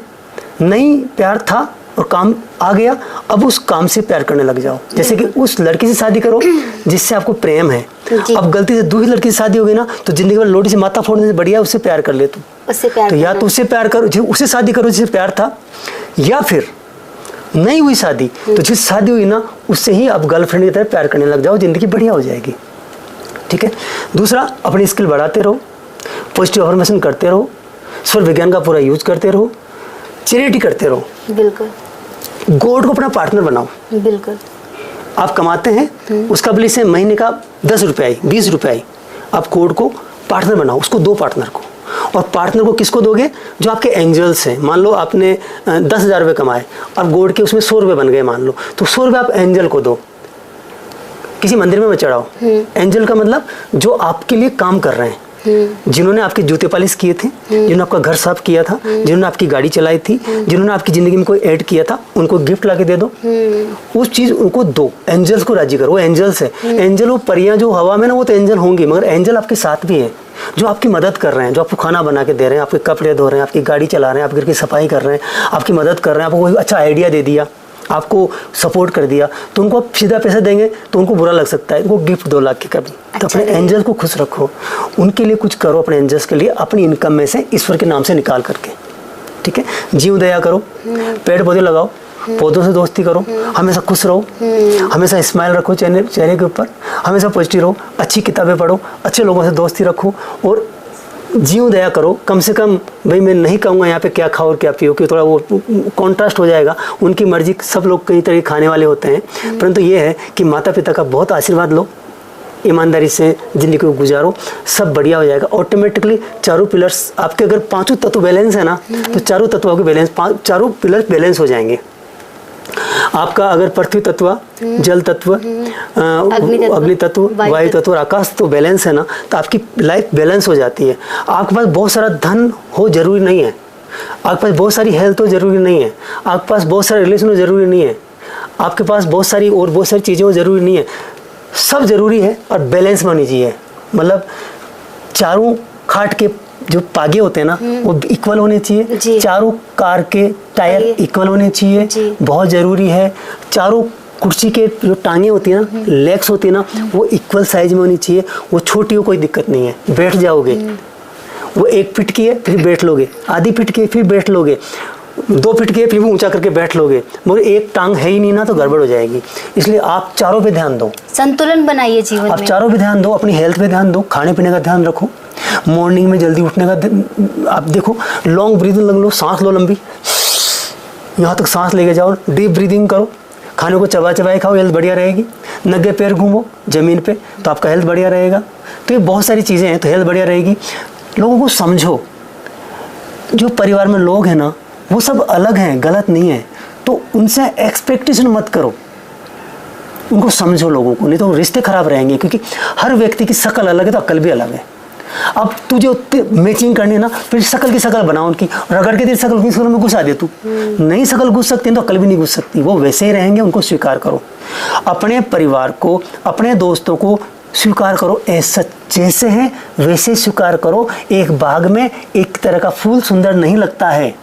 नहीं प्यार था और काम आ गया, अब उस काम से प्यार करने लग जाओ। जैसे कि उस लड़की से शादी करो जिससे आपको प्रेम है। अब गलती से दूसरी लड़की से शादी हो गई ना तो जिंदगी में लोटी से माथा फोड़ने से बढ़िया उससे प्यार कर ले तुम, उससे प्यार तो या तो उससे प्यार करो, उससे शादी करो जिससे प्यार था, या फिर नहीं हुई शादी तो जिस शादी हुई ना उससे ही अब गर्लफ्रेंड की तरह प्यार करने लग जाओ, जिंदगी बढ़िया हो जाएगी। ठीक है। दूसरा, अपनी स्किल बढ़ाते रहो, पॉजिटिव अफर्मेशन करते रहो, स्वर विज्ञान का पूरा यूज करते रहो, चैरिटी करते रहो। बिल्कुल। गॉड को अपना पार्टनर बनाओ। बिल्कुल। आप कमाते हैं, उसका बिल से महीने का 10 रुपये आई, 20 रुपये आई, आप गॉड को पार्टनर बनाओ, उसको दो पार्टनर को। और पार्टनर को किसको दोगे? जो आपके एंजल्स हैं। मान लो आपने 10,000 रुपये कमाए, अब गॉड के उसमें 100 रुपये बन गए मान लो, तो 100 रुपये आप एंजल को दो, किसी मंदिर में मत चढ़ाओ। एंजल का मतलब जो आपके लिए काम कर रहे हैं, जिन्होंने आपके जूते पॉलिश किए थे, जिन्होंने आपका घर साफ किया था, जिन्होंने आपकी गाड़ी चलाई थी, जिन्होंने आपकी जिंदगी में कोई ऐड किया था, उनको गिफ्ट ला के दे दो। उस चीज उनको दो, एंजल्स को राजी करो। वो एंजल्स है, एंजल वो परियां जो हवा में ना, वो तो एंजल होंगी, मगर एंजल आपके साथ भी हैं, जो आपकी मदद कर रहे हैं, जो आपको खाना बना के दे रहे हैं, आपके कपड़े धो रहे हैं, आपकी गाड़ी चला रहे हैं, आपके घर की सफाई कर रहे हैं, आपकी मदद कर रहे हैं, आपको कोई अच्छा आइडिया दे दिया, आपको सपोर्ट कर दिया, तो उनको आप सीधा पैसा देंगे तो उनको बुरा लग सकता है, उनको गिफ्ट 2 लाख की कभी। तो अपने एंजल्स को खुश रखो, उनके लिए कुछ करो, अपने एंजल्स के लिए अपनी इनकम में से ईश्वर के नाम से निकाल करके। ठीक है। जीव दया करो, पेड़ पौधे लगाओ, पौधों से दोस्ती करो, हमेशा खुश रहो, हमेशा स्माइल रखो चेहरे के ऊपर, हमेशा पॉजिटिव रहो, अच्छी किताबें पढ़ो, अच्छे लोगों से दोस्ती रखो और जीव दया करो। कम से कम भाई मैं नहीं कहूँगा यहाँ पे क्या खाओ और क्या पियो, कि थोड़ा वो कॉन्ट्रास्ट हो जाएगा, उनकी मर्जी, सब लोग कई तरह के खाने वाले होते हैं, परंतु ये है कि माता पिता का बहुत आशीर्वाद लो, ईमानदारी से ज़िंदगी को गुजारो, सब बढ़िया हो जाएगा। ऑटोमेटिकली चारों पिलर्स आपके, अगर 5 तत्व बैलेंस है ना, तो चारों तत्वों के बैलेंस, चारों पिलर्स बैलेंस हो जाएंगे। आपका अगर पृथ्वी तत्व, जल तत्व, अग्नि तत्व, वायु तत्व और आकाश तो बैलेंस है ना, तो आपकी लाइफ बैलेंस हो जाती है। आपके पास बहुत सारा धन हो जरूरी नहीं है, आपके पास बहुत सारी हेल्थ हो जरूरी नहीं है, आपके पास बहुत सारे रिलेशन हो जरूरी नहीं है, आपके पास बहुत सारी चीज़ें हो जरूरी नहीं है। सब जरूरी है और बैलेंस में होनी चाहिए। मतलब चारों खाट के जो पागे होते हैं ना वो इक्वल होने चाहिए, चारों कार के टायर इक्वल होने चाहिए, बहुत ज़रूरी है। चारों कुर्सी के जो टांगे होती है ना, लेग्स होती है ना, वो इक्वल साइज में होनी चाहिए। वो छोटी हो कोई दिक्कत नहीं है, बैठ जाओगे। वो 1 फीट की है फिर बैठ लोगे, आधी फीट की है फिर बैठ लोगे, 2 फीट की है फिर भी ऊंचा करके बैठ लोगे, मगर एक टांग है ही नहीं ना तो गड़बड़ हो जाएगी। इसलिए आप चारों पे ध्यान दो, संतुलन बनाइए जीवन में। आप चारों पे ध्यान दो, अपनी हेल्थ पे ध्यान दो, खाने पीने का ध्यान रखो, मॉर्निंग में जल्दी उठने का आप देखो, लॉन्ग ब्रीदिंग लग लो, सांस लो लंबी, यहाँ तक सांस लेके जाओ, डीप ब्रीदिंग करो, खाने को चबा चबाए खाओ, हेल्थ बढ़िया रहेगी। नंगे पैर घूमो ज़मीन पे तो आपका हेल्थ बढ़िया रहेगा। तो ये बहुत सारी चीज़ें हैं, तो हेल्थ बढ़िया रहेगी। लोगों को समझो, जो परिवार में लोग हैं ना वो सब अलग हैं, गलत नहीं है, तो उनसे एक्सपेक्टेशन मत करो, उनको समझो लोगों को, नहीं तो रिश्ते खराब रहेंगे। क्योंकि हर व्यक्ति की शक्ल अलग है तो अक्ल भी अलग है। अब तुझे मैचिंग करनी है ना, फिर शक्ल की शक्ल बनाओ उनकी, रगड़ के तेरी शक्ल की शक्ल में घुसा दे तू, नई शक्ल घुस सकती है तो अक्ल भी नहीं घुस सकती। वो वैसे ही रहेंगे, उनको स्वीकार करो। अपने परिवार को, अपने दोस्तों को स्वीकार करो, ऐसा जैसे हैं वैसे स्वीकार करो। एक बाग में एक तरह का फूल सुंदर नहीं लगता है,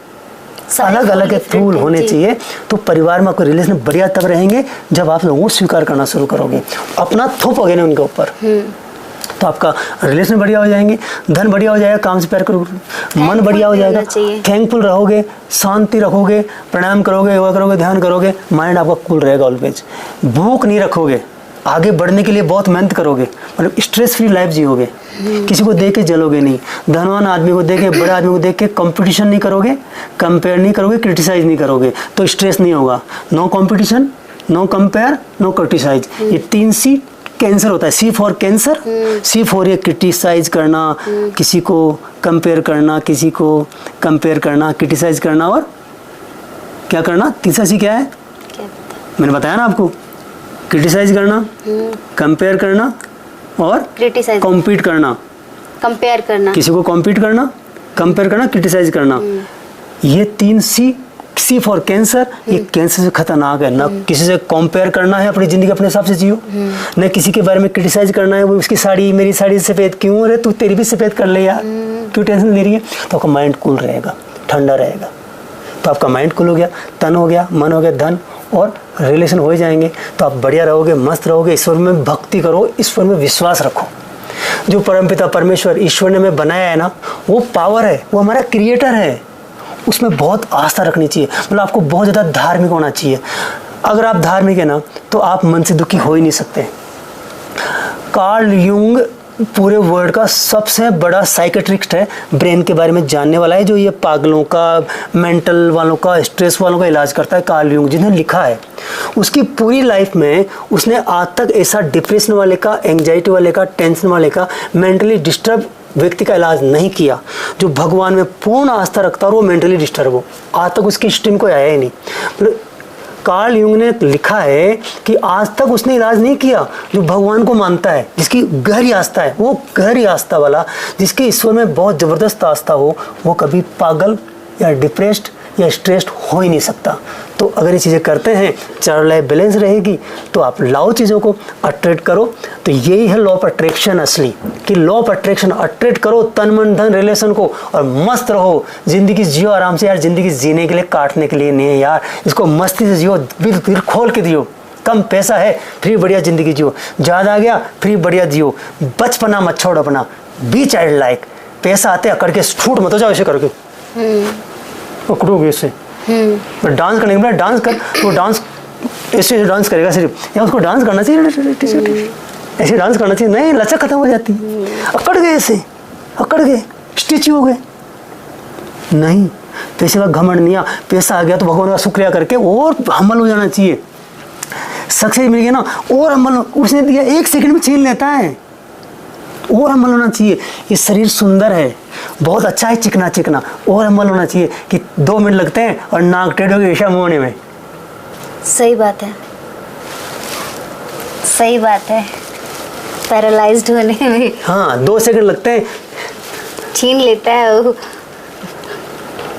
अलग अलग फूल होने चाहिए। तो परिवार में आपके रिलेशन बढ़िया तब रहेंगे जब आप लोगों को स्वीकार करना शुरू करोगे, अपना थोपोगे ना उनके ऊपर, तो आपका रिलेशन बढ़िया हो जाएंगे, धन बढ़िया हो जाएगा, काम से प्यार करोगे, मन बढ़िया हो जाएगा, थैंकफुल रहोगे, शांति रखोगे, प्राणायाम करोगे, योगा करोगे, ध्यान करोगे, माइंड आपका कूल रहेगा ऑलवेज। भूख नहीं रखोगे, आगे बढ़ने के लिए बहुत मेहनत करोगे, मतलब स्ट्रेस फ्री लाइफ जियोगे। किसी को देख के जलोगे नहीं, धनवान आदमी को देख के, बड़े आदमी को देख के कंपटीशन नहीं करोगे, कंपेयर नहीं करोगे, क्रिटिसाइज नहीं करोगे, तो स्ट्रेस नहीं होगा। No competition, no compare, no criticise, ये 3 C कैंसर होता है। C for cancer, C for ये क्रिटिसाइज करना, किसी को कंपेयर करना, किसी को कंपेयर करना, क्रिटिसाइज करना, और क्या करना, तीसरा C क्या है, मैंने बताया ना आपको, क्रिटिसाइज करना, कंपेयर करना और कॉम्पीट करना, कंपेयर करना, किसी को कॉम्पीट करना, कंपेयर करना, क्रिटिसाइज करना। ये 3 C फॉर कैंसर, ये कैंसर से खतरनाक है। ना किसी से कंपेयर करना है, अपनी जिंदगी अपने हिसाब से जियो, न किसी के बारे में क्रिटिसाइज करना है, वो उसकी साड़ी, मेरी साड़ी सफ़ेद क्यों, अरे तू तेरी भी सफ़ेद कर ले यार, क्यों टेंशन ले रही है। तो आपका माइंड कूल रहेगा, ठंडा रहेगा। तो आपका माइंड कूल हो गया, तन हो गया, मन हो गया, धन और रिलेशन हो जाएंगे, तो आप बढ़िया रहोगे, मस्त रहोगे। ईश्वर में भक्ति करो, ईश्वर में विश्वास रखो। जो परमपिता परमेश्वर ईश्वर ने हमें बनाया है ना, वो पावर है, वो हमारा क्रिएटर है, उसमें बहुत आस्था रखनी चाहिए। मतलब आपको बहुत ज़्यादा धार्मिक होना चाहिए। अगर आप धार्मिक है ना तो आप मन से दुखी हो ही नहीं सकते। कार्ल यूंग पूरे वर्ल्ड का सबसे बड़ा साइकेट्रिस्ट है, ब्रेन के बारे में जानने वाला है, जो ये पागलों का, मेंटल वालों का, स्ट्रेस वालों का इलाज करता है। कार्ल यूंग जिन्हें लिखा है, उसकी पूरी लाइफ में उसने आज तक ऐसा डिप्रेशन वाले का, एंग्जाइटी वाले का, टेंशन वाले का, मेंटली डिस्टर्ब व्यक्ति का इलाज नहीं किया। जो भगवान में पूर्ण आस्था रखता और वो मेंटली डिस्टर्ब हो, आज तक उसकी हिस्ट्री में कोई आया ही नहीं। मतलब कार्ल यूंग ने लिखा है कि आज तक उसने इलाज नहीं किया। जो भगवान को मानता है, जिसकी गहरी आस्था है, वो गहरी आस्था वाला, जिसके ईश्वर में बहुत ज़बरदस्त आस्था हो, वो कभी पागल या डिप्रेस्ड या स्ट्रेस्ड हो ही नहीं सकता। तो अगर ये चीज़ें करते हैं, चारों लाइफ बैलेंस रहेगी, तो आप लाओ चीज़ों को, अट्रैक्ट करो। तो यही है लॉ ऑफ अट्रैक्शन असली, कि लॉ ऑफ अट्रैक्शन, अट्रैक्ट करो तन मन धन रिलेशन को, और मस्त रहो, ज़िंदगी जियो आराम से यार। ज़िंदगी जीने के लिए, काटने के लिए नहीं है यार, इसको मस्ती से जियो, दिल खोल के जियो। कम पैसा है फिर बढ़िया ज़िंदगी जियो, ज़्यादा आ गया फिर बढ़िया जियो। बचपना मत छोड़ अपना, बी चाइल्ड लाइक। पैसा आते अकड़ के छूट मत हो जाओ ऐसे करके, पकड़ोगे इसे। डांस करने के बाद डांस कर, वो डांस ऐसे डांस करेगा सिर्फ, या उसको डांस करना चाहिए ऐसे डांस करना चाहिए, नहीं लचक खत्म हो जाती। अकड़ गए ऐसे, अकड़ गए, स्टिच हो गए। नहीं, पैसे का घमंड नहीं, पैसा आ गया तो भगवान का शुक्रिया करके और हमल हो जाना चाहिए। सक्सेस मिल गया ना, और हमल, उसने दिया 1 सेकंड में छीन लेता है, और हमल होना चाहिए। ये शरीर सुंदर है, बहुत अच्छा है, चिकना चिकना, और हमल होना चाहिए कि 2 मिनट लगते हैं और नाक टेढ़ हो गई ईशा मुँह होने में। सही बात है, सही बात है। पैरालाइज्ड होने में हाँ 2 सेकंड लगते हैं। छीन लेता है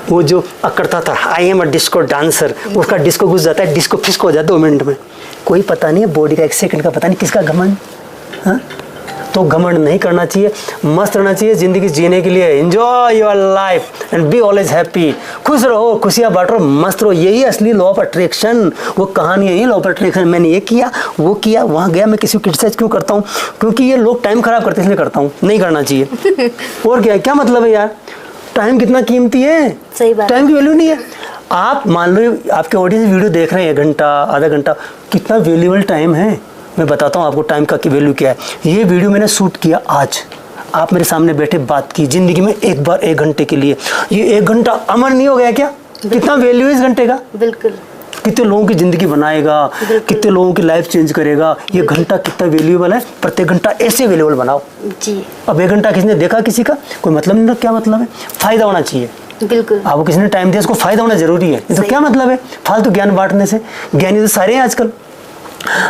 वो जो करता था I am a disco dancer, उसका डिस्को घुस जाता है, डिस्को फिस्को हो जाता है 2 मिनट में। कोई पता नहीं है बॉडी का, 1 सेकंड का पता नहीं किसका घमंड। हाँ तो घमंड नहीं करना चाहिए, मस्त रहना चाहिए ज़िंदगी जीने के लिए। Enjoy your life and be always happy. खुश रहो, खुशियाँ बांटो, मस्त रहो। यही असली लॉ ऑफ अट्रैक्शन। वो कहानी है लॉ ऑफ अट्रैक्शन। मैंने ये किया, वो किया, वहाँ गया। मैं किसी को क्रिटिसाइज क्यों करता हूँ? क्योंकि ये लोग टाइम खराब करते इसलिए करता हूँ। नहीं करना चाहिए। और क्या मतलब है यार, टाइम कितना कीमती है। सही बात। टाइम की वैल्यू नहीं है। आप मान लो आपके ऑडियंस वीडियो देख रहे हैं 1 घंटा आधा घंटा, कितना वैल्यूएबल टाइम है। मैं बताता हूँ आपको टाइम का की वैल्यू क्या है। ये वीडियो मैंने शूट किया आज, आप मेरे सामने बैठे बात की, ज़िंदगी में एक बार 1 घंटे के लिए। ये 1 घंटा अमर नहीं हो गया क्या? कितना वैल्यू है इस घंटे का। बिल्कुल। कितने लोगों की ज़िंदगी बनाएगा, कितने लोगों की लाइफ चेंज करेगा। ये घंटा कितना वैल्यूएबल है। प्रत्येक घंटा ऐसे वैल्यूएबल बनाओ जी। अब 1 घंटा किसी ने देखा, किसी का कोई मतलब नहीं। क्या मतलब है? फ़ायदा होना चाहिए। बिल्कुल। आपको किसी ने टाइम दिया, उसको फायदा होना जरूरी है। तो क्या मतलब है फालतू ज्ञान बांटने से? ज्ञानी तो सारे हैं आजकल।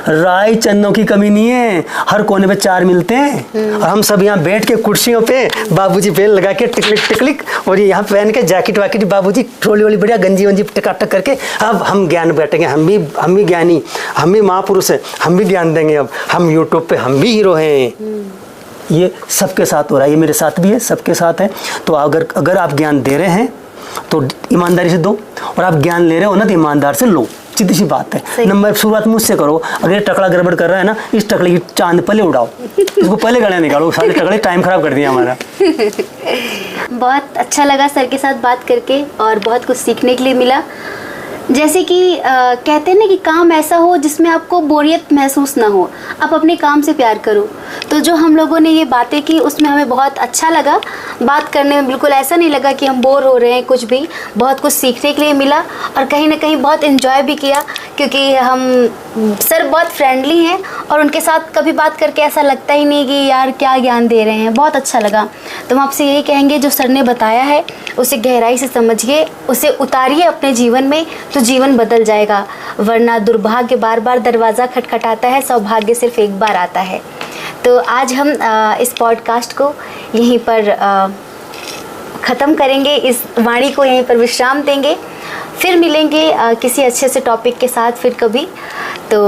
राय चन्नों की कमी नहीं है, हर कोने पे 4 मिलते हैं। और हम सब यहाँ बैठ के कुर्सियों पे बाबूजी बेल लगा के टिकलिक टिकलिक, और ये यहाँ पहन के जैकेट वाकेट, बाबूजी ट्रोली वाली बढ़िया गंजी वंजी टकाटक करके अब हम ज्ञान बैठेंगे। हम भी ज्ञानी, हम भी महापुरुष हैं, हम भी ज्ञान देंगे। अब हम यूट्यूब पे हम भी हीरो हैं। ये सबके साथ हो रहा है, ये मेरे साथ भी है, सबके साथ है। तो अगर आप ज्ञान दे रहे हैं तो ईमानदारी से दो, और आप ज्ञान ले रहे हो ना तो ईमानदार से लो। सीधी सी बात है। नंबर शुरुआत मुझसे करो। अगर ये टकला गड़बड़ कर रहा है ना, इस टकले की चांद पहले उड़ाओ, इसको पहले गले निकालो। सारे टकले टाइम खराब कर दिया हमारा। बहुत अच्छा लगा सर के साथ बात करके, और बहुत कुछ सीखने के लिए मिला। जैसे कि कहते हैं ना कि काम ऐसा हो जिसमें आपको बोरियत महसूस ना हो, आप अपने काम से प्यार करो। तो जो हम लोगों ने ये बातें की उसमें हमें बहुत अच्छा लगा बात करने में। बिल्कुल ऐसा नहीं लगा कि हम बोर हो रहे हैं, कुछ भी। बहुत कुछ सीखने के लिए मिला, और कहीं ना कहीं बहुत एंजॉय भी किया, क्योंकि हम सर बहुत फ्रेंडली हैं, और उनके साथ कभी बात करके ऐसा लगता ही नहीं कि यार क्या ज्ञान दे रहे हैं। बहुत अच्छा लगा। तो हम आपसे यही कहेंगे, जो सर ने बताया है उसे गहराई से समझिए, उसे उतारिए अपने जीवन में, तो जीवन बदल जाएगा। वरना दुर्भाग्य बार बार दरवाज़ा खटखटाता है, सौभाग्य सिर्फ एक बार आता है। तो आज हम इस पॉडकास्ट को यहीं पर ख़त्म करेंगे, इस वाणी को यहीं पर विश्राम देंगे। फिर मिलेंगे किसी अच्छे से टॉपिक के साथ फिर कभी। तो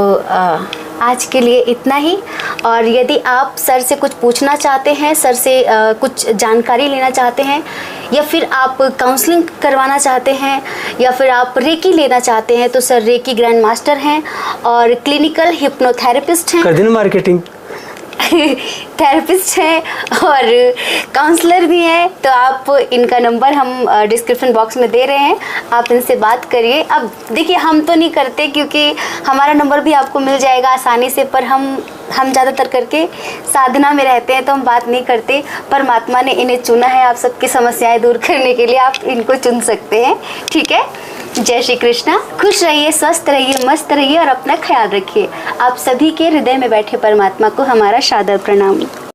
आज के लिए इतना ही। और यदि आप सर से कुछ पूछना चाहते हैं, सर से कुछ जानकारी लेना चाहते हैं, या फिर आप काउंसलिंग करवाना चाहते हैं, या फिर आप रेकी लेना चाहते हैं, तो सर रेकी ग्रैंड मास्टर हैं और क्लिनिकल हिप्नोथेरेपिस्ट हैं। कर देना मार्केटिंग। थेरेपिस्ट हैं और काउंसलर भी हैं। तो आप इनका नंबर हम डिस्क्रिप्शन बॉक्स में दे रहे हैं, आप इनसे बात करिए। अब देखिए, हम तो नहीं करते क्योंकि हमारा नंबर भी आपको मिल जाएगा आसानी से, पर हम ज़्यादातर करके साधना में रहते हैं, तो हम बात नहीं करते। परमात्मा ने इन्हें चुना है आप सबकी समस्याएं दूर करने के लिए, आप इनको चुन सकते हैं। ठीक है। जय श्री कृष्णा। खुश रहिए, स्वस्थ रहिए, मस्त रहिए और अपना ख्याल रखिए। आप सभी के हृदय में बैठे परमात्मा को हमारा सादर प्रणाम।